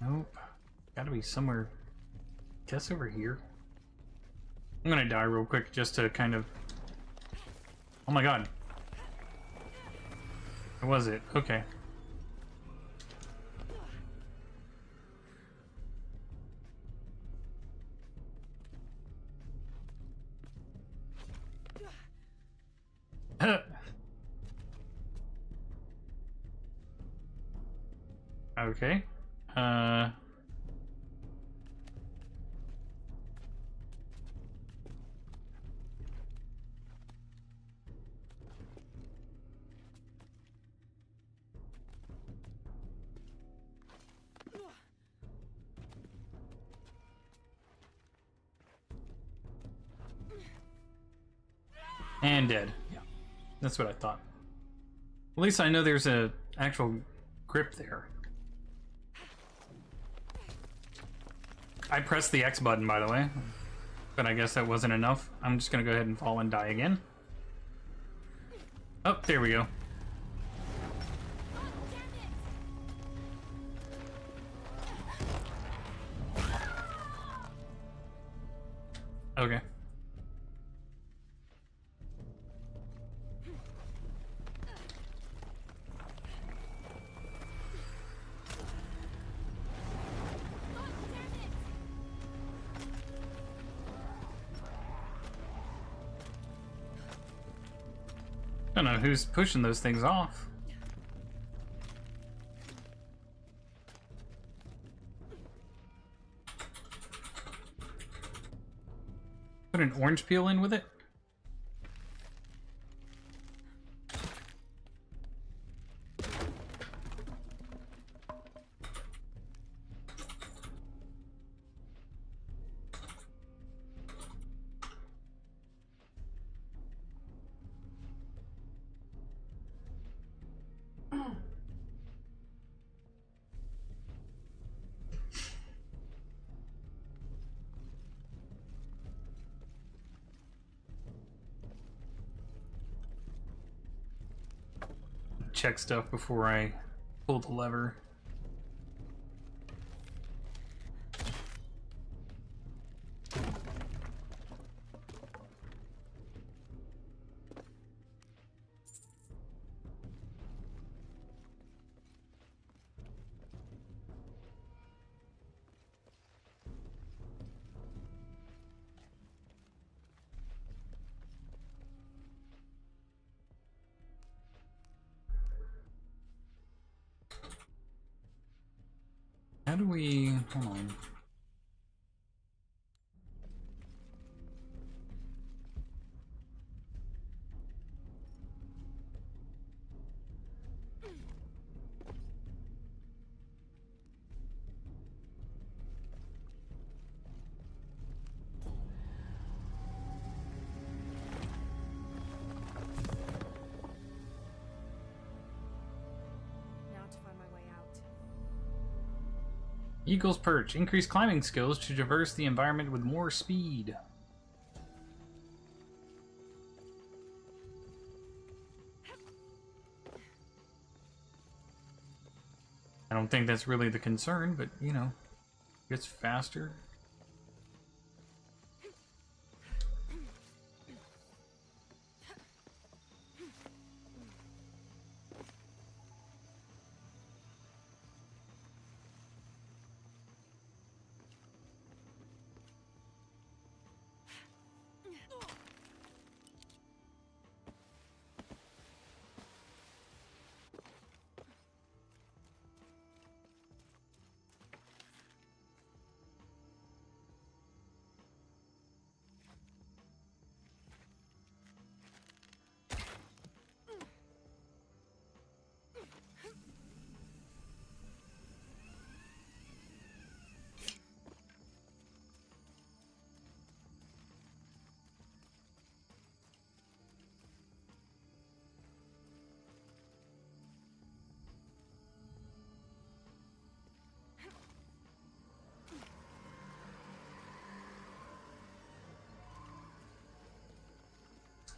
Speaker 1: Nope. Gotta be somewhere. Guess over here. I'm gonna die real quick just to kind of... Oh my god. Or was it? Okay. Okay. And dead. Yeah, that's what I thought. At least I know there's a actual grip there. I pressed the X button, by the way, but I guess that wasn't enough. I'm just gonna go ahead and fall and die again. Oh, there we go. Okay. I don't know who's pushing those things off. Put an orange peel in with it? Check stuff before I pull the lever. How do we... hold on.
Speaker 11: Now to find my way out.
Speaker 1: Eagle's Perch. Increase climbing skills to traverse the environment with more speed. I don't think that's really the concern, but, you know, it's faster.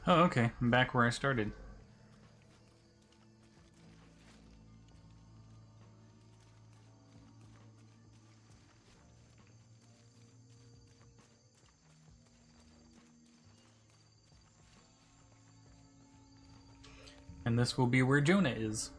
Speaker 1: Oh, okay. I'm back where I started. And this will be where Jonah is.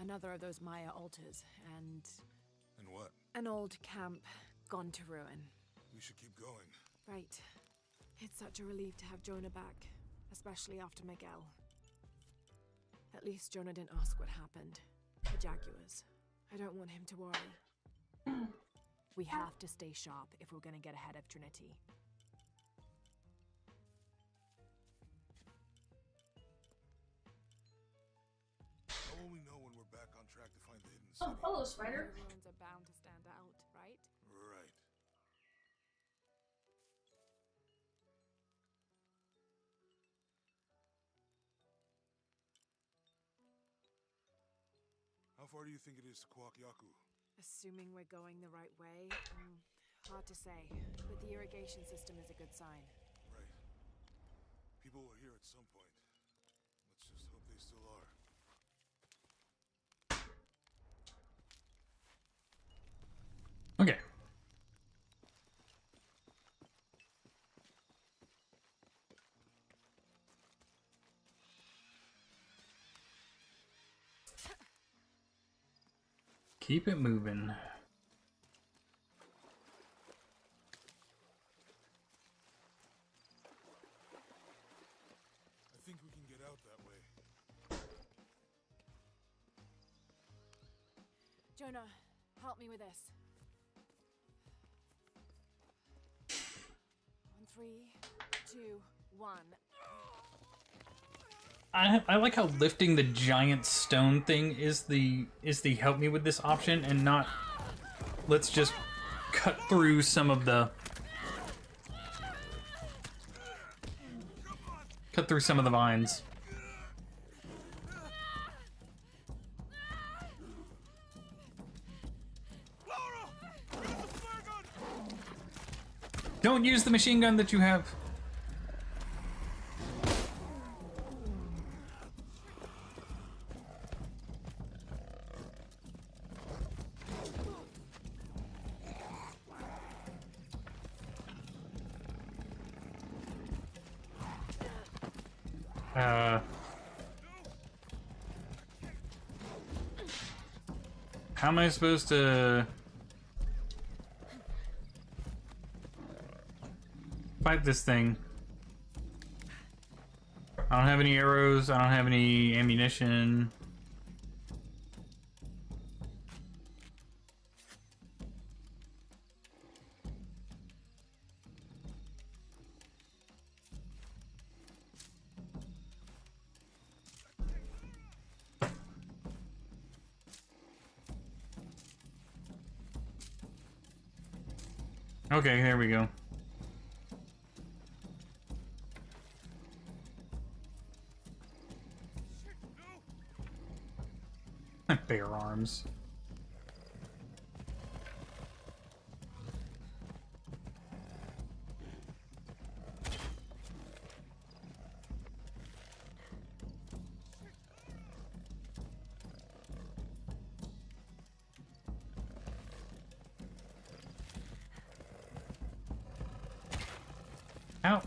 Speaker 11: Another of those Maya altars, and
Speaker 4: And what?
Speaker 11: an old camp gone to ruin.
Speaker 4: We should keep going.
Speaker 11: Right. It's such a relief to have Jonah back, especially after Miguel. At least Jonah didn't ask what happened. The Jaguars. I don't want him to worry. We have to stay sharp if we're gonna get ahead of Trinity.
Speaker 4: How will we know when we're back on track to find the hidden
Speaker 5: Oh,
Speaker 4: city?
Speaker 5: hello, Spider.
Speaker 11: Ruins are bound to stand out, right?
Speaker 4: Right. How far do you think it is to Kwakyaku?
Speaker 11: Assuming we're going the right way, hard to say, but the irrigation system is a good sign.
Speaker 4: Right. People were here at some point. Let's just hope they still are.
Speaker 1: Okay. Keep it moving.
Speaker 4: I think we can get out that way.
Speaker 11: Jonah, help me with this. On 3, 2, 1.
Speaker 1: I like how lifting the giant stone thing is the help me with this option, and not let's just cut through some of the vines. Don't use the machine gun that you have. How am I supposed to fight this thing? I don't have any arrows, I don't have any ammunition. Okay, there we go. Bare arms. Ow.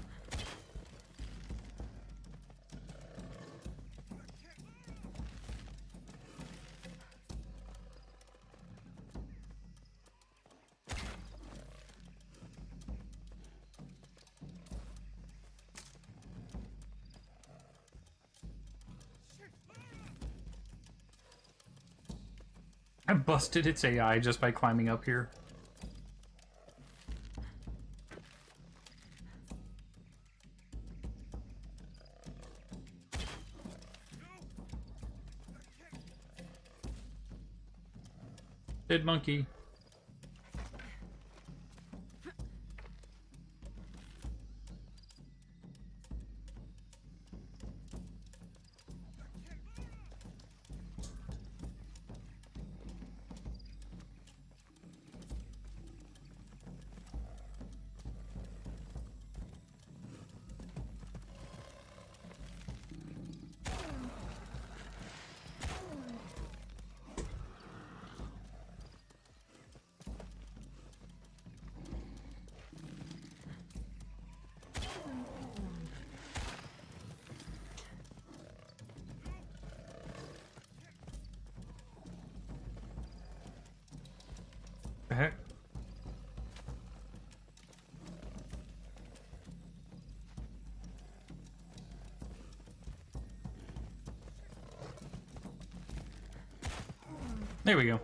Speaker 1: I busted its AI just by climbing up here. Dead monkey. There we go.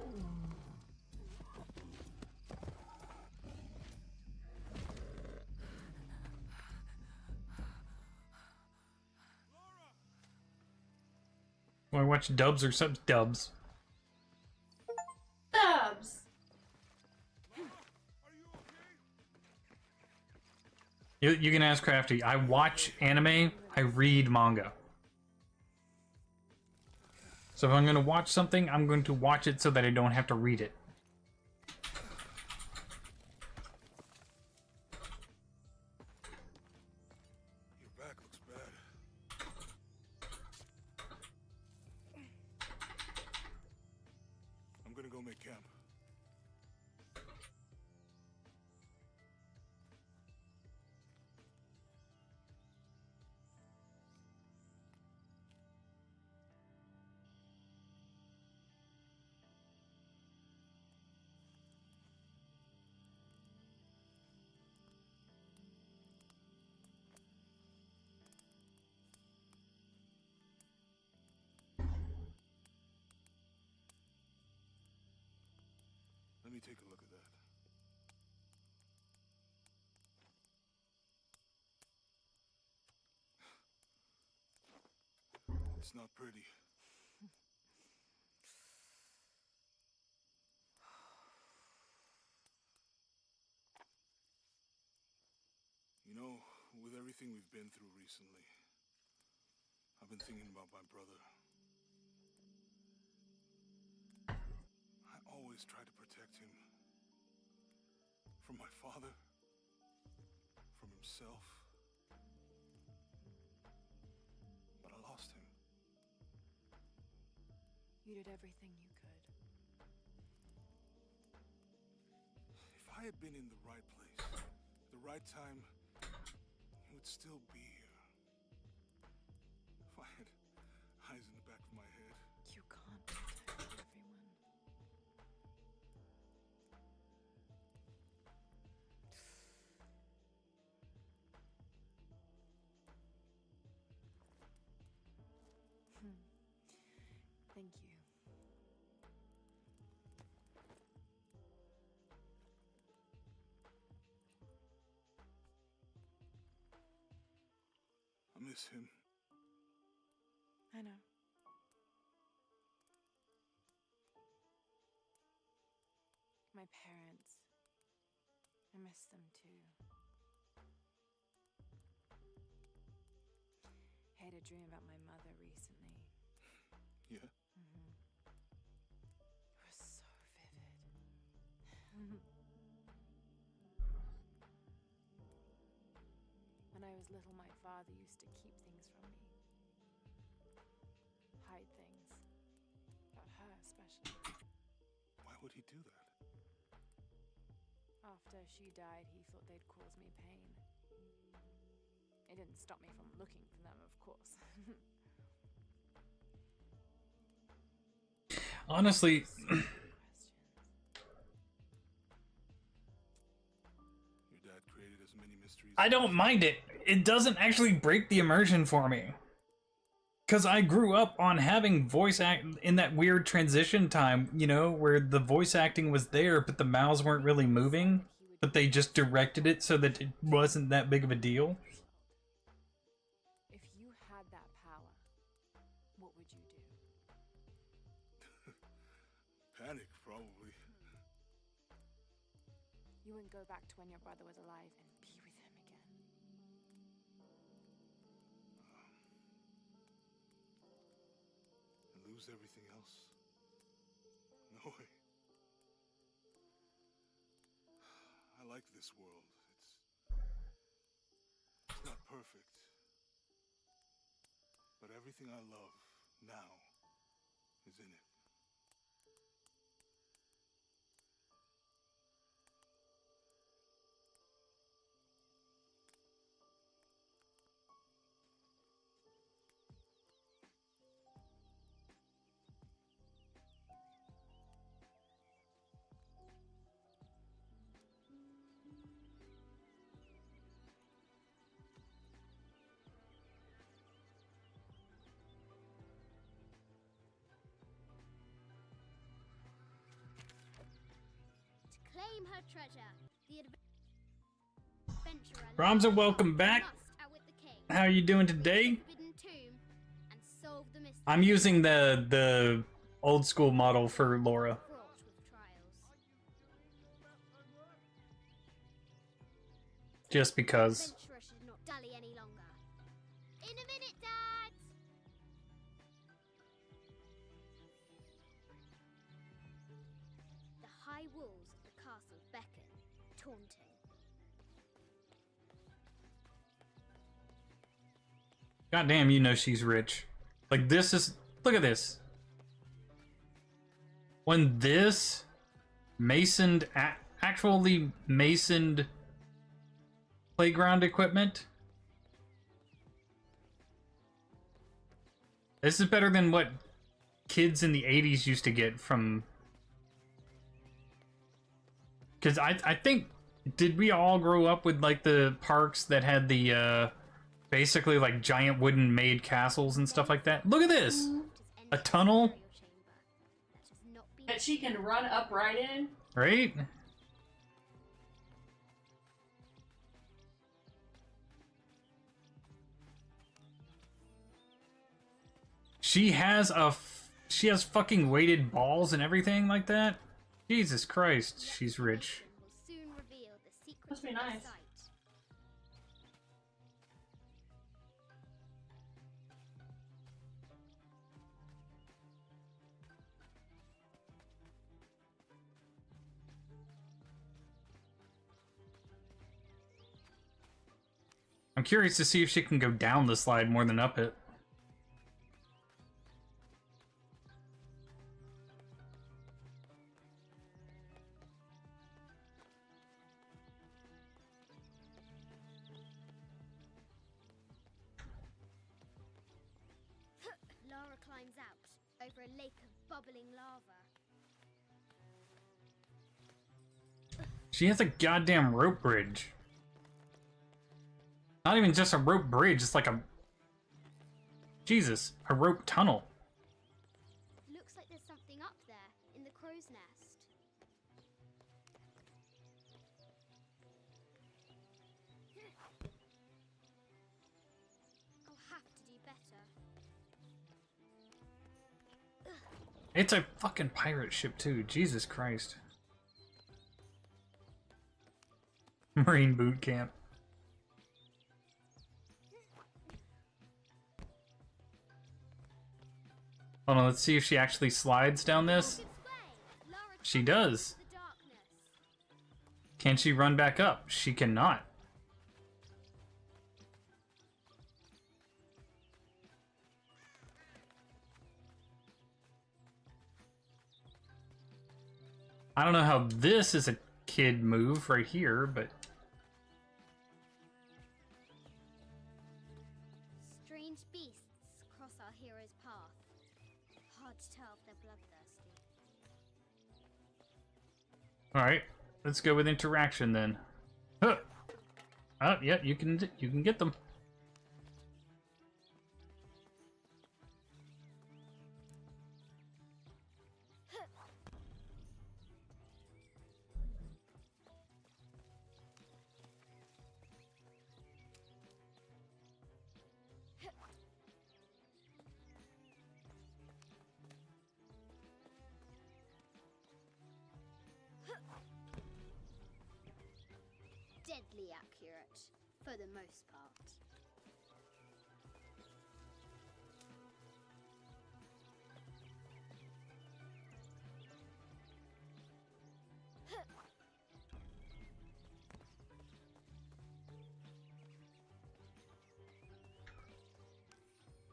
Speaker 1: Want to watch dubs or subs? Dubs.
Speaker 5: Dubs.
Speaker 1: You can ask Crafty. I watch anime. I read manga. So if I'm going to watch something, I'm going to watch it so that I don't have to read it.
Speaker 4: Your back looks bad. I'm gonna go make camp. Let me take a look at that. It's not pretty. You know, with everything we've been through recently, I've been thinking about my brother. I always try to protect him. From my father. From himself. But I lost him.
Speaker 11: You did everything you could.
Speaker 4: If I had been in the right place, the right time, he would still be here. If I had eyes in the back of my head.
Speaker 11: You can't protect everyone. Thank you.
Speaker 4: I miss him.
Speaker 11: I know. My parents. I miss them too. I had a dream about my mother recently.
Speaker 4: Yeah?
Speaker 11: It was so vivid. When I was little, my father used to keep things from me. Hide things. About her, especially.
Speaker 4: Why would he do that?
Speaker 11: After she died, he thought they'd cause me pain. It didn't stop me from looking for them, of course.
Speaker 1: Honestly,
Speaker 4: Your dad created as many mysteries.
Speaker 1: I don't mind it. It doesn't actually break the immersion for me. Because I grew up on having voice act in that weird transition time, you know, where the voice acting was there, but the mouths weren't really moving. But they just directed it so that it wasn't that big of a deal.
Speaker 11: If you had that power, what would you do?
Speaker 4: Panic, probably.
Speaker 11: You wouldn't go back to when your brother was alive and be with him again.
Speaker 4: And lose everything else? No way. I like this world. It's not perfect. But everything I love now is in it.
Speaker 12: claim her treasure. The adventurer
Speaker 1: Ramza, welcome back.
Speaker 12: must outwit the king,
Speaker 1: How are you doing
Speaker 12: reach the
Speaker 1: today?
Speaker 12: forbidden tomb, and solve the mystery
Speaker 1: I'm using the old school model for Laura.
Speaker 12: fraught with trials.
Speaker 1: Just because.
Speaker 12: The adventurer should not dally any longer. In a minute, Dad! The high walls of the castle beckon, taunting.
Speaker 1: Goddamn, you know she's rich. Like, this is... Look at this. When this masoned... actually masoned playground equipment... This is better than what kids in the 80s used to get from... Because I think... Did we all grow up with, like, the parks that had the, basically, like, giant wooden made castles and stuff like that? Look at this! A tunnel?
Speaker 5: That she can run up right in.
Speaker 1: Right? She has she has fucking weighted balls and everything like that? Jesus Christ, she's rich.
Speaker 12: Will soon reveal the secret
Speaker 5: Must be
Speaker 12: of the
Speaker 5: nice.
Speaker 12: site.
Speaker 1: I'm curious to see if she can go down the slide more than up it.
Speaker 12: Lara climbs out over a lake of bubbling lava.
Speaker 1: She has a goddamn rope bridge. Not even just a rope bridge, it's like a... Jesus, a rope tunnel.
Speaker 12: Looks like there's something up there in the crow's nest. I'll have to do better.
Speaker 1: It's a fucking pirate ship too, Jesus Christ. Marine boot camp. Hold on, let's see if she actually slides down this. She does.
Speaker 12: The darkness.
Speaker 1: Can she run back up? She cannot. I don't know how this is a kid move right here, but...
Speaker 12: Strange beasts cross our hero's path. Hard to tell if they're bloodthirsty.
Speaker 1: Alright, let's go with interaction then. Huh. Oh, yeah, you can get them.
Speaker 12: Deadly accurate, for the most part.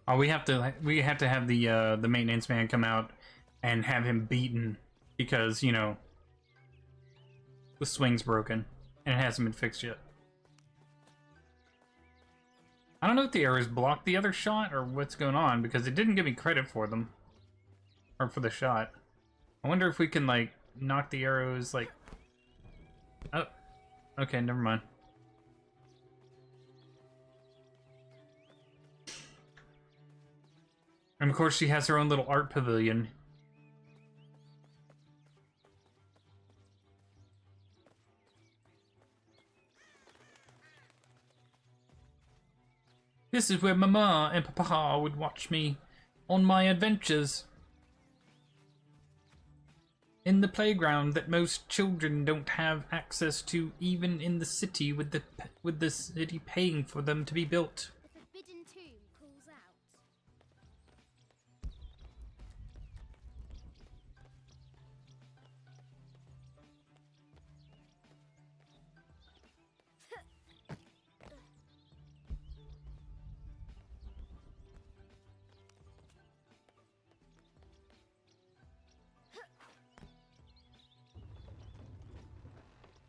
Speaker 1: Oh, we have to have the maintenance man come out and have him beaten because, you know, the swing's broken and it hasn't been fixed yet. I don't know if the arrows blocked the other shot or what's going on because it didn't give me credit for them or for the shot. I wonder if we can like knock the arrows like... Oh, okay, never mind. And of course she has her own little art pavilion. This is where Mama and Papa would watch me on my adventures. In the playground that most children don't have access to, even in the city, with the city paying for them to be built.
Speaker 12: The forbidden tomb calls out.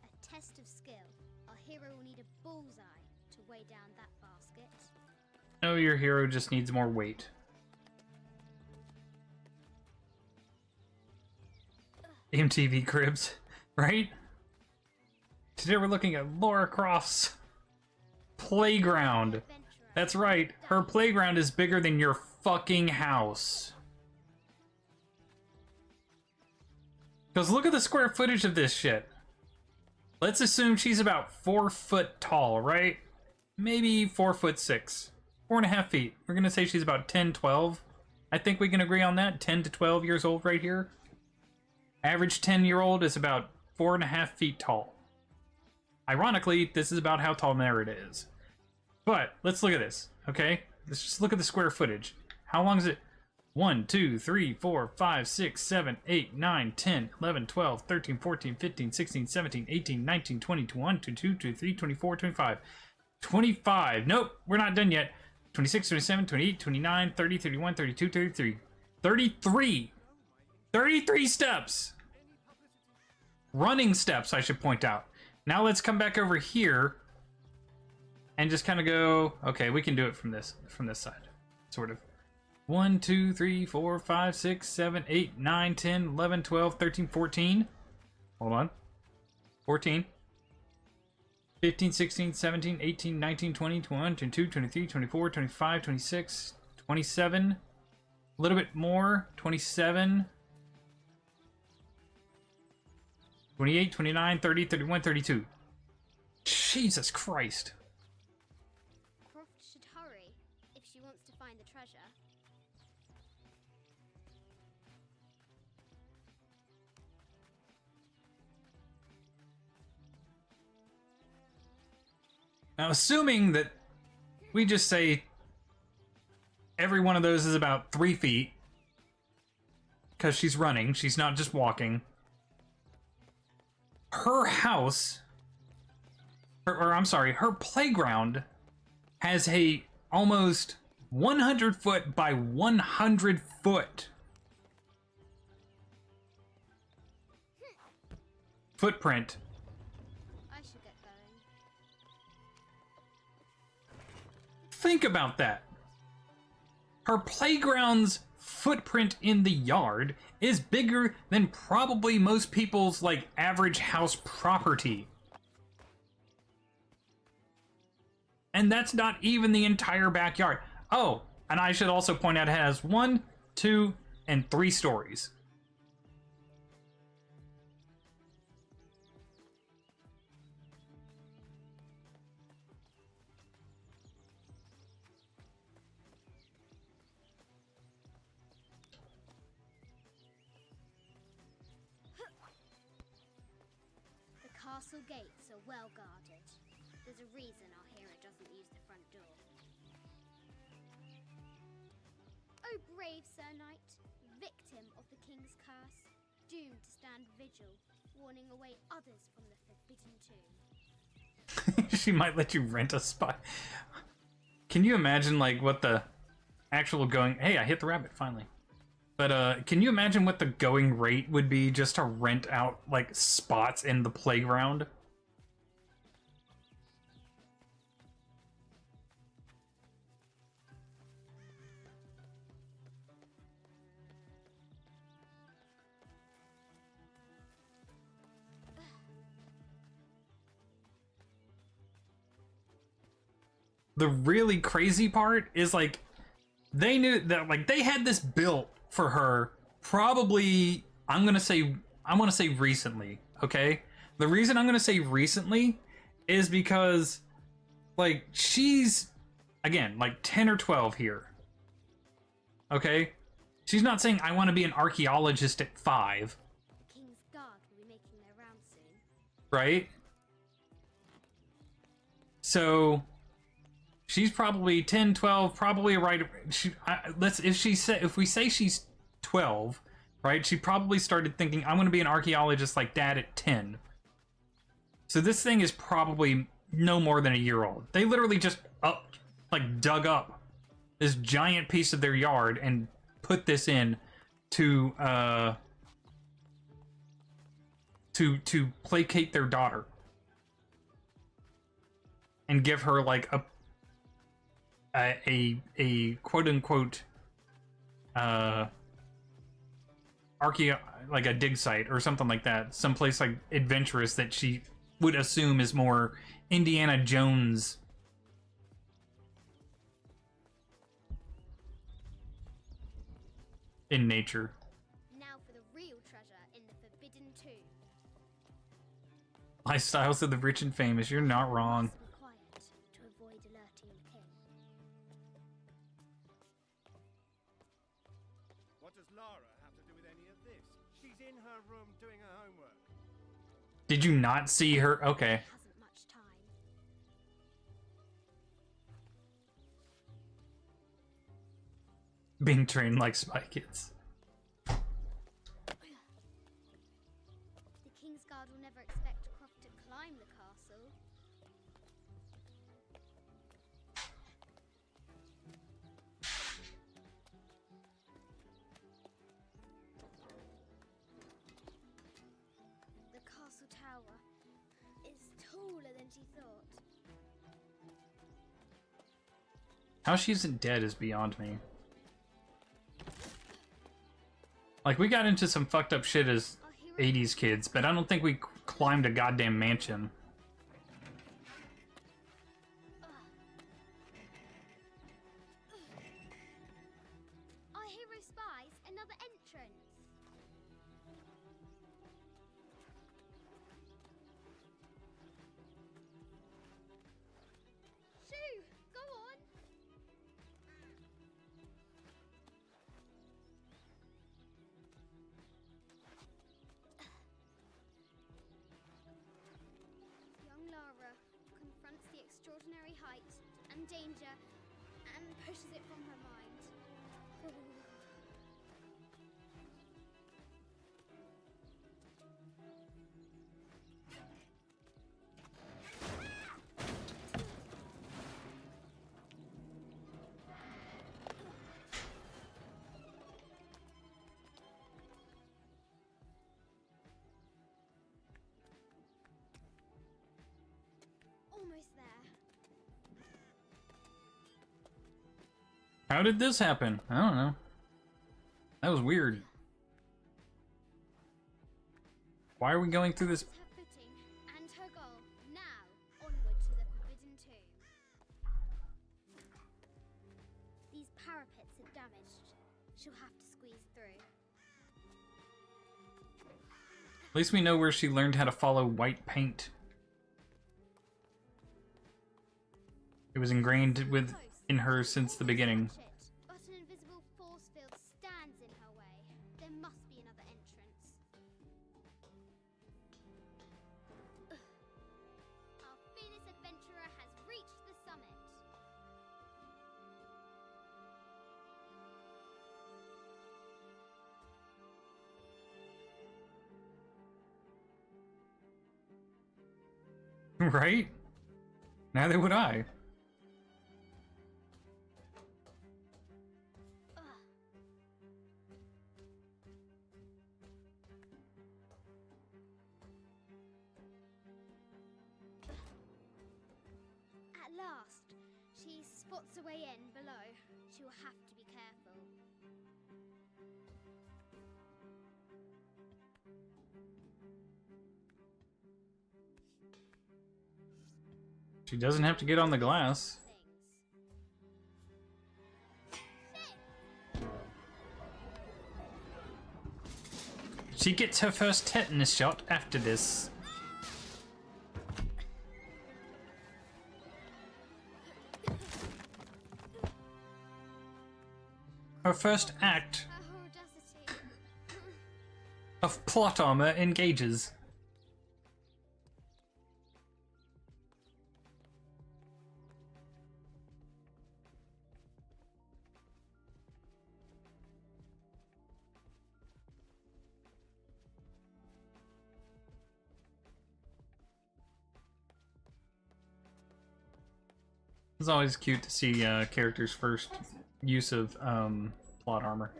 Speaker 12: A test of skill. Our hero will need a bullseye to weigh down that basket.
Speaker 1: No, your hero just needs more weight. MTV Cribs, right? Today we're looking at Laura Croft's playground. That's right, her playground is bigger than your fucking house. Because look at the square footage of this shit. Let's assume she's about 4 foot tall, right? Maybe 4'6". 4.5 feet. We're gonna say she's about 10, 12. I think we can agree on that. 10 to 12 years old right here. Average 10-year-old is about 4.5 feet tall. Ironically, this is about how tall Merida is. But let's look at this, okay? Let's just look at the square footage. How long is it? 1, 2, 3, 4, 5, 6, 7, 8, 9, 10, 11, 12, 13, 14, 15, 16, 17, 18, 19, 20, 21, 22, 23, 24, 25. 25. Nope, we're not done yet. 26, 27, 28, 29, 30, 31, 32, 33. 33! 33 steps! Running steps, I should point out. Now let's come back over here and just kind of go, okay, we can do it from this side, sort of. 1, 2, 3, 4, 5, 6, 7, 8, 9, 10, 11, 12, 13, 14. Hold on. 14. 15, 16, 17, 18, 19, 20, 21, 22, 23, 24, 25, 26, 27. A little bit more. 27. 28, 29, 30, 31, 32. Jesus Christ.
Speaker 12: Croft should hurry if she wants to find the treasure.
Speaker 1: Now, assuming that we just say every one of those is about 3 feet, because she's running, she's not just walking. Her house, her playground has a almost 100 foot by 100 foot footprint.
Speaker 12: I should get going.
Speaker 1: Think about that. Her playground's footprint in the yard is bigger than probably most people's, like, average house property. And that's not even the entire backyard. Oh, and I should also point out it has 1, 2, and 3 stories.
Speaker 12: The castle gates are well guarded. There's a reason our hero doesn't use the front door. Oh, brave Sir Knight, victim of the king's curse, doomed to stand vigil, warning away others from the forbidden tomb.
Speaker 1: She might let you rent a spot. Can you imagine, like, what the actual going... Hey, I hit the rabbit, finally. But, can you imagine what the going rate would be just to rent out, like, spots in the playground? The really crazy part is, like, they knew that, like, they had this built for her probably, I want to say recently, okay? The reason I'm going to say recently is because, like, she's Again, like 10 or 12 here. Okay? She's not saying, I want to be an archaeologist at 5.
Speaker 12: The King's Guard will be making their rounds soon.
Speaker 1: Right? So she's probably 10, 12, probably right. If we say she's 12, right? She probably started thinking, I'm going to be an archaeologist like Dad at 10. So this thing is probably no more than a year old. They literally just dug up this giant piece of their yard and put this in to placate their daughter and give her like a quote unquote like a dig site or something like that, someplace like adventurous that she would assume is more Indiana Jones in nature.
Speaker 12: Now for the real treasure in the Forbidden Tomb.
Speaker 1: Lifestyles of the rich and famous. You're not wrong.
Speaker 12: Be quiet to avoid alerting the king.
Speaker 8: What does Lara have to do with any of this? She's in her room doing her homework.
Speaker 1: Did you not see her? Okay.
Speaker 12: Hasn't much time.
Speaker 1: Being trained like Spy Kids.
Speaker 12: The King's Guard will never expect Croft to climb the castle. The castle tower is taller than she thought.
Speaker 1: How she isn't dead is beyond me. Like, we got into some fucked up shit as 80s kids, but I don't think we climbed a goddamn mansion.
Speaker 12: Our hero spies another entrance. Shoo! Go on! Young Lara confronts the extraordinary height and danger and pushes it from her mind. Almost there.
Speaker 1: How did this happen? I don't know. That was weird. Why are we going through this?
Speaker 12: Her footing and her goal. Now, onward to the Forbidden Tomb. These parapets are damaged. She'll have to squeeze through.
Speaker 1: At least we know where she learned how to follow white paint. It was ingrained in her since the beginning.
Speaker 12: But an invisible force field stands in her way. There must be another entrance. Our fearless adventurer has reached the summit.
Speaker 1: Right? Neither would I.
Speaker 12: At last, she spots a way in below. She will have to be careful.
Speaker 1: She doesn't have to get on the glass. She gets her first tetanus shot after this. Her first act
Speaker 12: Her audacity.
Speaker 1: of plot armor engages. It's always cute to see characters' first use of plot armor.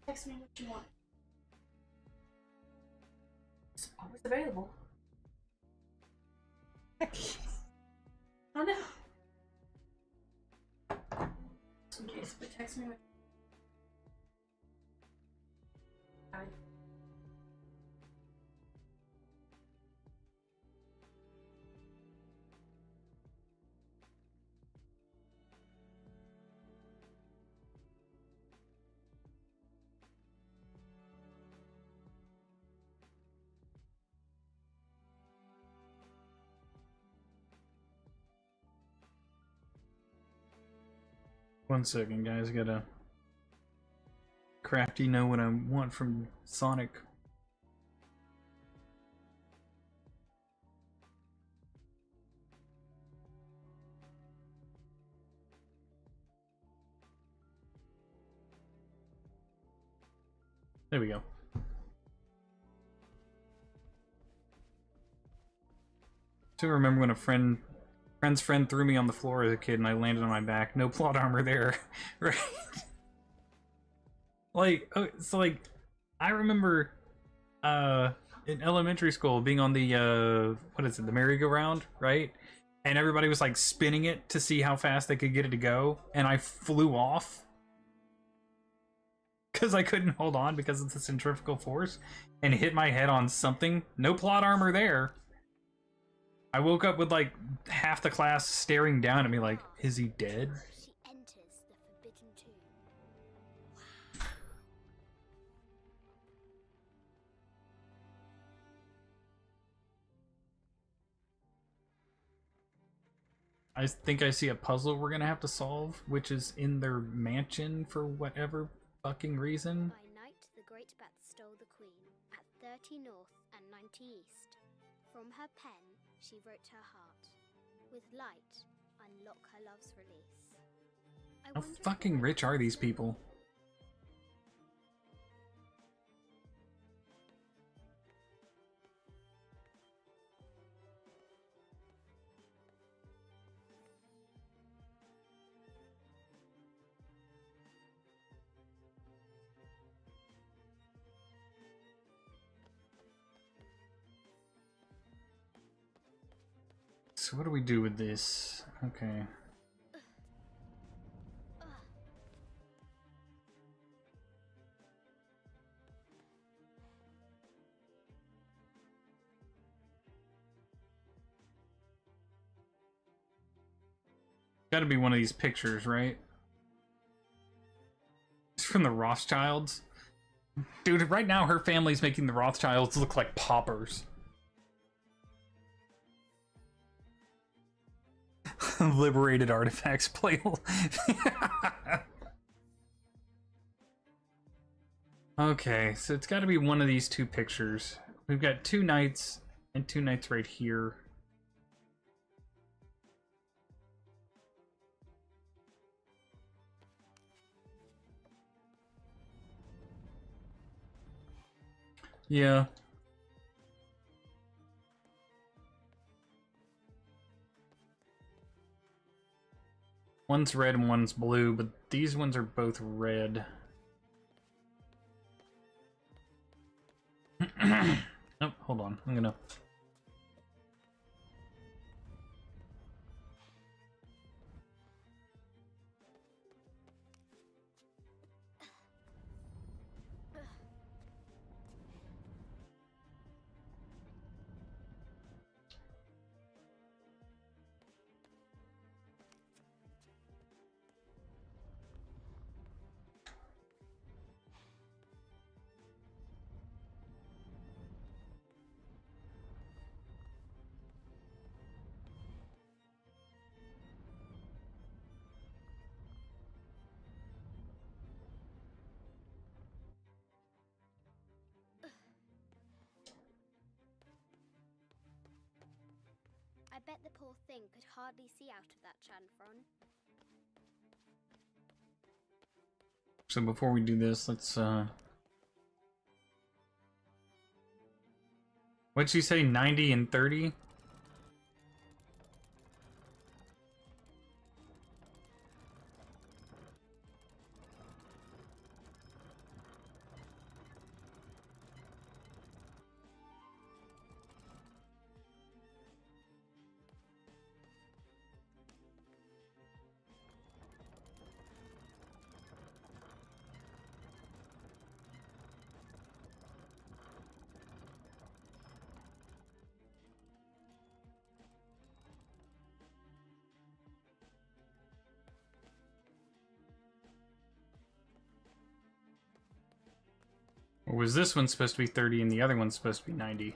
Speaker 5: Text me what you want. It's always available. Oh no. Just in case, but text me what. Bye.
Speaker 1: 1 second, guys. I gotta crafty know what I want from Sonic. There we go. I still remember when a friend's friend threw me on the floor as a kid and I landed on my back. No plot armor there. Right? Like, oh, so like, I remember in elementary school being on the what is it, the merry-go-round, right? And everybody was like spinning it to see how fast they could get it to go, and I flew off because I couldn't hold on because of the centrifugal force and hit my head on something. No plot armor there. I woke up with like half the class staring down at me like, is he dead?
Speaker 12: She enters the Forbidden Tomb.
Speaker 1: I think I see a puzzle we're gonna have to solve, which is in their mansion for whatever fucking reason.
Speaker 12: By night, the Great Bat stole the Queen at 30 North and 90 East. From her pen, she wrote her heart. With light, unlock her love's release.
Speaker 1: How fucking rich are these people? So what do we do with this? Okay. Gotta be one of these pictures, right? It's from the Rothschilds. Dude, right now her family's making the Rothschilds look like paupers. Liberated artifacts play. Okay, so it's got to be one of these two pictures. We've got 2 knights and 2 knights right here. Yeah. One's red and one's blue, but these ones are both red. Oh, hold on. I'm gonna...
Speaker 12: bet the poor thing could hardly see out of that chanfron.
Speaker 1: So before we do this, let's what'd she say, 90 and 30? Or was this one supposed to be 30 and the other one's supposed to be 90?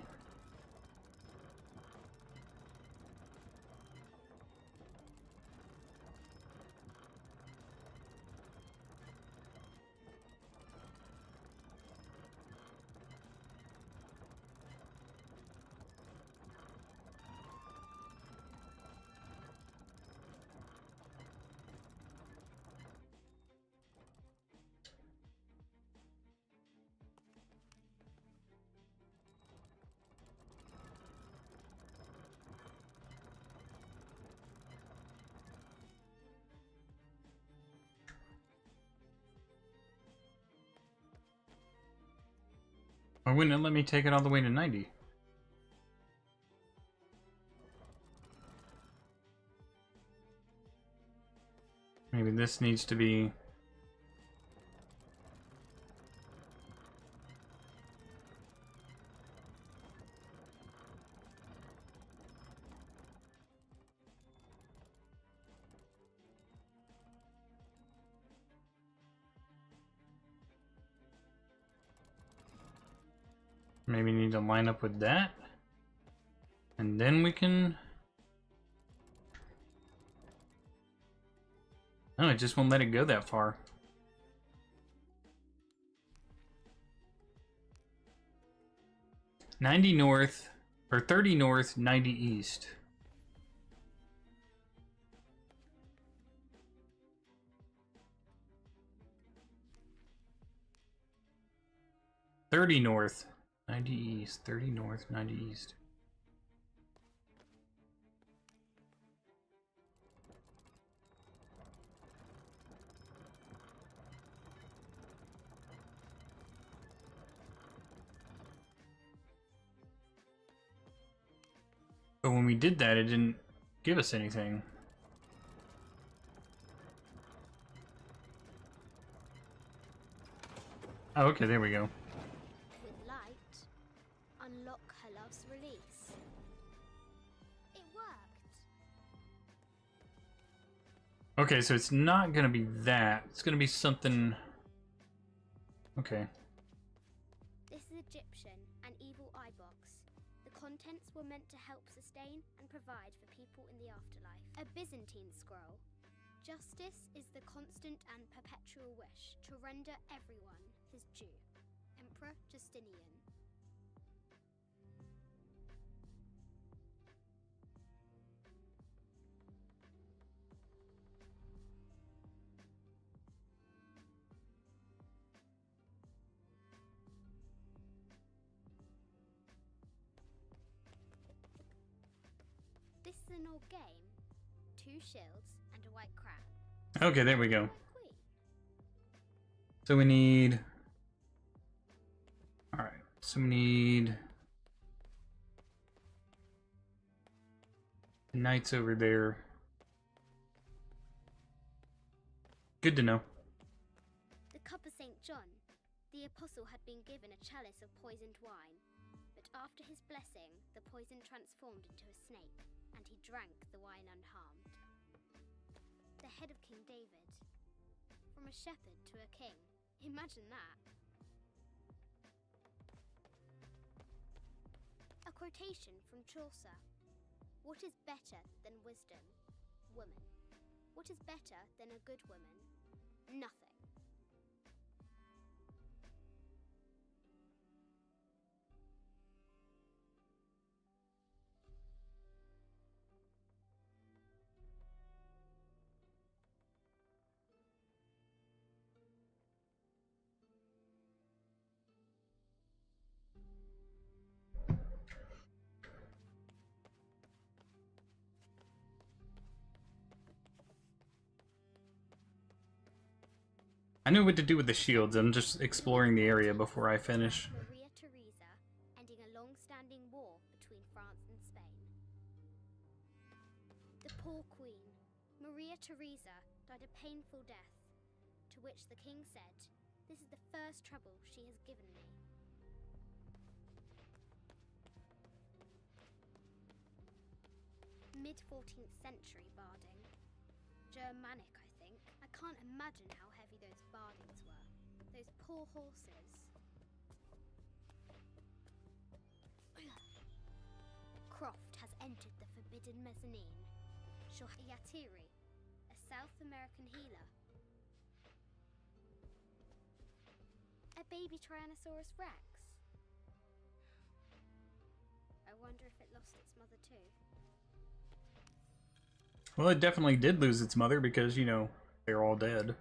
Speaker 1: Why wouldn't it let me take it all the way to 90? Maybe this needs to be... Maybe need to line up with that. And then we can... No, it just won't let it go that far. $90 north, or 30 north, 90 east. $30 north, 90 east. 30 north, 90 east. But when we did that, it didn't give us anything. Oh, okay, there we go.
Speaker 12: With light, unlock her love's release. It worked.
Speaker 1: Okay, so it's not gonna be that. It's gonna be something... Okay.
Speaker 12: This is Egyptian, an evil eye box. The contents were meant to help sustain and provide for people in the afterlife. A Byzantine scroll. Justice is the constant and perpetual wish to render everyone his due. Emperor Justinian. This is an old game. 2 shields and a white crown.
Speaker 1: Okay, there we go. So we need... Alright, so we need... The knights over there. Good to know.
Speaker 12: The cup of St. John. The apostle had been given a chalice of poisoned wine, but after his blessing, the poison transformed into a snake, and he drank the wine unharmed. The head of King David. From a shepherd to a king. Imagine that. A quotation from Chaucer. What is better than wisdom? Woman. What is better than a good woman? Nothing.
Speaker 1: I know what to do with the shields. I'm just exploring the area before I finish.
Speaker 12: Maria Theresa, ending a long-standing war between France and Spain. The poor queen, Maria Theresa, died a painful death, to which the king said, "This is the first trouble she has given me." Mid-14th century barding. Germanic, I think. I can't imagine how heavy those bardings were. Those poor horses. Croft has entered the forbidden mezzanine. Shohyatiri, a South American healer. A baby Tyrannosaurus Rex. I wonder if it lost its mother too.
Speaker 1: Well, it definitely did lose its mother because, you know, they're all dead.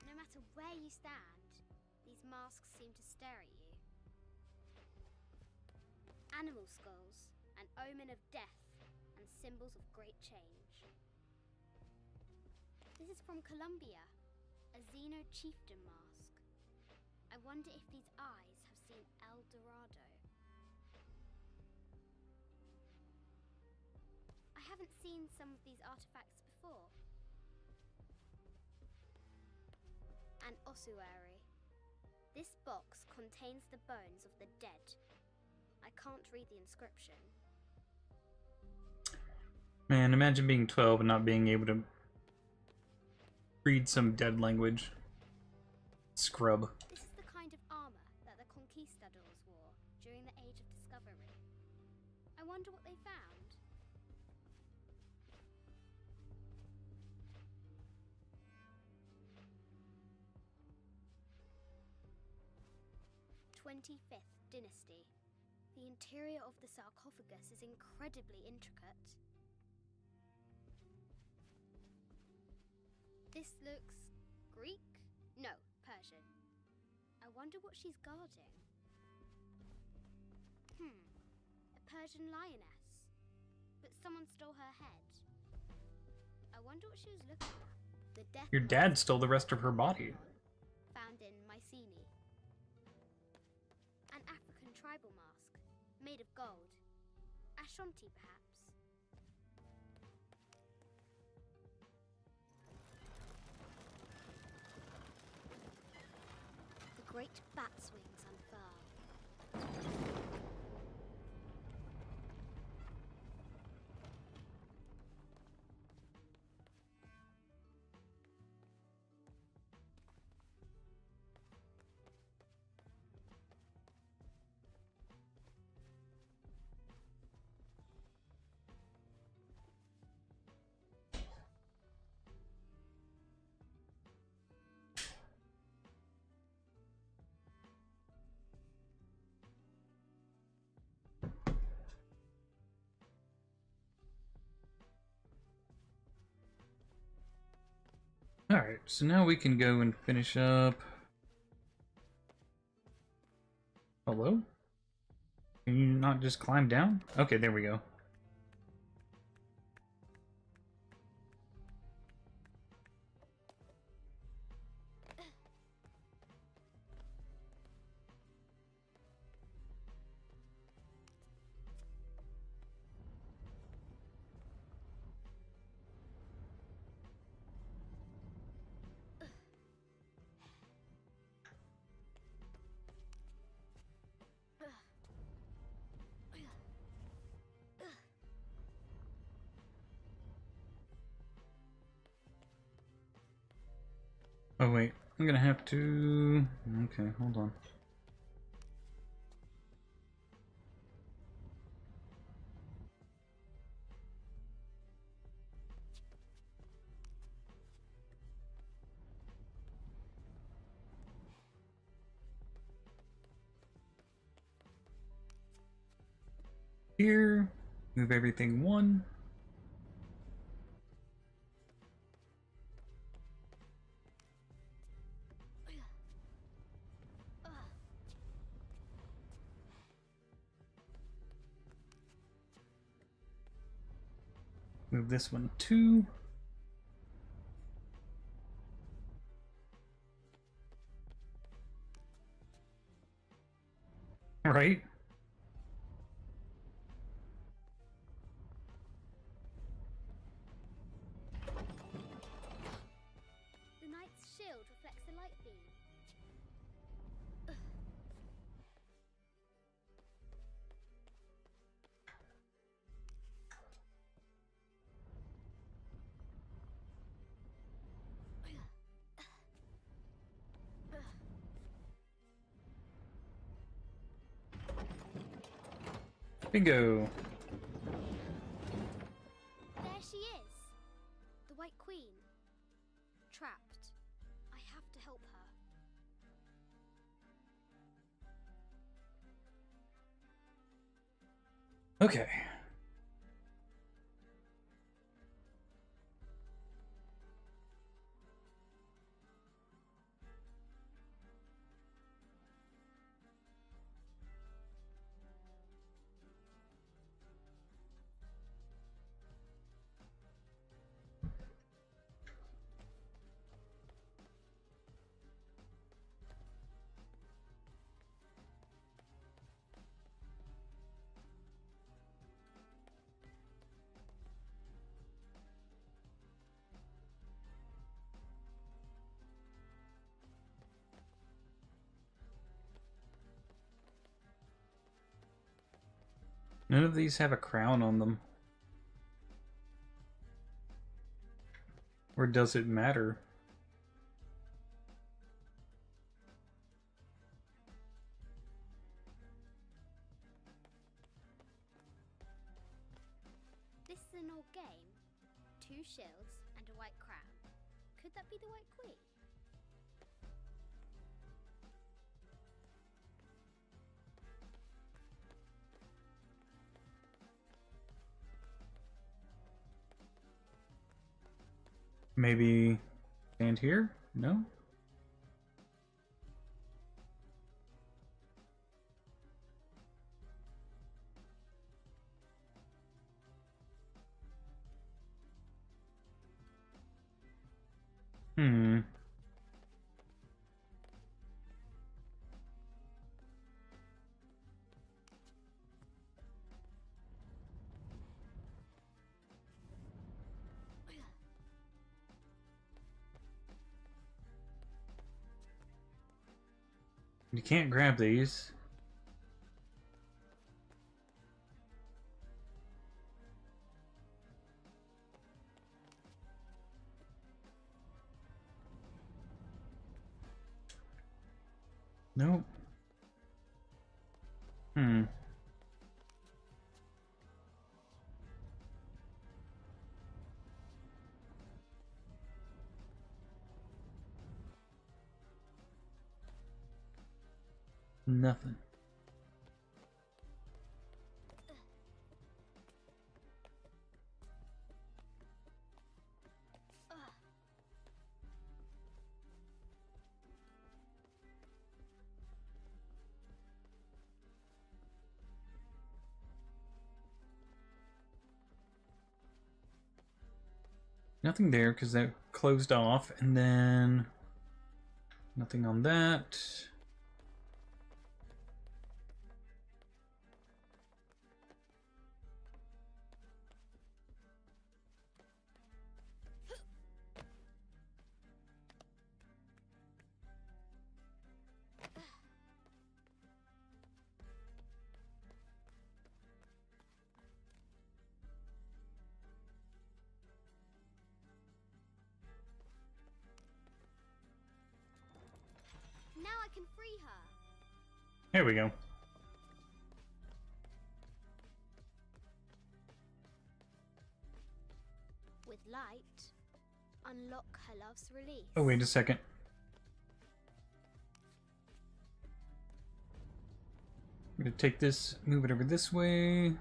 Speaker 12: No matter where you stand, these masks seem to stare at you. Animal skulls, an omen of death, and symbols of great change. This is from Colombia, a Xeno chieftain mask. I wonder if these eyes have seen El Dorado. I haven't seen some of these artifacts before. An ossuary. This box contains the bones of the dead. I can't read the inscription.
Speaker 1: Man, imagine being 12 and not being able to read some dead language. Scrub.
Speaker 12: This is the kind of armor that the conquistadors wore during the Age of Discovery. I wonder what they found. "25th Dynasty. The interior of the sarcophagus is incredibly intricate. This looks Greek? No, Persian. I wonder what she's guarding. A Persian lioness. But someone stole her head. I wonder what she was looking at. The death
Speaker 1: Your dad stole the rest of her body.
Speaker 12: found in Mycenae. An African tribal mask, made of gold. Ashanti, perhaps. The great bat's wings unfurl.
Speaker 1: Alright, so now we can go and finish up. Hello? Can you not just climb down? Okay, there we go. Oh wait, I'm gonna have to... Okay, hold on. Here, move everything one. Move this one too. Right?
Speaker 12: The knight's shield reflects the light beam.
Speaker 1: Bingo.
Speaker 12: There she is. The White Queen. Trapped. I have to help her.
Speaker 1: Okay. None of these have a crown on them. Or does it matter?
Speaker 12: This is an old game. 2 shields and a white crown. Could that be the White Queen?
Speaker 1: Maybe stand here? No? Hmm. You can't grab these. Nope. Hmm. Nothing. Nothing there because that closed off, and then nothing on that.
Speaker 12: Now I can free her.
Speaker 1: Here we go.
Speaker 12: With light, unlock her love's release.
Speaker 1: Oh, wait a second. I'm gonna take this, move it over this way.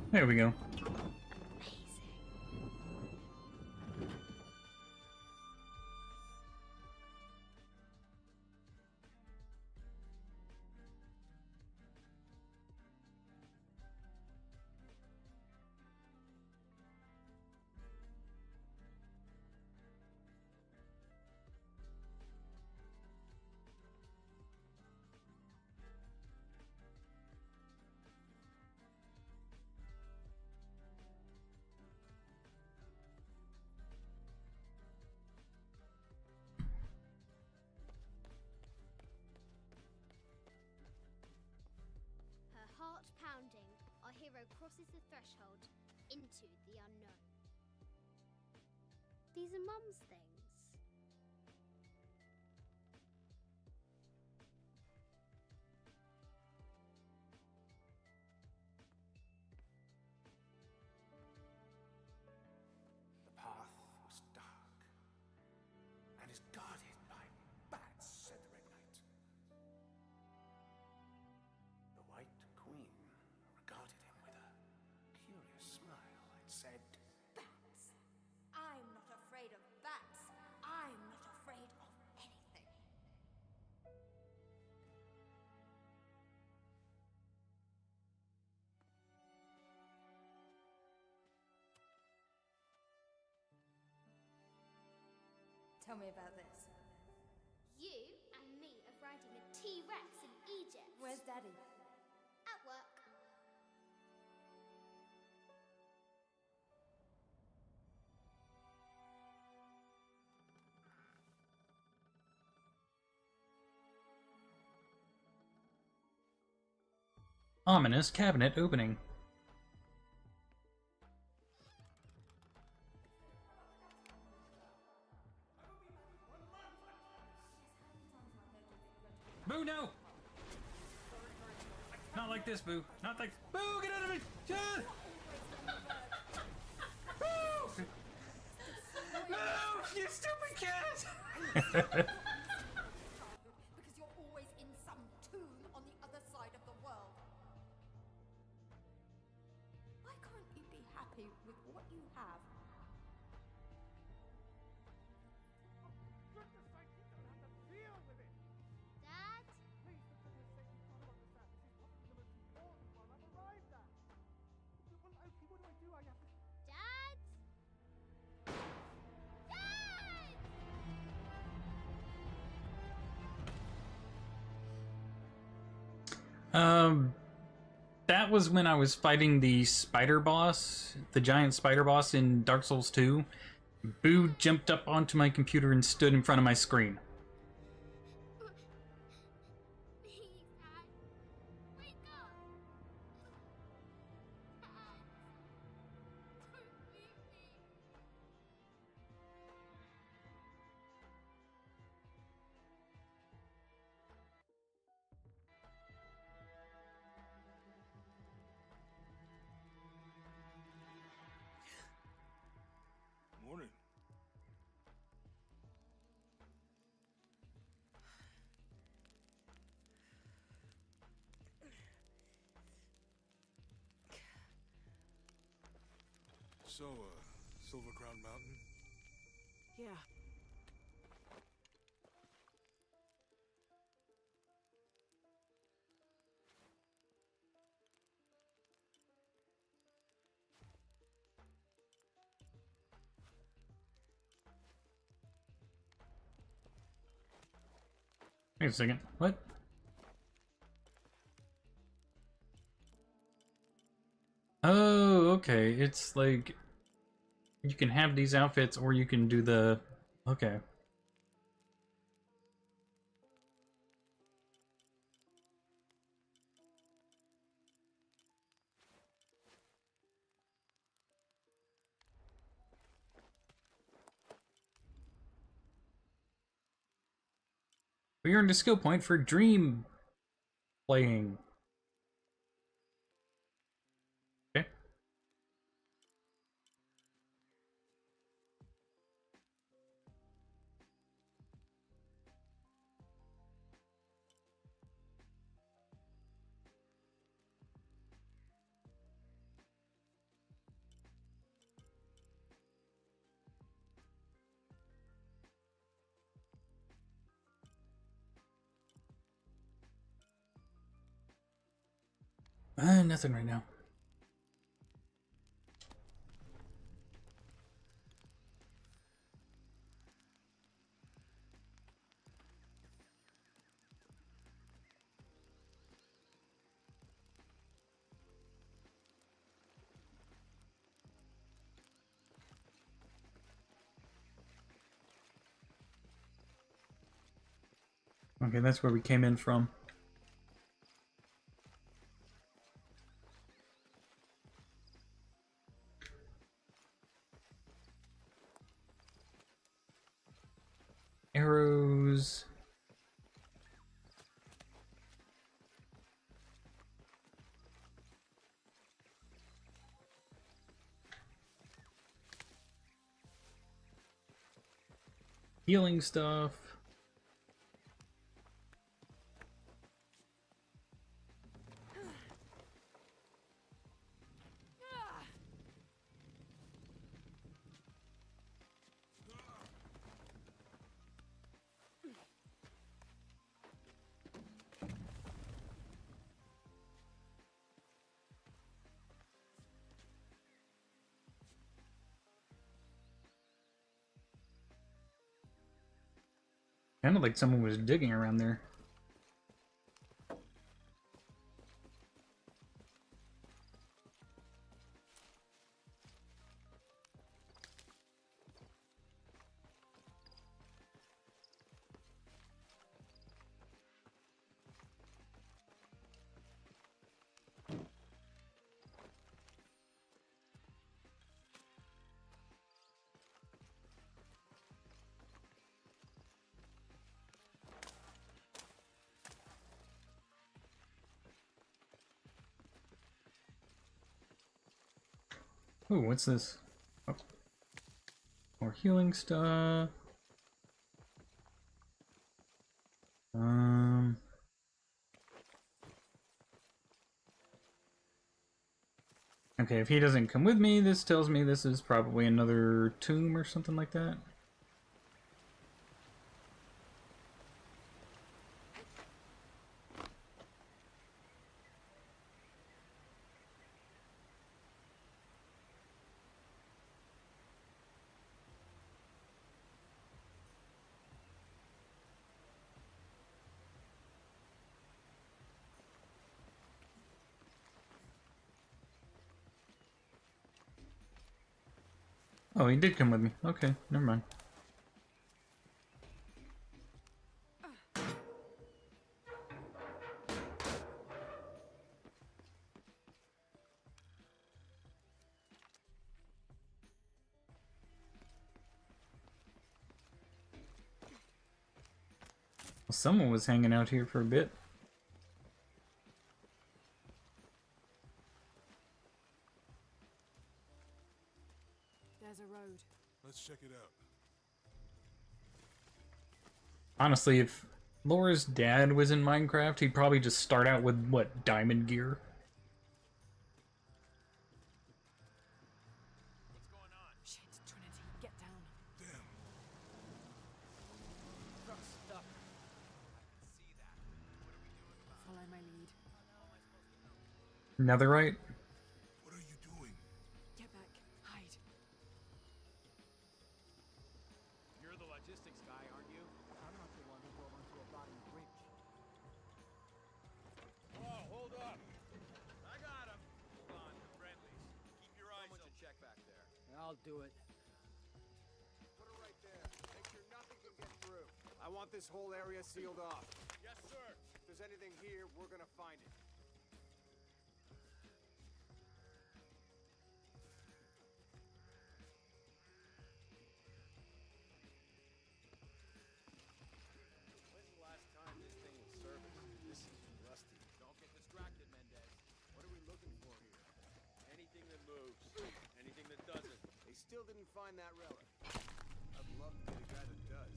Speaker 1: There we go.
Speaker 12: hero crosses the threshold into the unknown. These are Mum's things.
Speaker 10: The path was dark and is guarded by bats, said the Red Knight. The White Queen regarded him with a curious smile and said,
Speaker 9: Bats! I'm not afraid of bats. I'm not afraid of anything. Tell me about this.
Speaker 12: You and me are riding a T-Rex in Egypt.
Speaker 9: Where's Daddy?
Speaker 12: At work.
Speaker 1: Ominous cabinet opening. Boo, no! Not like this, Boo. Not like... Boo, get out of it! Boo! Move, you stupid cat!
Speaker 9: Because you're always in some tomb on the other side of the world. Why can't you be happy with what you have?
Speaker 12: Dad? Dad?
Speaker 1: That was when I was fighting the spider boss, the giant spider boss in Dark Souls 2. Boo jumped up onto my computer and stood in front of my screen.
Speaker 12: Please, Dad. Wake up. Dad. Don't leave me.
Speaker 4: Morning. So, Silver Crown Mountain?
Speaker 11: Yeah.
Speaker 1: Wait a second. What? Oh, okay. It's like... You can have these outfits, or you can do the... Okay. We earned a skill point for dream playing. Okay. Nothing right now. Okay, that's where we came in from. healing stuff. Sounded like someone was digging around there. Ooh, what's this? Oh. More healing stuff. Okay, if he doesn't come with me, this tells me this is probably another tomb or something like that. Oh, he did come with me. Okay, never mind. Well, someone was hanging out here for a bit.
Speaker 11: There's a road.
Speaker 4: Let's check it out.
Speaker 1: Honestly, if Laura's dad was in Minecraft, he'd probably just start out with, what, diamond gear?
Speaker 6: What's going on?
Speaker 11: Shit, Trinity, get down.
Speaker 4: Damn.
Speaker 6: Truck's stuck. I can see that. What are we doing about it?
Speaker 11: Follow my lead.
Speaker 6: How the hell am I supposed to know?
Speaker 1: Netherite?
Speaker 4: What are you doing?
Speaker 11: Get back. Hide.
Speaker 8: You're the logistics guy, aren't you?
Speaker 10: I'm not the one who drove onto a bottom bridge.
Speaker 8: Whoa, hold up! I got him! Hold on, they're friendlies. Keep your eyes open. Check back there.
Speaker 10: I'll do it.
Speaker 7: Put it right there. Make sure nothing can get through. I want this whole area sealed off.
Speaker 8: Yes, sir!
Speaker 7: If there's anything here, we're gonna find it.
Speaker 8: When's the last time this thing was serviced? This is rusty. Don't get distracted, Mendez. What are we looking for here? Anything that moves. Anything that doesn't.
Speaker 7: They still didn't find that relic. I'd love to be the guy that does.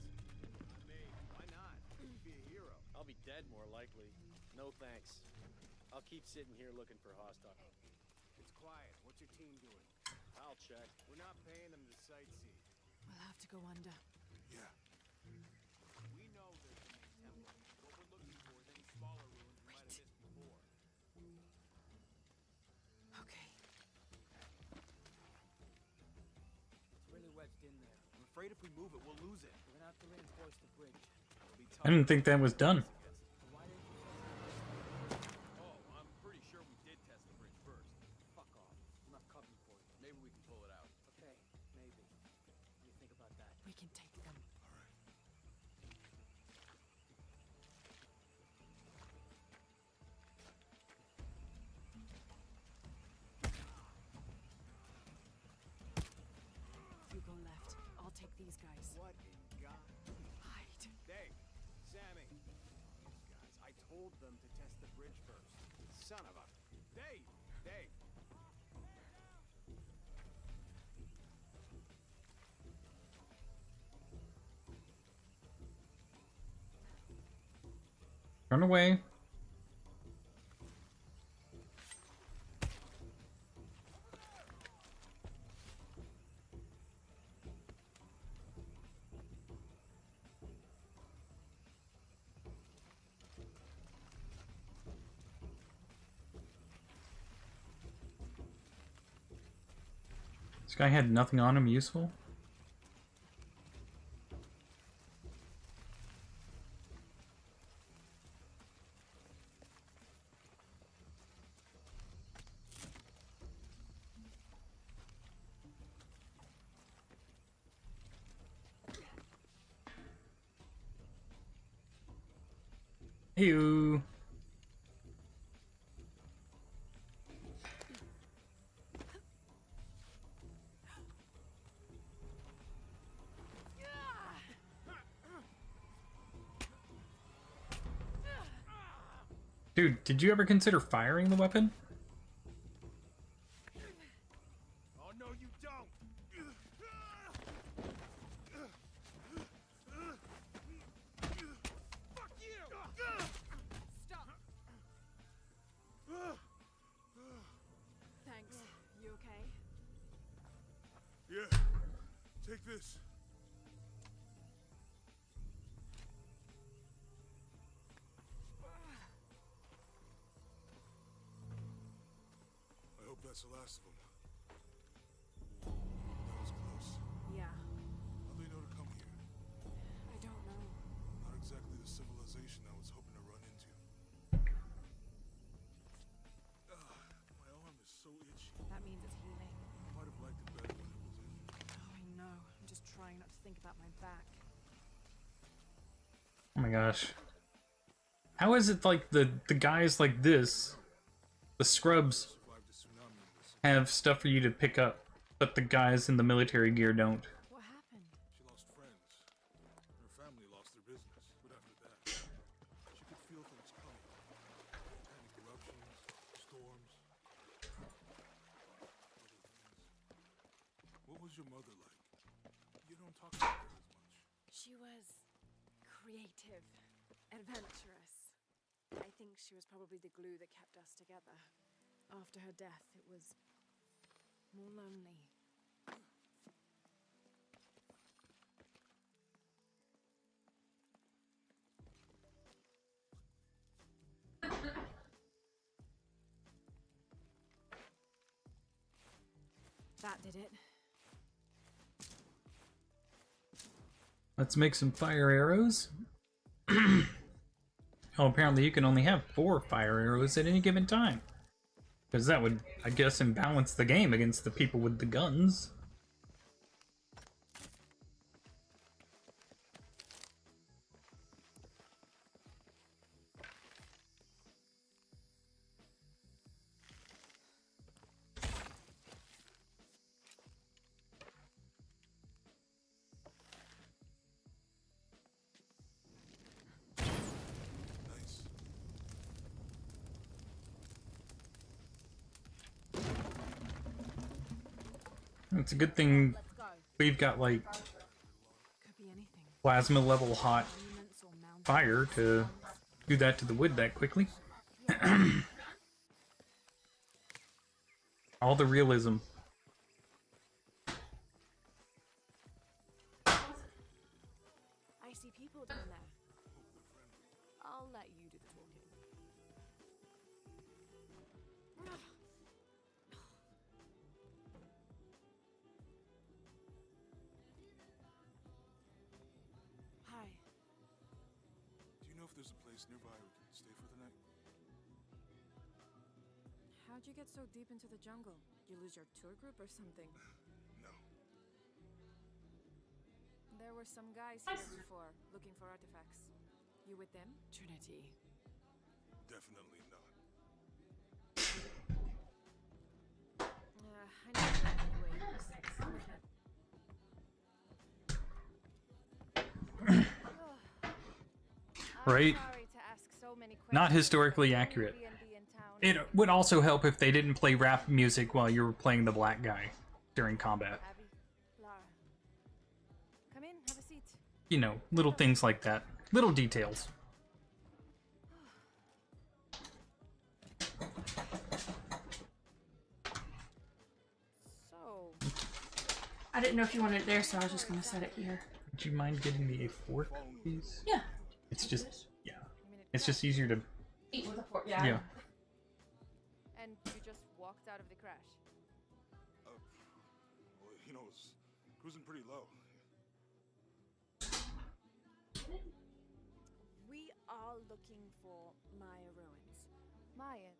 Speaker 8: Not me.
Speaker 7: Why not? You'd be a hero.
Speaker 8: I'll be dead more likely. No thanks. I'll keep sitting here looking for hostile.
Speaker 7: It's quiet. What's your team doing?
Speaker 8: I'll check.
Speaker 7: We're not paying them to sightsee.
Speaker 11: We'll have to go under.
Speaker 4: Yeah.
Speaker 8: We know there's the main temple. What we're looking for is any smaller ruins we might have missed before.
Speaker 11: Okay.
Speaker 10: It's really wedged in there.
Speaker 8: I'm afraid if we move it, we'll lose it.
Speaker 10: We're gonna have to reinforce the bridge.
Speaker 8: It'll be
Speaker 1: I didn't think that was done.
Speaker 10: Why didn't you
Speaker 8: Oh, I'm pretty sure we did test the bridge first.
Speaker 10: fuck off? I'm not coming for you.
Speaker 8: Maybe we can pull it out.
Speaker 10: Okay, maybe. What do you think about that?
Speaker 11: We can take them. You go left. I'll take these guys.
Speaker 7: What in God?
Speaker 11: Hide.
Speaker 7: Dave, Sammy. These guys. I told them to test the bridge first. Son of a... Dave! Dave!
Speaker 1: Run away. This guy had nothing on him useful? Ew. Dude, did you ever consider firing the weapon?
Speaker 8: Oh no, you don't. Fuck you!
Speaker 11: Stop! Thanks. You okay?
Speaker 4: Yeah. Take this. I hope that's the last of them. That was close.
Speaker 11: Yeah.
Speaker 4: How'd they know to come here?
Speaker 11: I don't know.
Speaker 4: Not exactly the civilization I was hoping to run into. My arm is so itchy.
Speaker 11: That means it's healing.
Speaker 4: Might have liked it better when it was in.
Speaker 11: Oh, I know. I'm just trying not to think about my back.
Speaker 1: Oh my gosh. How is it like the guys like this, the scrubs,
Speaker 4: Survived a tsunami in this.
Speaker 1: have stuff for you to pick up, but the guys in the military gear don't?
Speaker 11: What happened?
Speaker 4: She lost friends. Her family lost their business. But after that, she could feel things coming. Panic eruptions, storms. Other things. What was your mother like? You don't talk about her as much.
Speaker 11: She was creative, adventurous. I think she was probably the glue that kept us together. After her death, it was more lonely. That did it.
Speaker 1: Let's make some fire arrows. Oh, apparently you can only have 4 fire arrows at any given time. Because that would, I guess, imbalance the game against the people with the guns.
Speaker 4: Nice.
Speaker 1: It's a good thing
Speaker 11: Let's go.
Speaker 1: we've got, like,
Speaker 11: Could be anything.
Speaker 1: plasma level hot
Speaker 11: Monuments or mountains.
Speaker 1: fire to do that to the wood that quickly. All the realism.
Speaker 11: I see people down there. I'll let you do the talking. Hi.
Speaker 4: Do you know if there's a place nearby we can stay for the night?
Speaker 11: How'd you get so deep into the jungle? You lose your tour group or something?
Speaker 4: No.
Speaker 11: There were some guys here before, looking for artifacts. You with them? Trinity.
Speaker 4: Definitely not.
Speaker 11: I know that anyway. Come with me.
Speaker 1: Right?
Speaker 11: Sorry to ask so many questions,
Speaker 1: Not historically
Speaker 11: but the only
Speaker 1: accurate.
Speaker 11: B&B in town.
Speaker 1: It would also help if they didn't play rap music while you were playing the black guy during combat.
Speaker 11: Abby, Lara. Come in, have a seat.
Speaker 1: You know, little things like that. Little details.
Speaker 5: I didn't know if you wanted it there, so I was just gonna set it here.
Speaker 1: Would you mind getting me a fork, please?
Speaker 5: Yeah.
Speaker 1: It's just, yeah. It's just easier to...
Speaker 5: Eat with a fork, yeah.
Speaker 1: Yeah.
Speaker 13: And you just walked out of the crash.
Speaker 4: Well, you know, it's cruising pretty low.
Speaker 11: We are looking for Maya ruins.
Speaker 13: Maya,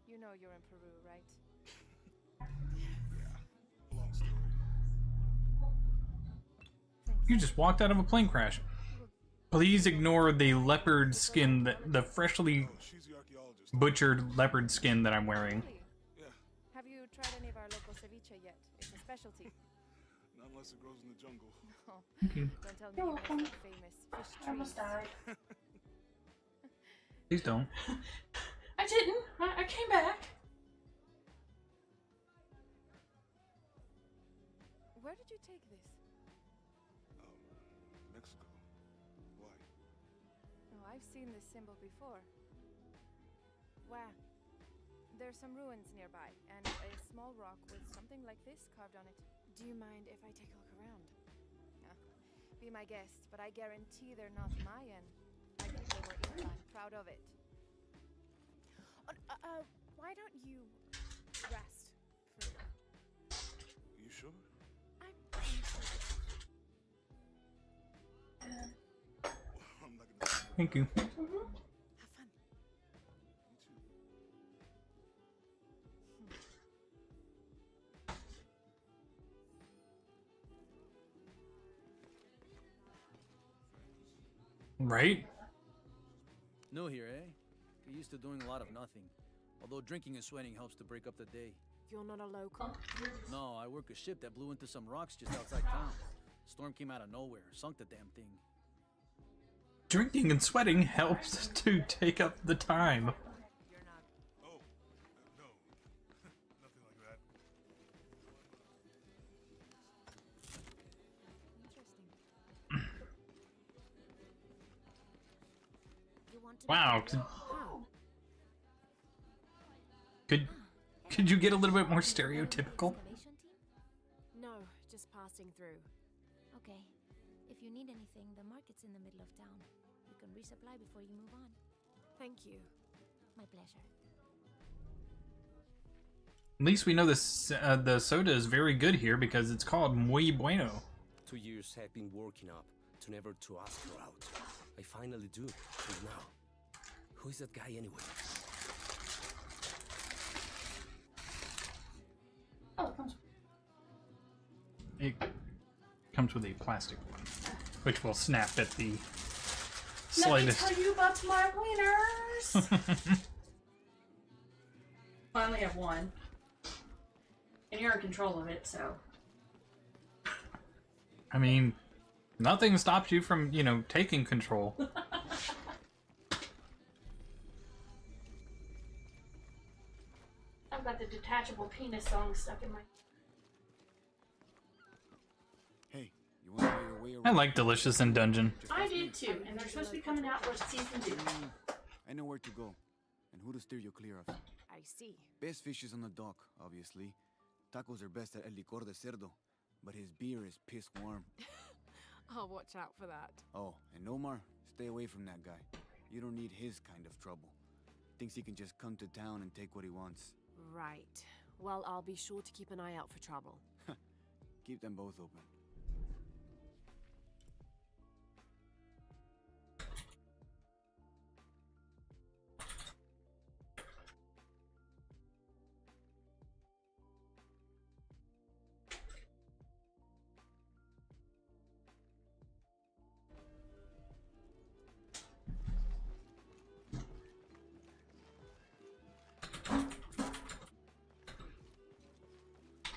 Speaker 13: you know you're in Peru, right?
Speaker 4: Long story.
Speaker 1: You just walked out of a plane crash. Please ignore the leopard skin, the freshly
Speaker 4: She's the archaeologist.
Speaker 1: butchered leopard skin that I'm wearing.
Speaker 4: Yeah,
Speaker 13: Have you tried any of our local ceviche yet? It's a specialty.
Speaker 4: not unless it grows in the jungle.
Speaker 13: Oh,
Speaker 1: Okay.
Speaker 13: don't tell me
Speaker 5: You're
Speaker 13: you
Speaker 5: welcome.
Speaker 13: miss the famous fish trees.
Speaker 5: I almost died.
Speaker 1: Please don't.
Speaker 5: I didn't. I came back.
Speaker 13: Where did you take this?
Speaker 4: Mexico. Why?
Speaker 13: Oh, I've seen this symbol before. Where? There's some ruins nearby, and a small rock with something like this carved on it.
Speaker 11: Do you mind if I take a look around?
Speaker 13: Be my guest, but I guarantee they're not Mayan. I think they were Inca. I'm proud of it.
Speaker 11: Why don't you rest for a while?
Speaker 4: You sure?
Speaker 11: I'm
Speaker 4: I'm not gonna.
Speaker 1: Thank you.
Speaker 11: Have fun.
Speaker 4: You too.
Speaker 1: Right?
Speaker 14: New here, eh? Get used to doing a lot of nothing. Although drinking and sweating helps to break up the day.
Speaker 11: You're not a local?
Speaker 14: No, I work a ship that blew into some rocks just outside town. Storm came out of nowhere, sunk the damn thing.
Speaker 1: Drinking and sweating helps to take up the time.
Speaker 13: You're not.
Speaker 4: Oh, no. Nothing like that.
Speaker 13: Interesting.
Speaker 12: You want to
Speaker 1: Wow.
Speaker 11: How?
Speaker 1: Could you get a little bit more stereotypical?
Speaker 12: Excavation team?
Speaker 11: No, just passing through.
Speaker 12: Okay. If you need anything, the market's in the middle of town. You can resupply before you move on.
Speaker 11: Thank you.
Speaker 12: My pleasure.
Speaker 1: At least we know this, the soda is very good here because it's called Muy Bueno.
Speaker 15: 2 years have been working up to never to ask her out. I finally do. And now, who is that guy anyway?
Speaker 5: Oh, it comes.
Speaker 1: It comes with a plastic one, which will snap at the slightest.
Speaker 5: Let me tell you about my winners. I only have one, and you're in control of it, so.
Speaker 1: I mean, nothing stops you from, you know, taking control.
Speaker 5: I've got the detachable penis song stuck in my.
Speaker 7: Hey, you want to know your way around?
Speaker 1: I like Delicious in Dungeon.
Speaker 5: I did too, and they're supposed to be coming out for season 2.
Speaker 7: I know where to go, and who to steer you clear of.
Speaker 11: I see.
Speaker 7: Best fish is on the dock, obviously. Tacos are best at El Licor de Cerdo, but his beer is piss warm.
Speaker 11: I'll watch out for that.
Speaker 7: Oh, and Omar, stay away from that guy. You don't need his kind of trouble. Thinks he can just come to town and take what he wants.
Speaker 11: Right. Well, I'll be sure to keep an eye out for trouble.
Speaker 7: Keep them both open.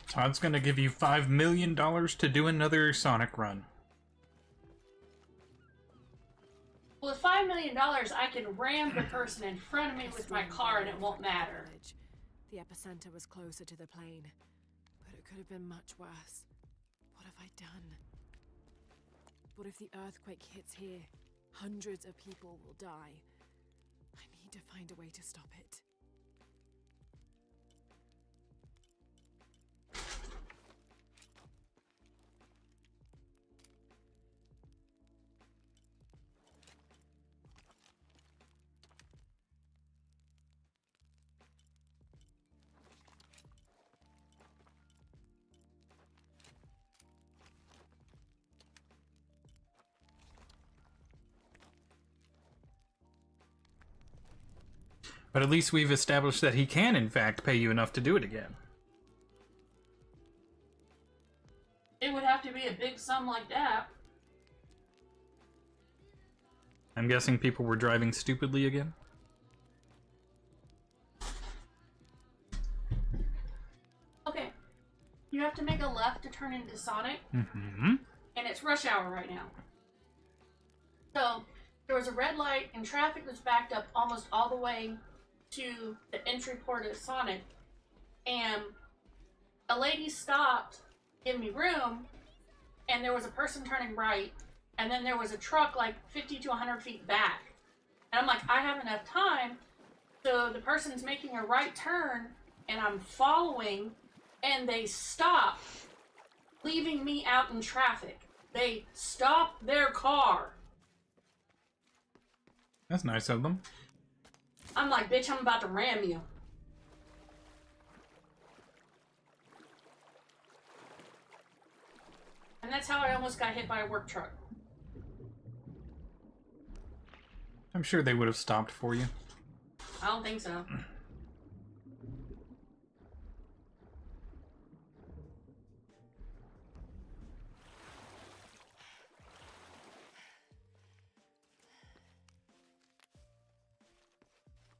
Speaker 1: Todd's gonna give you $5 million to do another Sonic run.
Speaker 5: Well, with $5 million, I can ram the person in front of me with my car and it won't matter.
Speaker 11: The epicenter was closer to the plane, but it could have been much worse. What have I done? What if the earthquake hits here? Hundreds of people will die. I need to find a way to stop it.
Speaker 1: But at least we've established that he can, in fact, pay you enough to do it again.
Speaker 5: It would have to be a big sum like that.
Speaker 1: I'm guessing people were driving stupidly again?
Speaker 5: Okay. You have to make a left to turn into Sonic.
Speaker 1: Mm-hmm.
Speaker 5: And it's rush hour right now. So, there was a red light and traffic was backed up almost all the way to the entry port of Sonic. And a lady stopped, give me room, and there was a person turning right, and then there was a truck like 50 to 100 feet back. And I'm like, I have enough time. So the person's making a right turn, and I'm following, and they stop, leaving me out in traffic. They stopped their car.
Speaker 1: That's nice of them.
Speaker 5: I'm like, bitch, I'm about to ram you. And that's how I almost got hit by a work truck.
Speaker 1: I'm sure they would have stopped for you.
Speaker 5: I don't think so.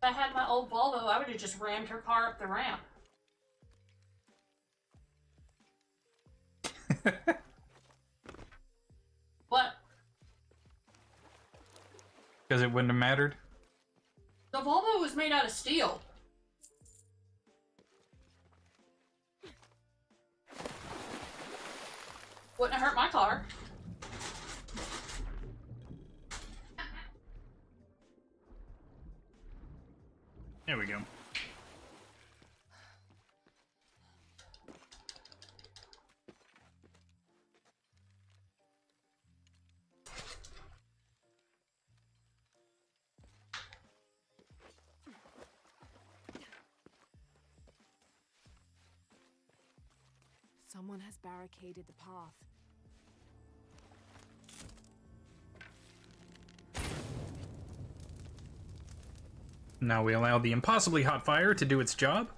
Speaker 5: If I had my old Volvo, I would have just rammed her car up the ramp. What?
Speaker 1: Because it wouldn't have mattered?
Speaker 5: The Volvo was made out of steel. Wouldn't have hurt my car.
Speaker 1: There we go.
Speaker 11: Someone has barricaded the path.
Speaker 1: Now we allow the impossibly hot fire to do its job.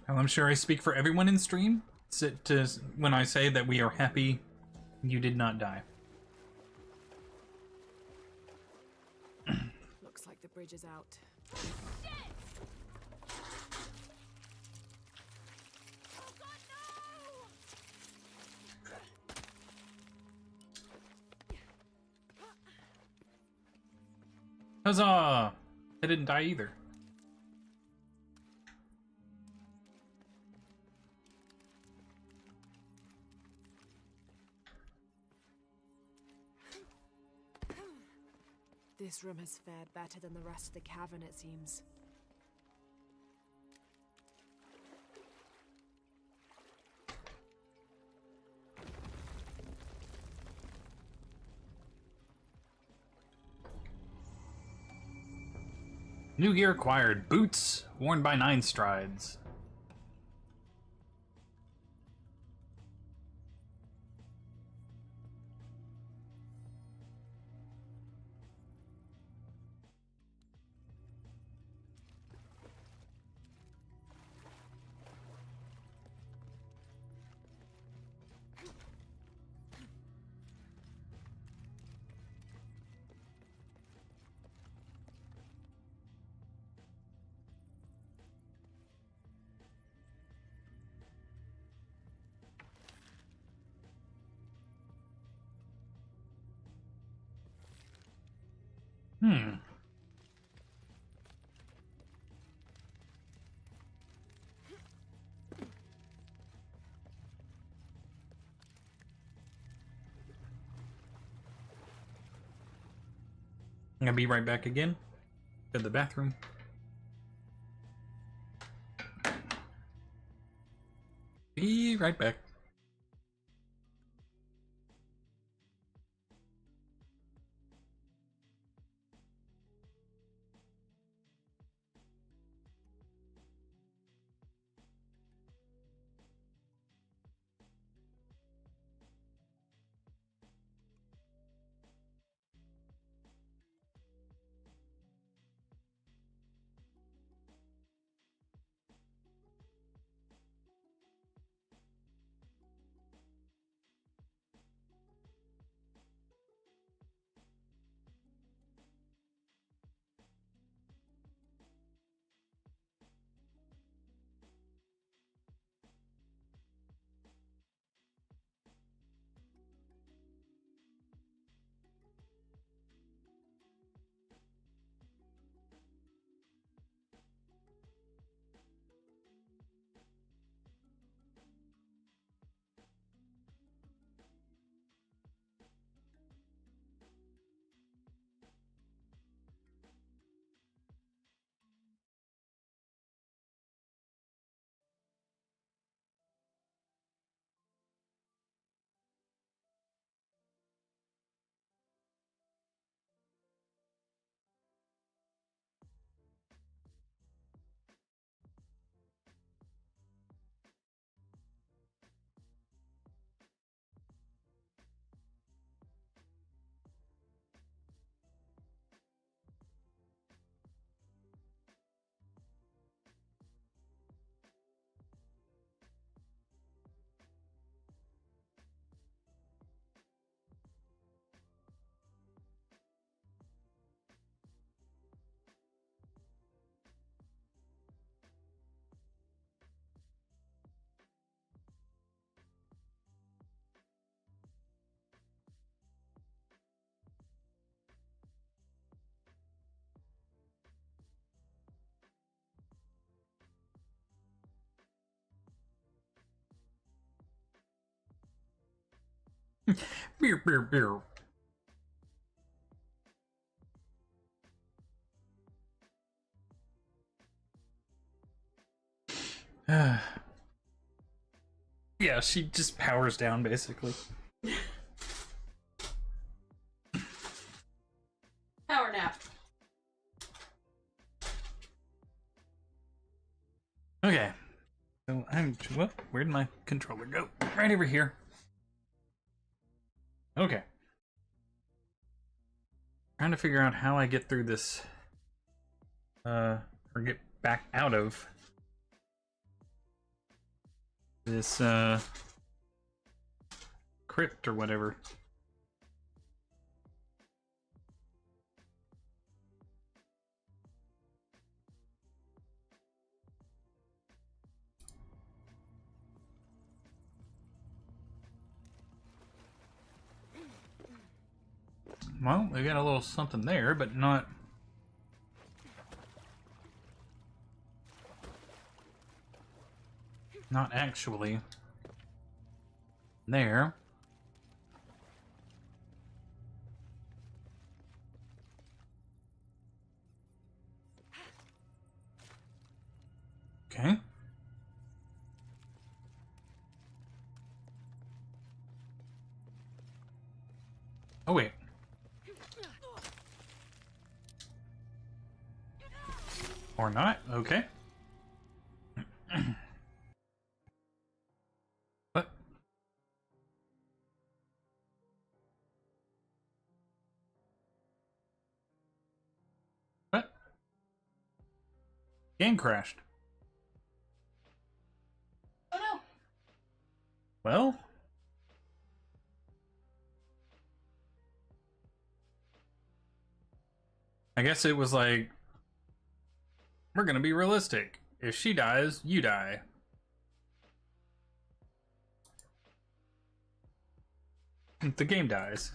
Speaker 1: Well, I'm sure I speak for everyone in stream when I say that we are happy you did not die.
Speaker 11: Looks like the bridge is out.
Speaker 1: Huzzah! I didn't die either.
Speaker 11: This room has fared better than the rest of the cavern, it seems.
Speaker 1: New gear acquired. Boots worn by 9 strides. I'm gonna be right back again. To the bathroom. Be right back. Beer, beer, beer. Yeah, she just powers down basically.
Speaker 5: Power nap.
Speaker 1: Okay. So what? Where did my controller go? Right over here. Okay. Trying to figure out how I get through this. Or get back out of this, crypt or whatever. Well, we got a little something there, but not... Not actually there. Okay. Oh, wait. Or not. Okay. What? What? Game crashed.
Speaker 5: Oh no.
Speaker 1: Well... I guess it was like, we're gonna be realistic. If she dies, you die. The game dies.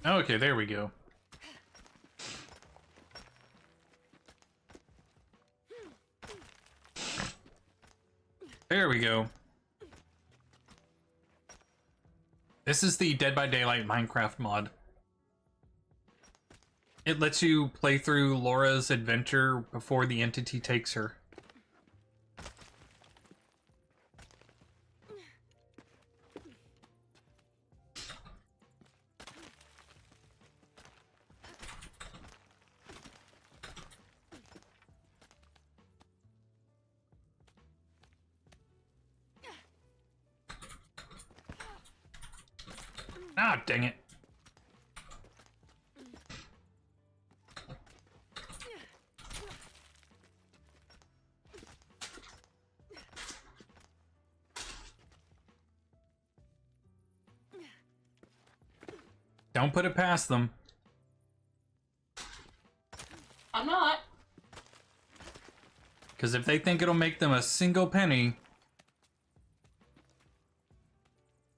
Speaker 1: Okay, there we go. There we go. This is the Dead by Daylight Minecraft mod. It lets you play through Laura's adventure before the entity takes her. Ah, dang it. Don't put it past them.
Speaker 5: I'm not.
Speaker 1: Because if they think it'll make them a single penny...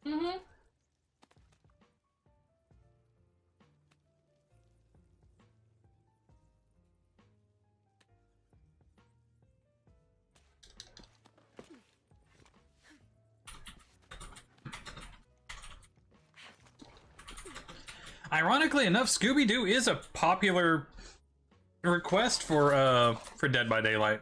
Speaker 5: Mm-hmm.
Speaker 1: Ironically enough, Scooby-Doo is a popular request for Dead by Daylight.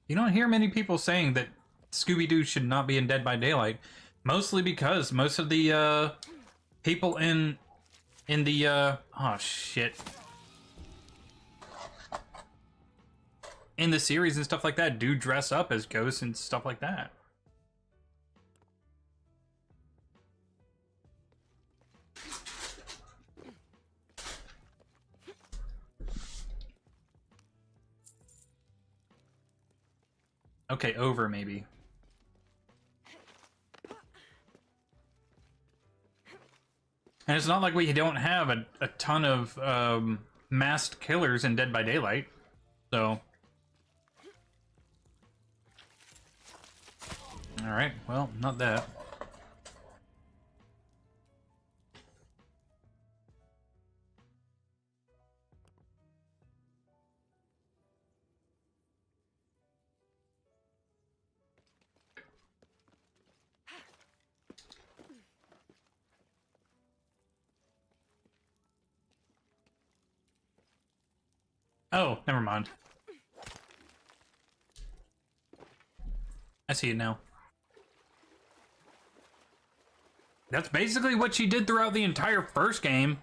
Speaker 1: You don't hear many people saying that Scooby-Doo should not be in Dead by Daylight, mostly because most of the people in the oh shit, in the series and stuff like that do dress up as ghosts and stuff like that. Okay, over maybe. And it's not like we don't have a ton of masked killers in Dead by Daylight, so. Alright, well, not that. Oh, never mind. I see it now. That's basically what she did throughout the entire first game.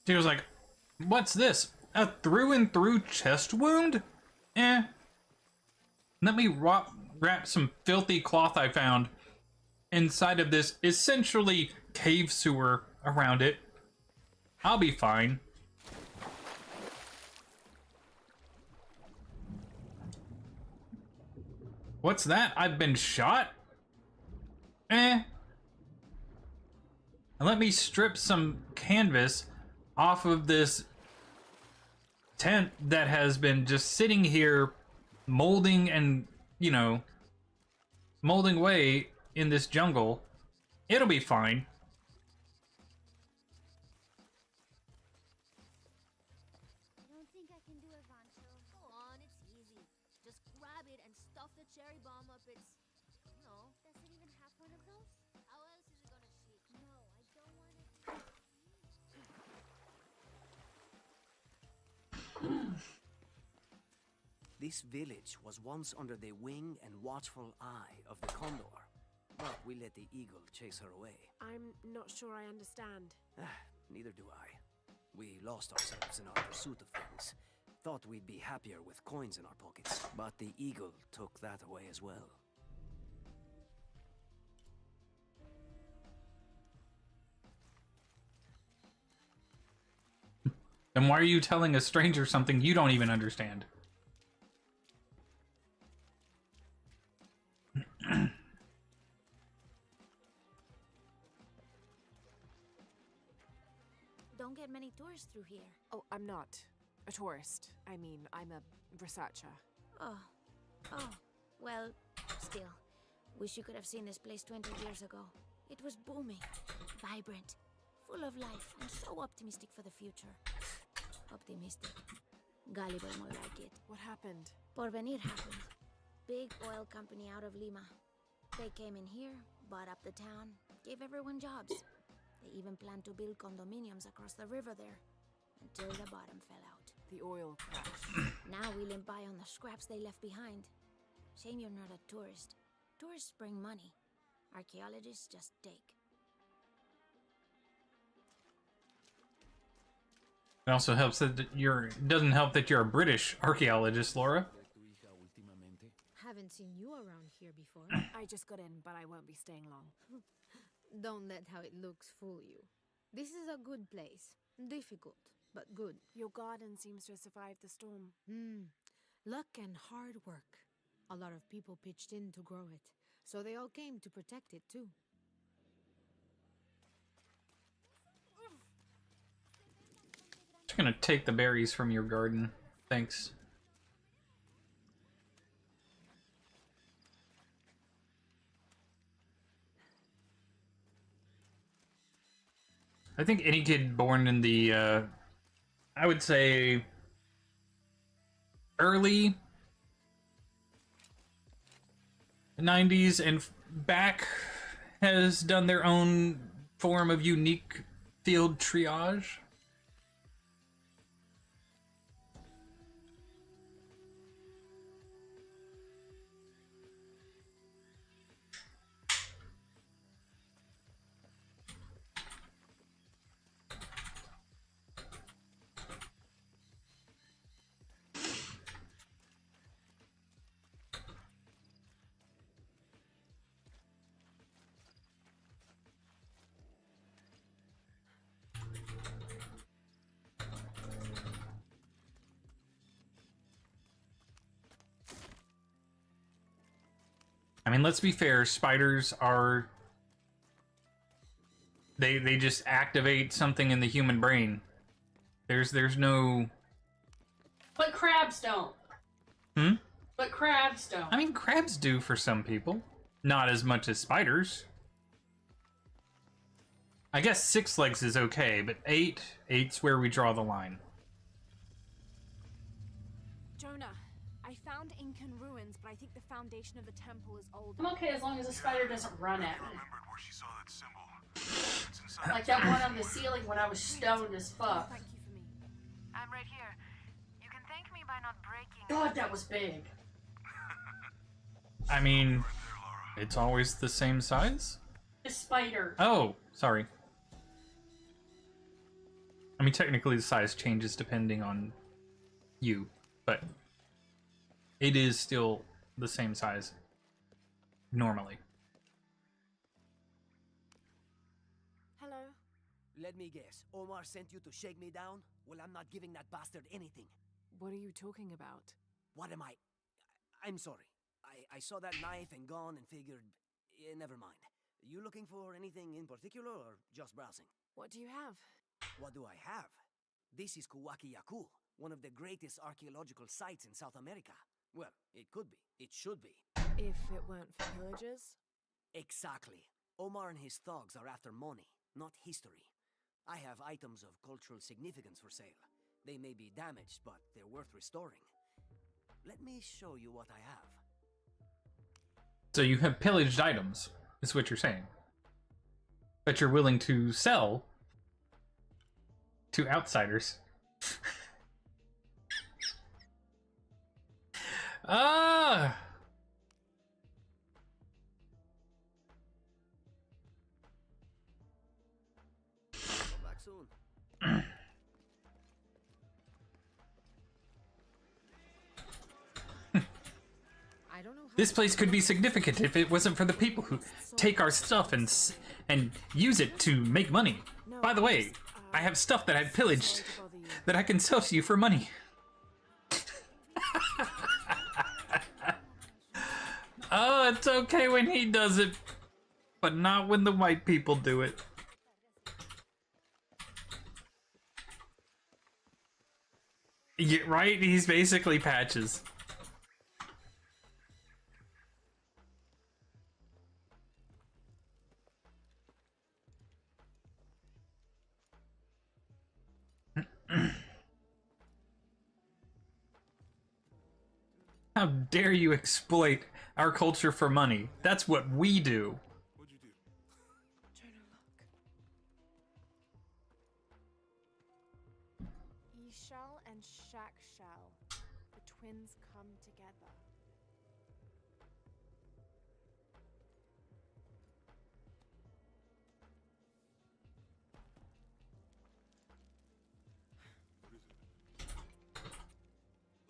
Speaker 1: She was like, what's this? A through and through chest wound? Eh. Let me wrap some filthy cloth I found inside of this essentially cave sewer around it. I'll be fine. What's that? I've been shot? Eh. And let me strip some canvas off of this tent that has been just sitting here molding and, you know, molding away in this jungle. It'll be fine.
Speaker 12: I don't think I can do it, Vancho. Go on, it's easy. Just grab it and stuff the cherry bomb up its... No. Does it even have one of those? How else is it gonna shoot? No, I don't want it to...
Speaker 16: This village was once under the wing and watchful eye of the Condor. but we let the eagle chase her away.
Speaker 11: I'm not sure I understand.
Speaker 16: Neither do I. We lost ourselves in our pursuit of things. Thought we'd be happier with coins in our pockets, but the eagle took that away as well.
Speaker 1: Then why are you telling a stranger something you don't even understand?
Speaker 17: Don't get many tourists through here.
Speaker 11: Oh, I'm not a tourist. I mean, I'm a researcher.
Speaker 17: Oh. Well, still. Wish you could have seen this place 20 years ago. It was booming, vibrant, full of life, and so optimistic for the future. Optimistic. Gullible more like it.
Speaker 11: What happened?
Speaker 17: Porvenir happened. Big oil company out of Lima. They came in here, bought up the town, gave everyone jobs. They even planned to build condominiums across the river there, until the bottom fell out.
Speaker 11: The oil crash.
Speaker 17: Now we limp by on the scraps they left behind. Shame you're not a tourist. Tourists bring money. Archaeologists just take.
Speaker 1: It also helps that doesn't help that you're a British archaeologist, Laura.
Speaker 18: Haven't seen you around here before.
Speaker 11: I just got in, but I won't be staying long.
Speaker 18: Don't let how it looks fool you. This is a good place. Difficult, but good.
Speaker 11: Your garden seems to have survived the storm.
Speaker 18: Luck and hard work. A lot of people pitched in to grow it, so they all came to protect it too.
Speaker 1: Just gonna take the berries from your garden. Thanks. I think any kid born in the, I would say, early 90s and back has done their own form of unique field triage. I mean, let's be fair, spiders are... They just activate something in the human brain. There's no...
Speaker 5: But crabs don't. But crabs don't.
Speaker 1: I mean, crabs do for some people. Not as much as spiders. I guess 6 legs is okay, but 8's where we draw the line.
Speaker 11: Jonah, I found Incan ruins, but I think the foundation of the temple is older.
Speaker 5: I'm okay as long as the spider doesn't run at me.
Speaker 4: Where she saw that symbol.
Speaker 5: Like that one on the ceiling when I was stoned as fuck.
Speaker 11: Thank you for me.
Speaker 19: I'm right here. You can thank me by not breaking.
Speaker 5: God, that was big.
Speaker 1: I mean, it's always the same size?
Speaker 5: The spider.
Speaker 1: Oh, sorry. I mean, technically the size changes depending on you, but it is still the same size normally.
Speaker 11: Hello?
Speaker 16: Let me guess. Omar sent you to shake me down? Well, I'm not giving that bastard anything.
Speaker 11: What are you talking about?
Speaker 16: What am I? I'm sorry. I saw that knife and gun and figured... never mind. You looking for anything in particular or just browsing?
Speaker 11: What do you have?
Speaker 16: What do I have? This is Kuwaki Yaku, one of the greatest archaeological sites in South America. Well, it could be. It should be.
Speaker 11: If it weren't for pillagers?
Speaker 16: Exactly. Omar and his thugs are after money, not history. I have items of cultural significance for sale. They may be damaged, but they're worth restoring. Let me show you what I have.
Speaker 1: So you have pillaged items, is what you're saying. But you're willing to sell to outsiders. This place could be significant if it wasn't for the people who take our stuff and use it to make money. By the way, I have stuff that I've pillaged that I can sell to you for money. Oh, it's okay when he does it, but not when the white people do it. Yeah, right? He's basically Patches. How dare you exploit our culture for money? That's what we do.
Speaker 11: Jonah, look. Yishal and Shakshal. The twins come together.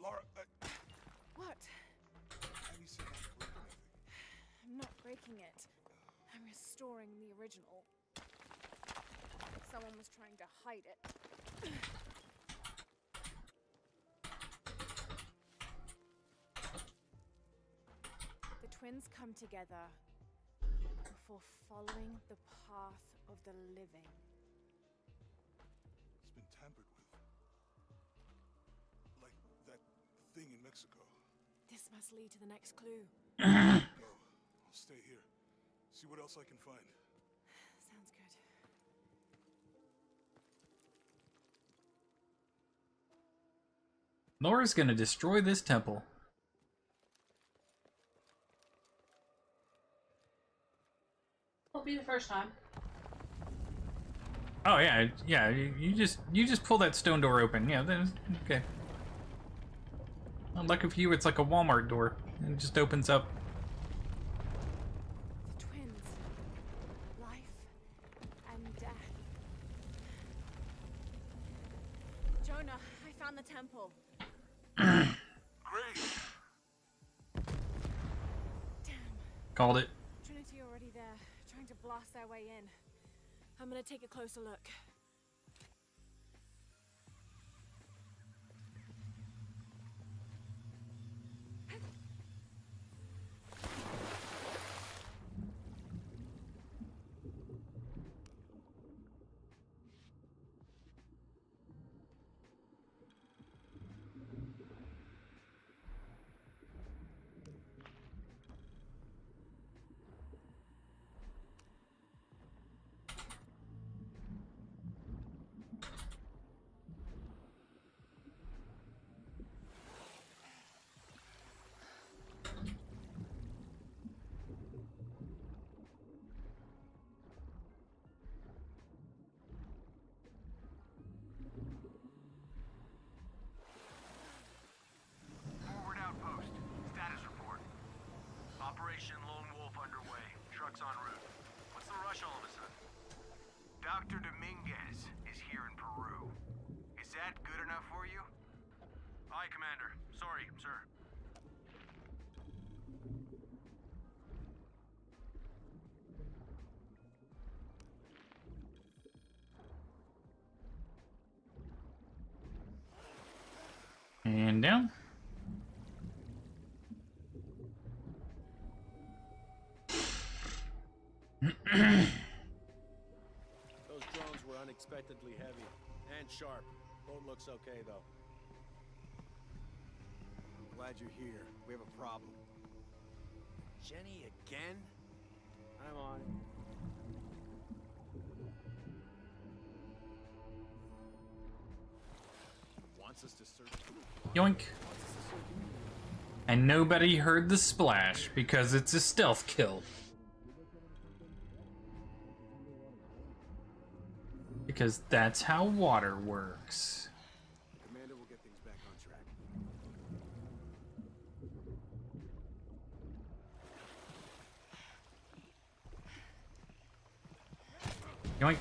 Speaker 4: Laura,
Speaker 11: What?
Speaker 4: have you said not to break anything?
Speaker 11: I'm not breaking it. I'm restoring the original. Someone was trying to hide it. The twins come together before following the path of the living.
Speaker 4: It's been tampered with. Like that thing in Mexico.
Speaker 11: This must lead to the next clue.
Speaker 4: Go. I'll stay here. See what else I can find.
Speaker 11: Sounds good.
Speaker 1: Laura's gonna destroy this temple.
Speaker 5: Won't be the first time.
Speaker 1: Oh yeah, yeah. You just pull that stone door open. Yeah, then okay. Well, lucky for you, it's like a Walmart door. It just opens up.
Speaker 11: The twins. Life and death. Jonah, I found the temple.
Speaker 4: Great.
Speaker 11: Damn.
Speaker 1: Called it.
Speaker 11: Trinity already there, trying to blast their way in. I'm gonna take a closer look.
Speaker 6: Forward outpost. Status report. Operation Lone Wolf underway. Trucks en route. What's the rush all of a sudden? Dr. Dominguez is here in Peru. Is that good enough for you? Aye, Commander. Sorry, sir.
Speaker 1: And down.
Speaker 14: Those drones were unexpectedly heavy and sharp. Boat looks okay though.
Speaker 7: I'm glad you're here. We have a problem.
Speaker 16: Jenny again?
Speaker 14: I'm on it.
Speaker 8: Wants us to search.
Speaker 1: Yoink. And nobody heard the splash because it's a stealth kill. Because that's how water works.
Speaker 7: Commander will get things back on track.
Speaker 1: Yoink.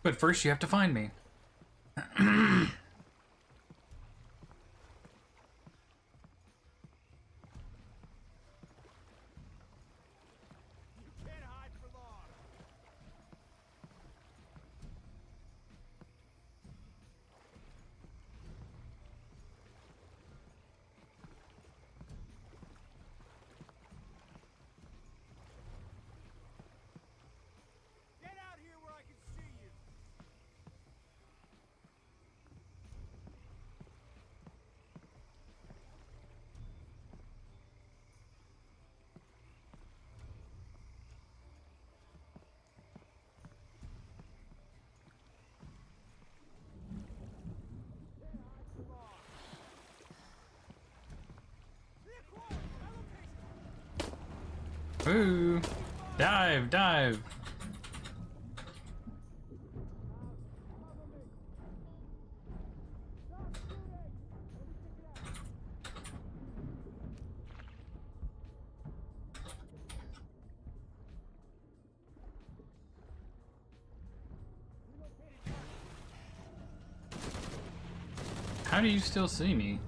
Speaker 1: But first, you have to find me.
Speaker 8: Get out here where I can see you!
Speaker 1: Ooh. Dive, dive. How do you still see me?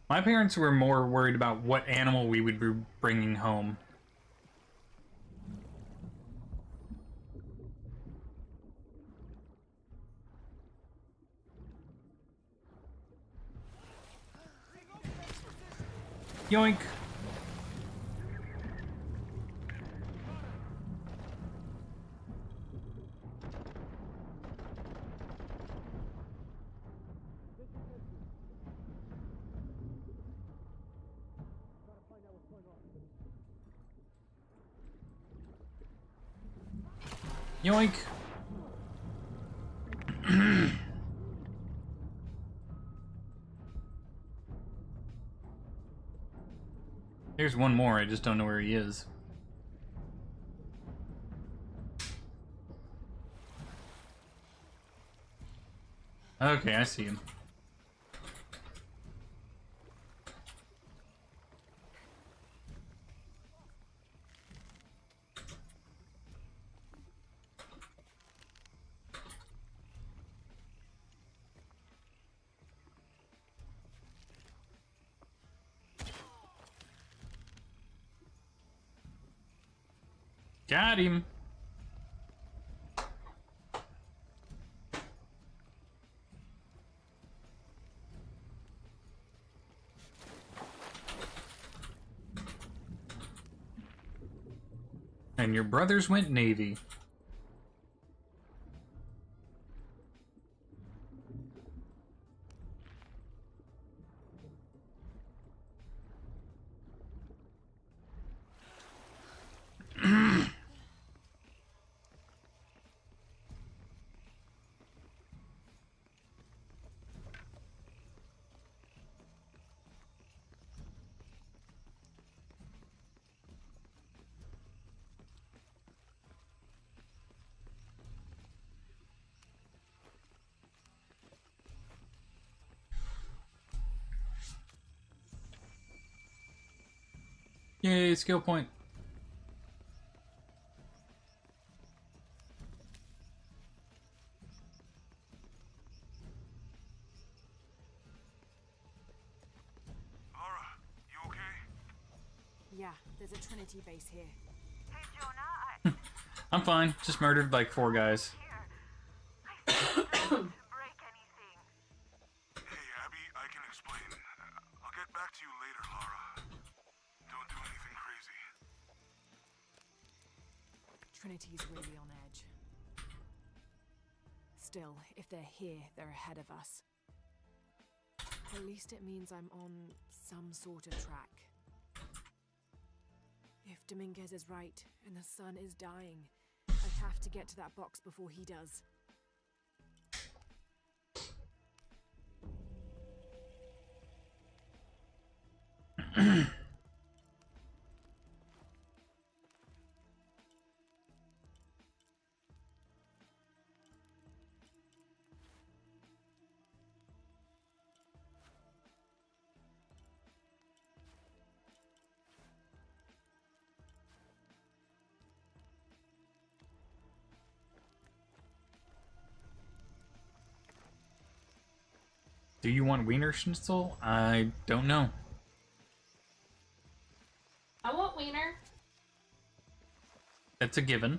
Speaker 1: My parents were more worried about what animal we would be bringing home. Yoink! Yoink! There's one more, I just don't know where he is. Okay, I see him. Got him. And your brothers went Navy. Yay, skill point.
Speaker 11: Yeah, there's a Trinity base here.
Speaker 19: Hey, Jonah,
Speaker 1: I'm fine. Just murdered like 4 guys.
Speaker 4: Hey, Abby, I can explain. I'll get back to you later, Lara. Don't do anything crazy.
Speaker 11: Trinity's really on edge. Still, if they're here, they're ahead of us. At least it means I'm on some sort of track. If Dominguez is right, and the sun is dying, I have to get to that box before he does.
Speaker 1: Do you want Wiener Schnitzel? I don't know.
Speaker 5: I want wiener.
Speaker 1: That's a given.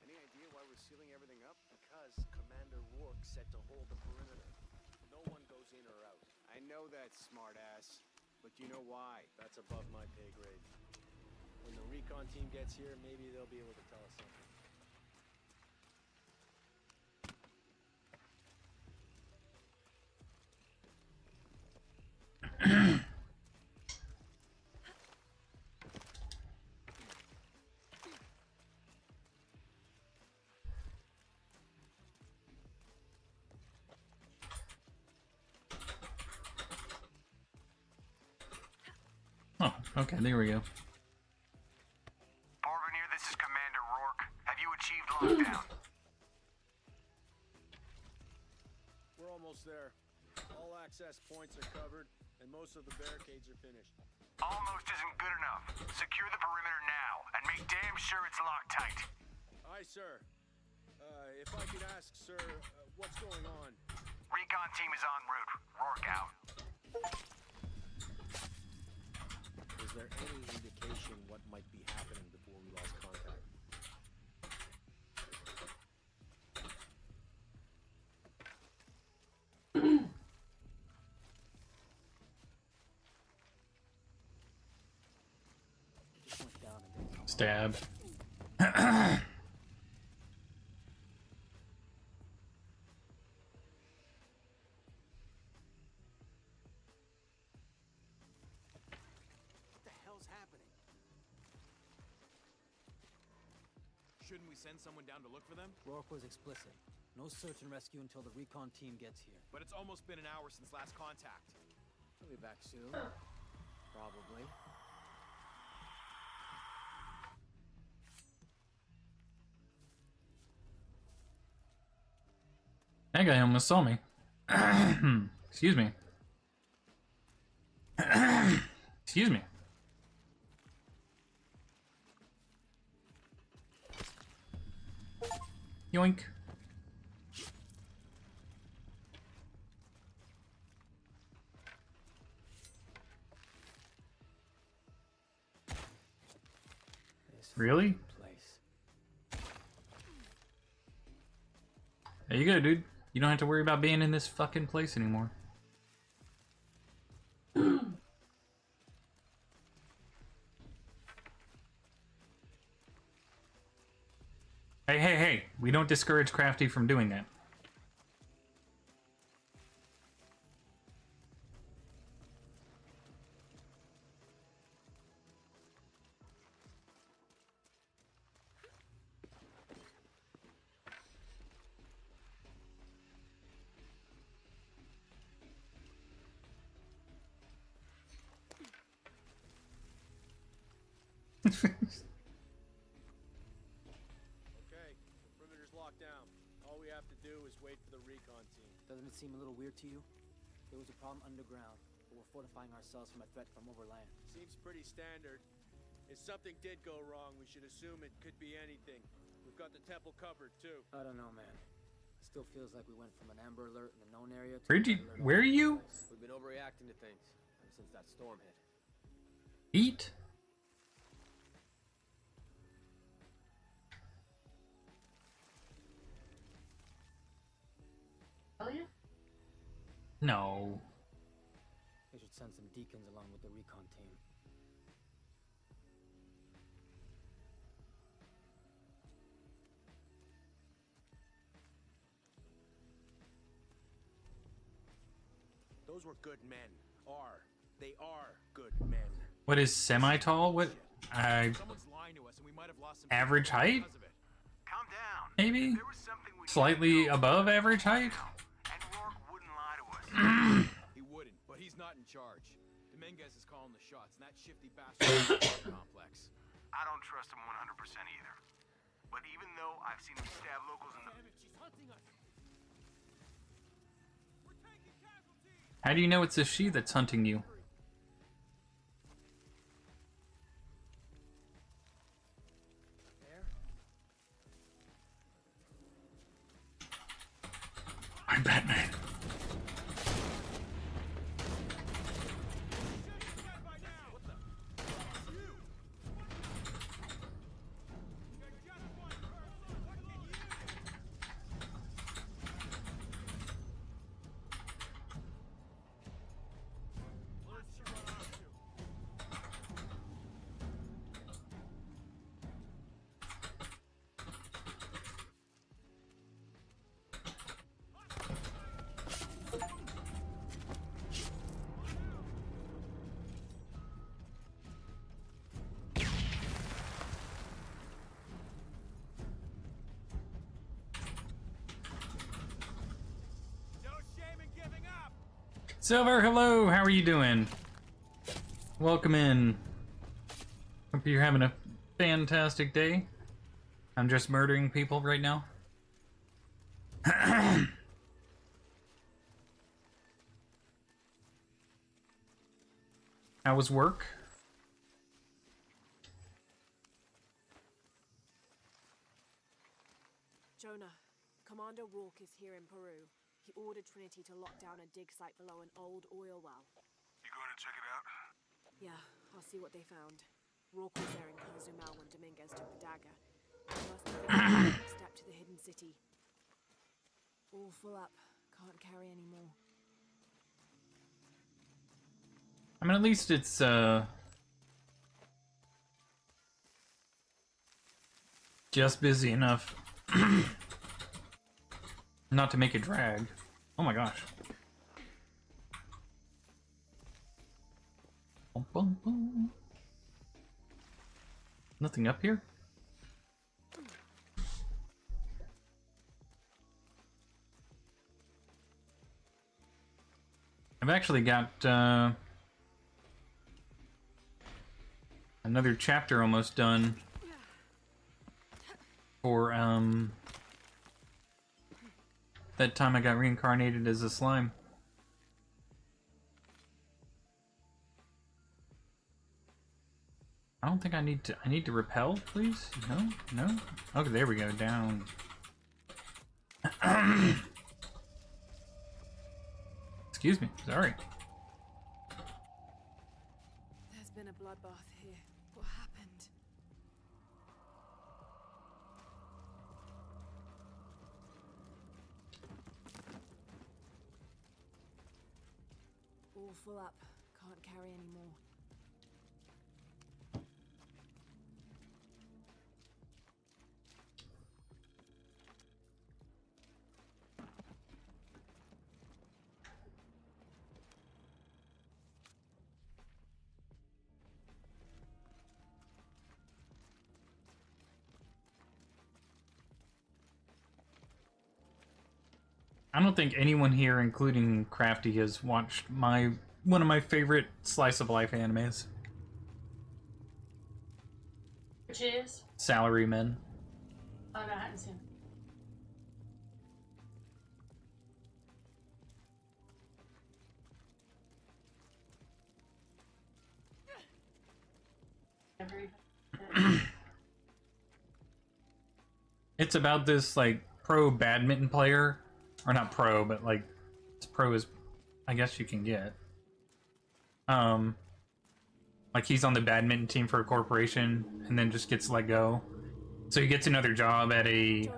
Speaker 8: Any idea why we're sealing everything up? Because Commander Rourke said to hold the perimeter. No one goes in or out.
Speaker 7: I know that, smartass. But you know why?
Speaker 8: That's above my pay grade. When the recon team gets here, maybe they'll be able to tell us something.
Speaker 1: Oh, okay, there we go.
Speaker 6: Porvenir, this is Commander Rourke. Have you achieved lockdown?
Speaker 8: We're almost there. All access points are covered, and most of the barricades are finished.
Speaker 6: Almost isn't good enough. Secure the perimeter now, and make damn sure it's locked tight.
Speaker 8: Aye, sir. If I could ask, sir, what's going on?
Speaker 6: Recon team is en route. Rourke out.
Speaker 8: Is there any indication what might be happening before we lost contact?
Speaker 1: Stab.
Speaker 8: What the hell's happening?
Speaker 14: Shouldn't we send someone down to look for them? Rourke was explicit. No search and rescue until the recon team gets here. But it's almost been an hour since last contact.
Speaker 16: He'll be back soon. Probably.
Speaker 1: That guy almost saw me. Excuse me. Excuse me. Yoink. Really? There you go, dude. You don't have to worry about being in this fucking place anymore. Hey, hey, hey. We don't discourage Crafty from doing that.
Speaker 8: Okay, the perimeter's locked down. All we have to do is wait for the recon team.
Speaker 16: Doesn't it seem a little weird to you? There was a problem underground, but we're fortifying ourselves from a threat from overland.
Speaker 8: Seems pretty standard. If something did go wrong, we should assume it could be anything. We've got the temple covered, too.
Speaker 16: I don't know, man. It still feels like we went from an Amber Alert in the known area to
Speaker 1: Where are you?
Speaker 8: We've been overreacting to things ever since that storm hit.
Speaker 1: Eat?
Speaker 5: Oh yeah?
Speaker 1: No.
Speaker 16: They should send some deacons along with the recon team.
Speaker 8: Those were good men. They are good men.
Speaker 1: What is semi-tall? What?
Speaker 14: Someone's lying to us and we might have lost some
Speaker 1: Average height?
Speaker 14: because of it.
Speaker 6: Calm down.
Speaker 1: Maybe?
Speaker 6: There was something we
Speaker 1: Slightly above average height?
Speaker 6: and Rourke wouldn't lie to us.
Speaker 14: He wouldn't, but he's not in charge. Dominguez is calling the shots, and that shifty bastard is complex.
Speaker 6: I don't trust him 100% either. But even though I've seen him stab locals in the...
Speaker 8: She's hunting us.
Speaker 1: How do you know it's a she that's hunting you? Silver, hello, how are you doing? Welcome in. Hope you're having a fantastic day. I'm just murdering people right now. How was work?
Speaker 11: Jonah, Commander Rourke is here in Peru. He ordered Trinity to lock down a dig site below an old oil well.
Speaker 4: You going to check it out?
Speaker 11: Yeah, I'll see what they found. Rourke was there in Cozumel when Dominguez took the dagger. He must be the next step to the hidden city. All full up. Can't carry any more.
Speaker 1: I mean, at least it's, just busy enough not to make it drag. Oh my gosh. Bum, bum, bum. Nothing up here? I've actually got, another chapter almost done for, that time I got reincarnated as a slime. I don't think I need to repel, please? No? No? Okay, there we go, down. Excuse me, sorry.
Speaker 11: There's been a bloodbath here. What happened? All full up. Can't carry any more.
Speaker 1: I don't think anyone here, including Crafty, has watched one of my favorite slice of life animes.
Speaker 5: Which is?
Speaker 1: Salarymen.
Speaker 5: Oh no, I haven't seen it.
Speaker 1: It's about this, like, pro badminton player. Or not pro, but, like, as pro as I guess you can get. Like, he's on the badminton team for a corporation, and then just gets let go. So he gets another job at a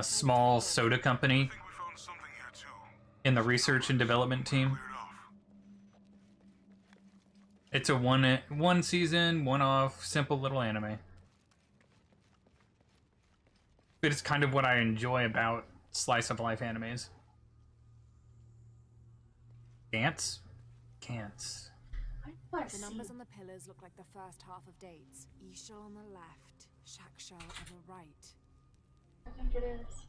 Speaker 1: small soda company in the research and development team. It's a one season, one-off, simple little anime. But it's kind of what I enjoy about slice of life animes. Dance? Cants.
Speaker 11: The numbers on the pillars look like the first half of dates. Ishal on the left, Shakshal on the right.
Speaker 5: I think it is.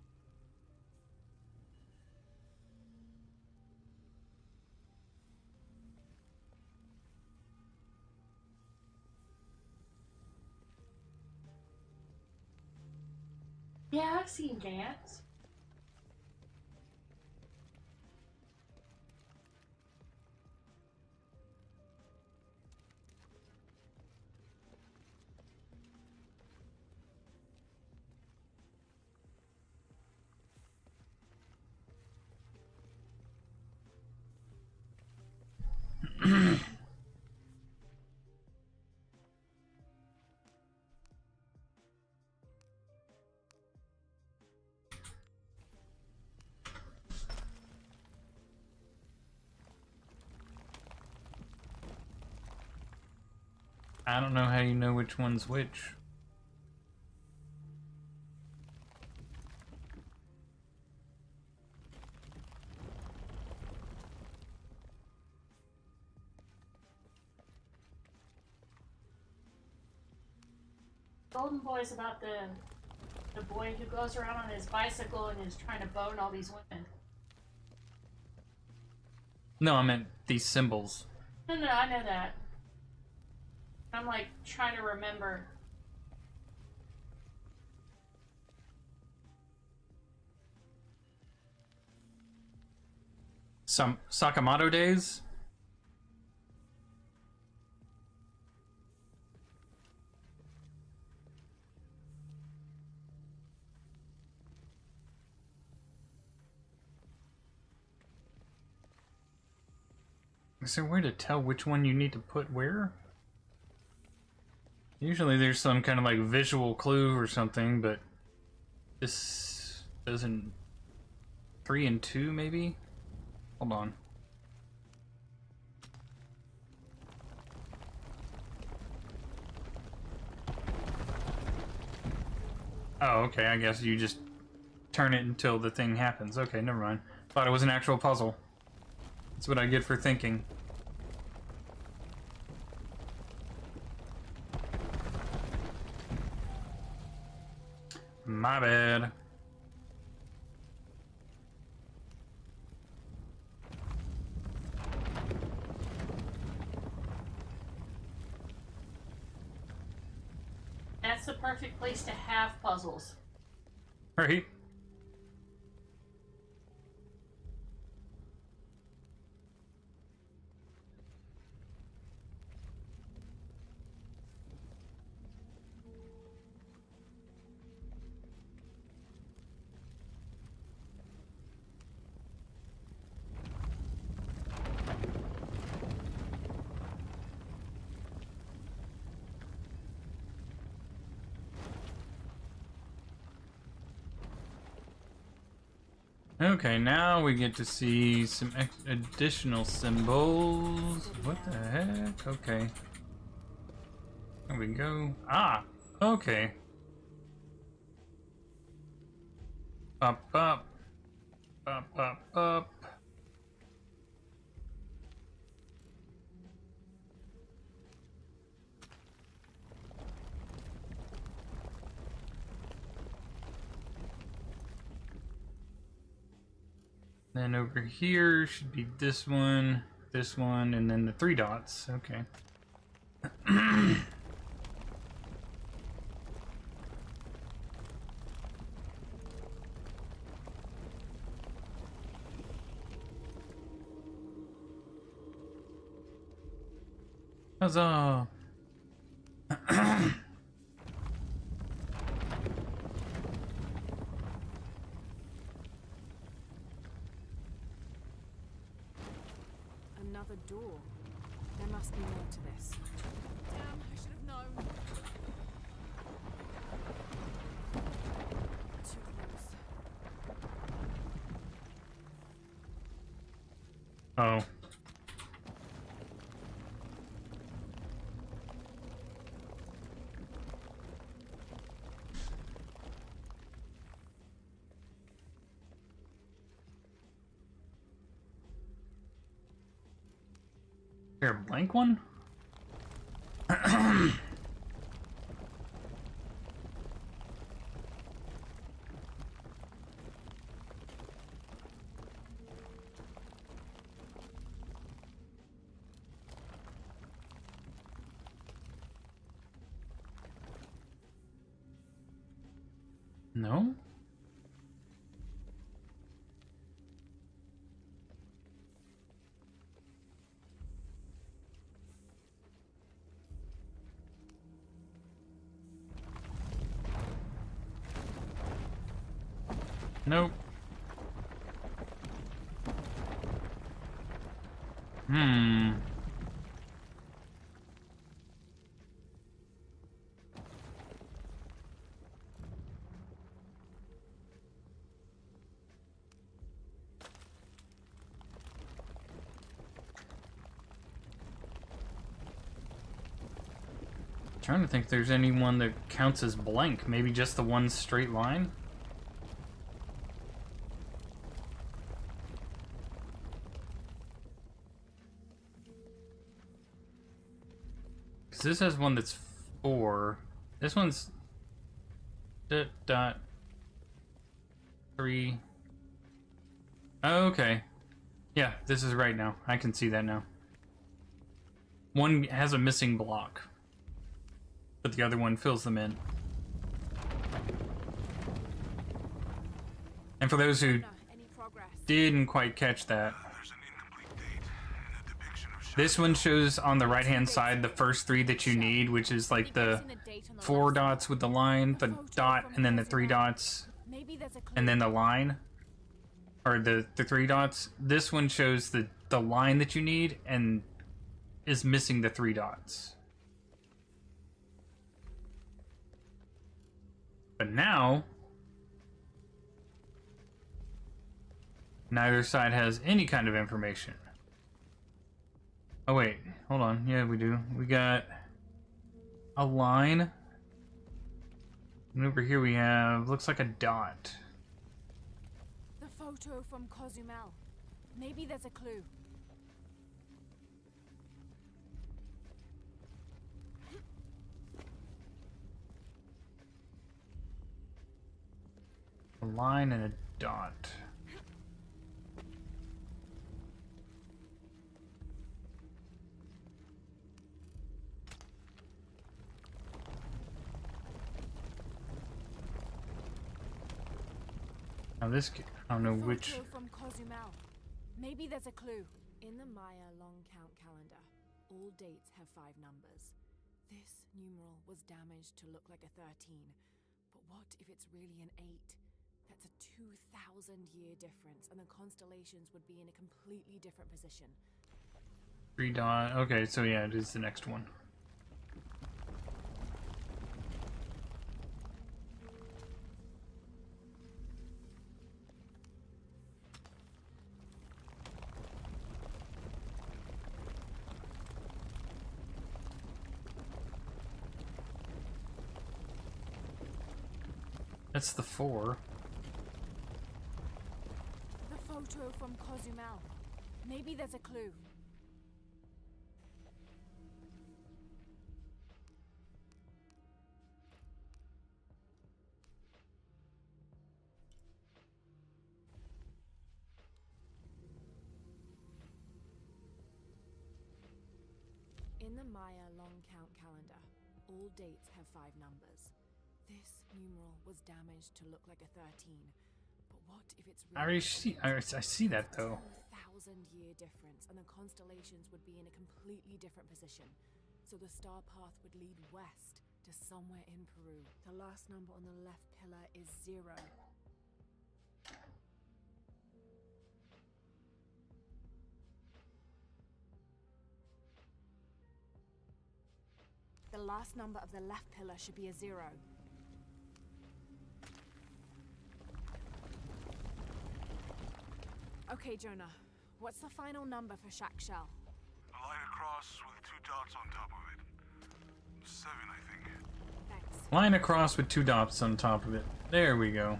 Speaker 5: Yeah, I've seen Gantz.
Speaker 1: I don't know how you know which one's which.
Speaker 5: Golden Boy's about the boy who goes around on his bicycle and is trying to bone all these women.
Speaker 1: No, I meant these symbols.
Speaker 5: No, I know that. I'm like trying to remember.
Speaker 1: Some Sakamoto days? Is there a way to tell which one you need to put where? Usually there's some kind of like visual clue or something, but this doesn't... 3 and 2 maybe? Hold on. Oh, okay, I guess you just turn it until the thing happens. Okay, never mind. Thought it was an actual puzzle. That's what I get for thinking. My bad.
Speaker 5: That's the perfect place to have puzzles.
Speaker 1: Right? Okay, now we get to see some additional symbols. What the heck? Okay. There we go. Ah! Okay. Up, up. Up, up, up. Then over here should be this one, and then the 3 dots. Okay. Huzzah!
Speaker 11: Another door. There must be more to this.
Speaker 3: Damn, I should have known.
Speaker 11: Too close.
Speaker 1: Oh. Is there a blank one? No? Nope. Trying to think if there's anyone that counts as blank. Maybe just the one straight line? Because this has one that's 4. This one's... dot 3. Oh, okay. Yeah, this is right now. I can see that now. One has a missing block, but the other one fills them in. And for those who didn't quite catch that, this one shows on the right-hand side the first 3 that you need, which is like the 4 dots with the line, the dot, and then the 3 dots, and then the line, or the 3 dots. This one shows the line that you need and is missing the 3 dots. But now, neither side has any kind of information. Oh wait, hold on. Yeah, we do. We got a line. And over here we have, looks like a dot.
Speaker 11: The photo from Cozumel. Maybe there's a clue.
Speaker 1: A line and a dot. Now this, I don't know which.
Speaker 11: Photo from Cozumel. Maybe there's a clue. In the Maya long count calendar, all dates have 5 numbers. This numeral was damaged to look like a 13. But what if it's really an 8? That's a 2,000-year difference, and the constellations would be in a completely different position.
Speaker 1: 3 dot. Okay, so yeah, it is the next one. That's the 4.
Speaker 11: The photo from Cozumel. Maybe there's a clue. In the Maya long count calendar, all dates have 5 numbers. This numeral was damaged to look like a 13. But what if it's really
Speaker 1: I see that though.
Speaker 11: 2,000-year difference, and the constellations would be in a completely different position. So the star path would lead west to somewhere in Peru. The last number on the left pillar is 0. The last number of the left pillar should be a 0. Okay, Jonah. What's the final number for Shack Shell?
Speaker 4: A line across with 2 dots on top of it. 7, I think.
Speaker 11: Thanks.
Speaker 1: Line across with 2 dots on top of it. There we go.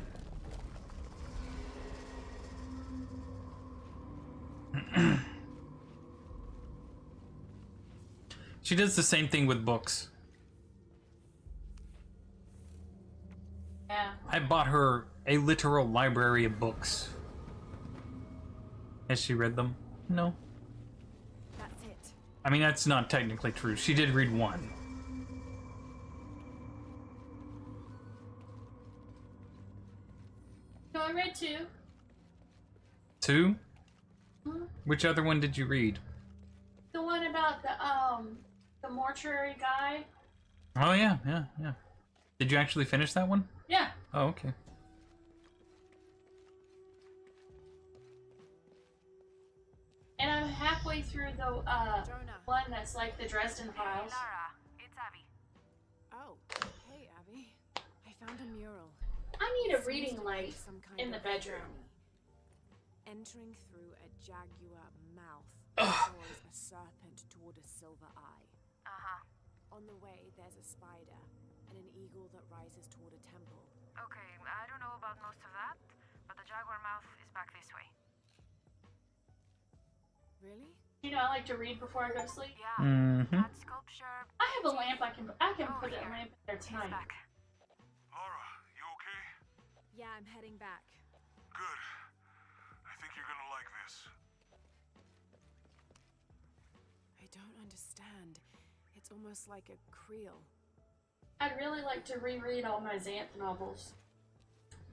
Speaker 1: She does the same thing with books.
Speaker 5: Yeah.
Speaker 1: I bought her a literal library of books. Has she read them? No.
Speaker 11: That's it.
Speaker 1: I mean, that's not technically true. She did read 1.
Speaker 5: No, I read 2.
Speaker 1: 2?
Speaker 5: Hmm?
Speaker 1: Which other one did you read?
Speaker 5: The one about the mortuary guy.
Speaker 1: Oh yeah. Did you actually finish that one?
Speaker 5: Yeah.
Speaker 1: Oh, okay.
Speaker 5: And I'm halfway through the one that's like the Dresden Files.
Speaker 19: Lara, it's Abby.
Speaker 11: Oh, hey, Abby. I found a mural.
Speaker 5: I need a reading light in the bedroom.
Speaker 11: Entering through a jaguar mouth towards a serpent toward a silver eye. On the way, there's a spider and an eagle that rises toward a temple.
Speaker 19: Okay, I don't know about most of that, but the jaguar mouth is back this way.
Speaker 11: Really?
Speaker 5: You know, I like to read before I go to sleep.
Speaker 19: Yeah.
Speaker 1: Mm-hmm.
Speaker 19: That sculpture.
Speaker 5: I have a lamp. I can put that lamp there tonight.
Speaker 4: Laura, you okay?
Speaker 11: Yeah, I'm heading back.
Speaker 4: Good. I think you're gonna like this.
Speaker 11: don't understand. It's almost like a creel.
Speaker 5: I'd really like to reread all my Xanth novels.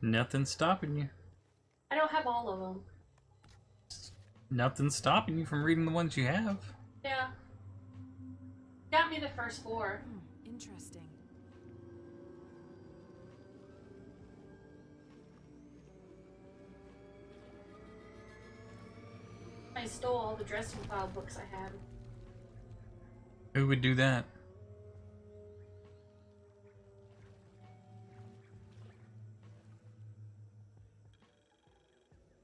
Speaker 1: Nothing's stopping you.
Speaker 5: I don't have all of them.
Speaker 1: Nothing's stopping you from reading the ones you have.
Speaker 5: Yeah. Got me the first 4.
Speaker 11: Interesting.
Speaker 5: I stole all the Dresden File books I had.
Speaker 1: Who would do that?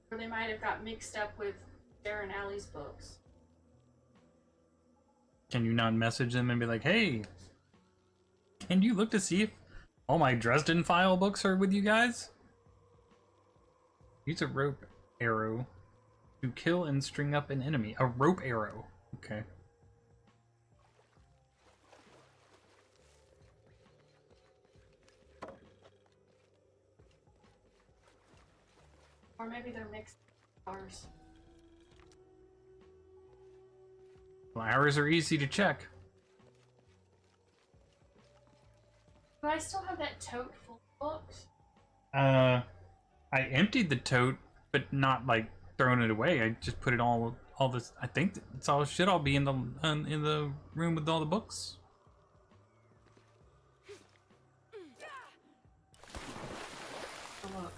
Speaker 5: Or they might have got mixed up with Darren Alley's books.
Speaker 1: Can you not message them and be like, hey, can you look to see if all my Dresden File books are with you guys? Use a rope arrow to kill and string up an enemy. A rope arrow. Okay.
Speaker 5: Or maybe they're mixed ours.
Speaker 1: Well, ours are easy to check.
Speaker 5: Do I still have that tote full of books?
Speaker 1: I emptied the tote, but not like throwing it away. I just put it all this. I think it's all should all be in the room with all the books.
Speaker 5: Oh, look.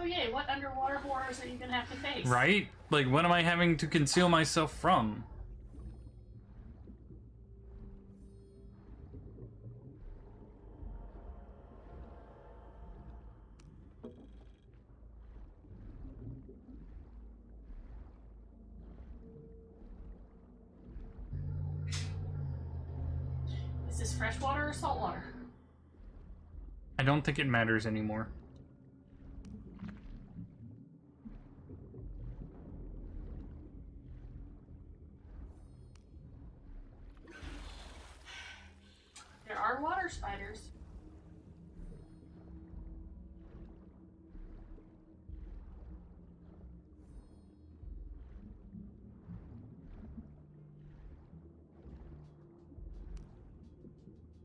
Speaker 5: Oh yay, what underwater horrors are you gonna have to face?
Speaker 1: Right? Like, what am I having to conceal myself from?
Speaker 5: Is this freshwater or saltwater?
Speaker 1: I don't think it matters anymore.
Speaker 5: There are water spiders.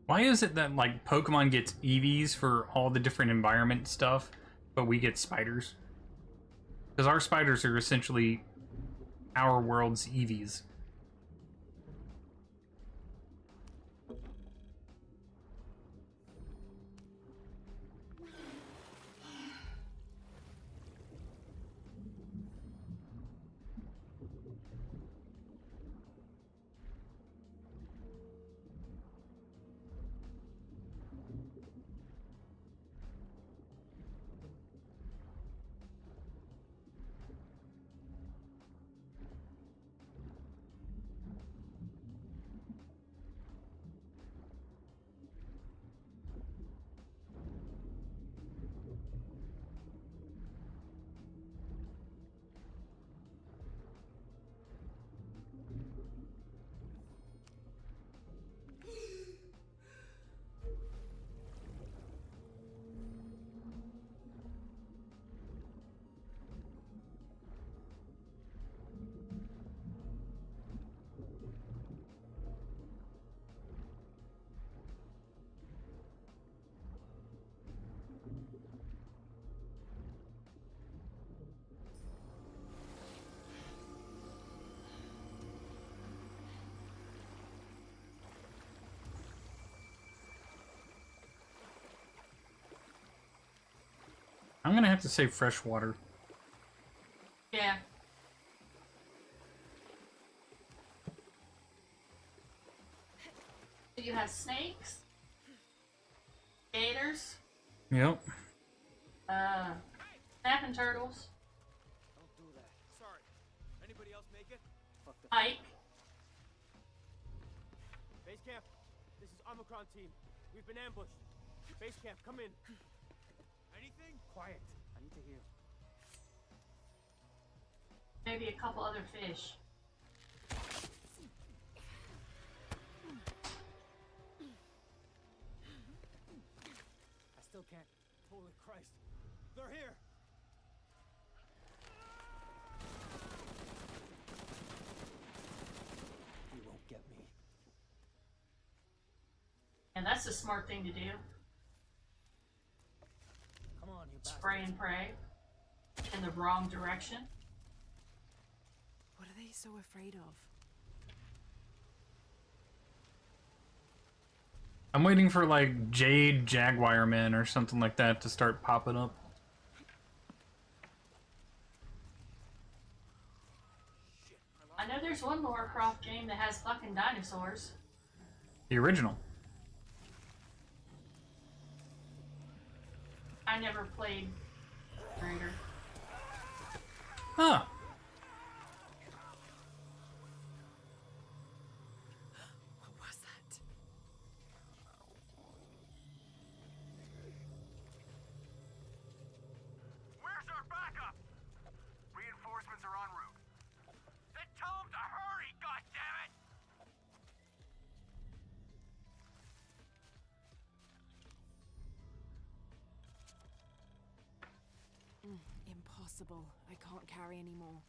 Speaker 1: Why is it that, like, Pokemon gets EVs for all the different environment stuff, but we get spiders? Because our spiders are essentially our world's EVs. I'm gonna have to say freshwater.
Speaker 5: Yeah. So you have snakes, gators,
Speaker 1: Yep.
Speaker 5: snapping turtles,
Speaker 8: Don't do that. Sorry. Anybody else make it?
Speaker 5: pike.
Speaker 8: Base camp, this is Omicron team. We've been ambushed. Base camp, come in. Anything? Quiet. I need to hear.
Speaker 5: Maybe maybe a couple other fish.
Speaker 8: I still can't. Holy Christ. They're here! You won't get me.
Speaker 5: And that's a smart thing to do.
Speaker 8: Come on, you
Speaker 5: Spray and pray in the wrong direction.
Speaker 11: What are they so afraid of?
Speaker 1: I'm waiting for like Jade Jaguar Men or something like that to start popping up.
Speaker 5: I know there's one Lara Croft game that has fucking dinosaurs.
Speaker 1: The original.
Speaker 5: I never played Raider.
Speaker 1: Huh.
Speaker 11: What was that?
Speaker 6: Where's our backup? Reinforcements are en route. Then tell them to hurry, goddammit!
Speaker 11: Impossible. I can't carry anymore.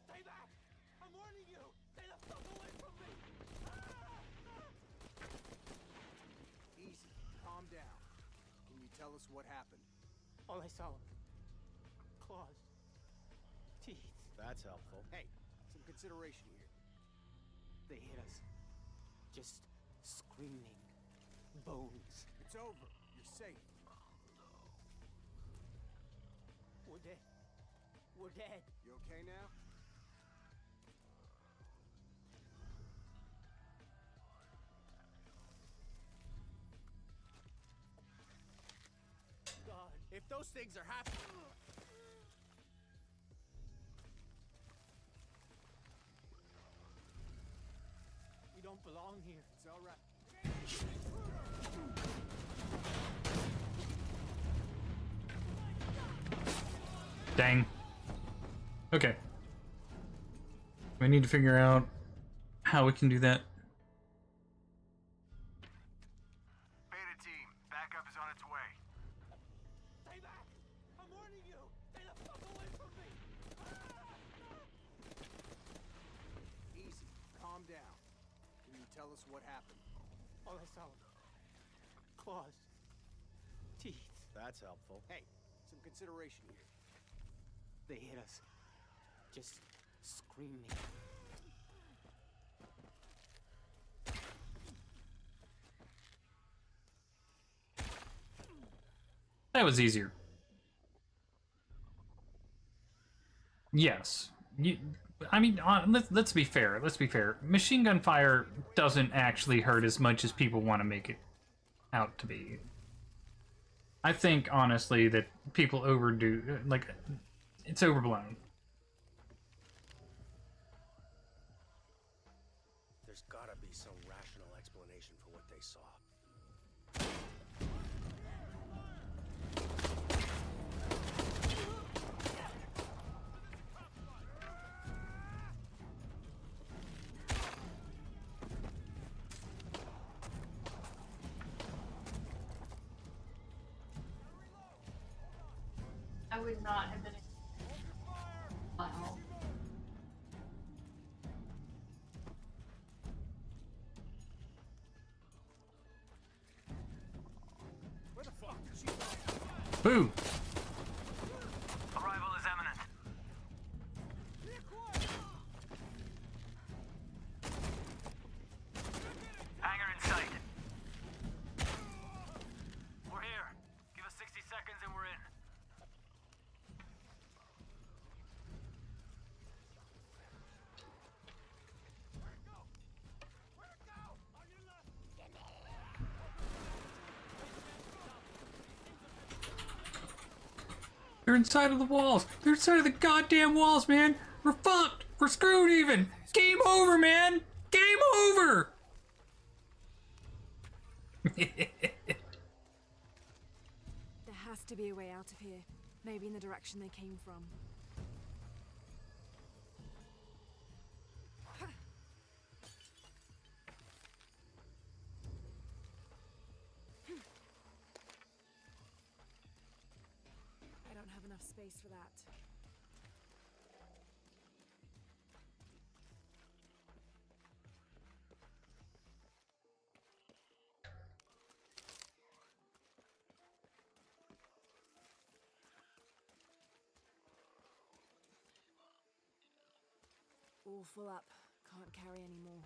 Speaker 8: Stay back! I'm warning you! Stay the fuck away from me!
Speaker 7: Easy. Calm down. Can you tell us what happened?
Speaker 8: All I saw was claws. Teeth.
Speaker 14: That's helpful.
Speaker 7: Hey, some consideration here.
Speaker 8: They hit us. Just screaming. Bones.
Speaker 7: It's over. You're safe.
Speaker 8: We're dead. We're dead.
Speaker 7: You okay now?
Speaker 8: God, if those things are happening... We don't belong here.
Speaker 7: It's all right.
Speaker 1: Dang. Okay. We need to figure out how we can do that.
Speaker 6: Beta team, backup is on its way.
Speaker 8: Stay back! I'm warning you! Stay the fuck away from me!
Speaker 7: Easy. Calm down. Can you tell us what happened?
Speaker 8: All I saw was claws. Teeth.
Speaker 14: That's helpful.
Speaker 7: Hey, some consideration here.
Speaker 8: They hit us. Just screaming.
Speaker 1: That was easier. Yes. I mean, let's be fair. Let's be fair. Machine gun fire doesn't actually hurt as much as people want to make it out to be. I think, honestly, that people overdo... Like, it's overblown.
Speaker 15: There's gotta be some rational explanation for what they saw.
Speaker 5: I would not have been butthole.
Speaker 8: Where the fuck?
Speaker 1: Boo!
Speaker 6: Arrival is imminent. Hangar in sight. We're here. Give us 60 seconds and we're in.
Speaker 1: They're inside of the walls. They're inside of the goddamn walls, man. We're fucked. We're screwed even. Game over, man. Game over.
Speaker 11: There has to be a way out of here. Maybe in the direction they came from. I don't have enough space for that. All full up. Can't carry any more.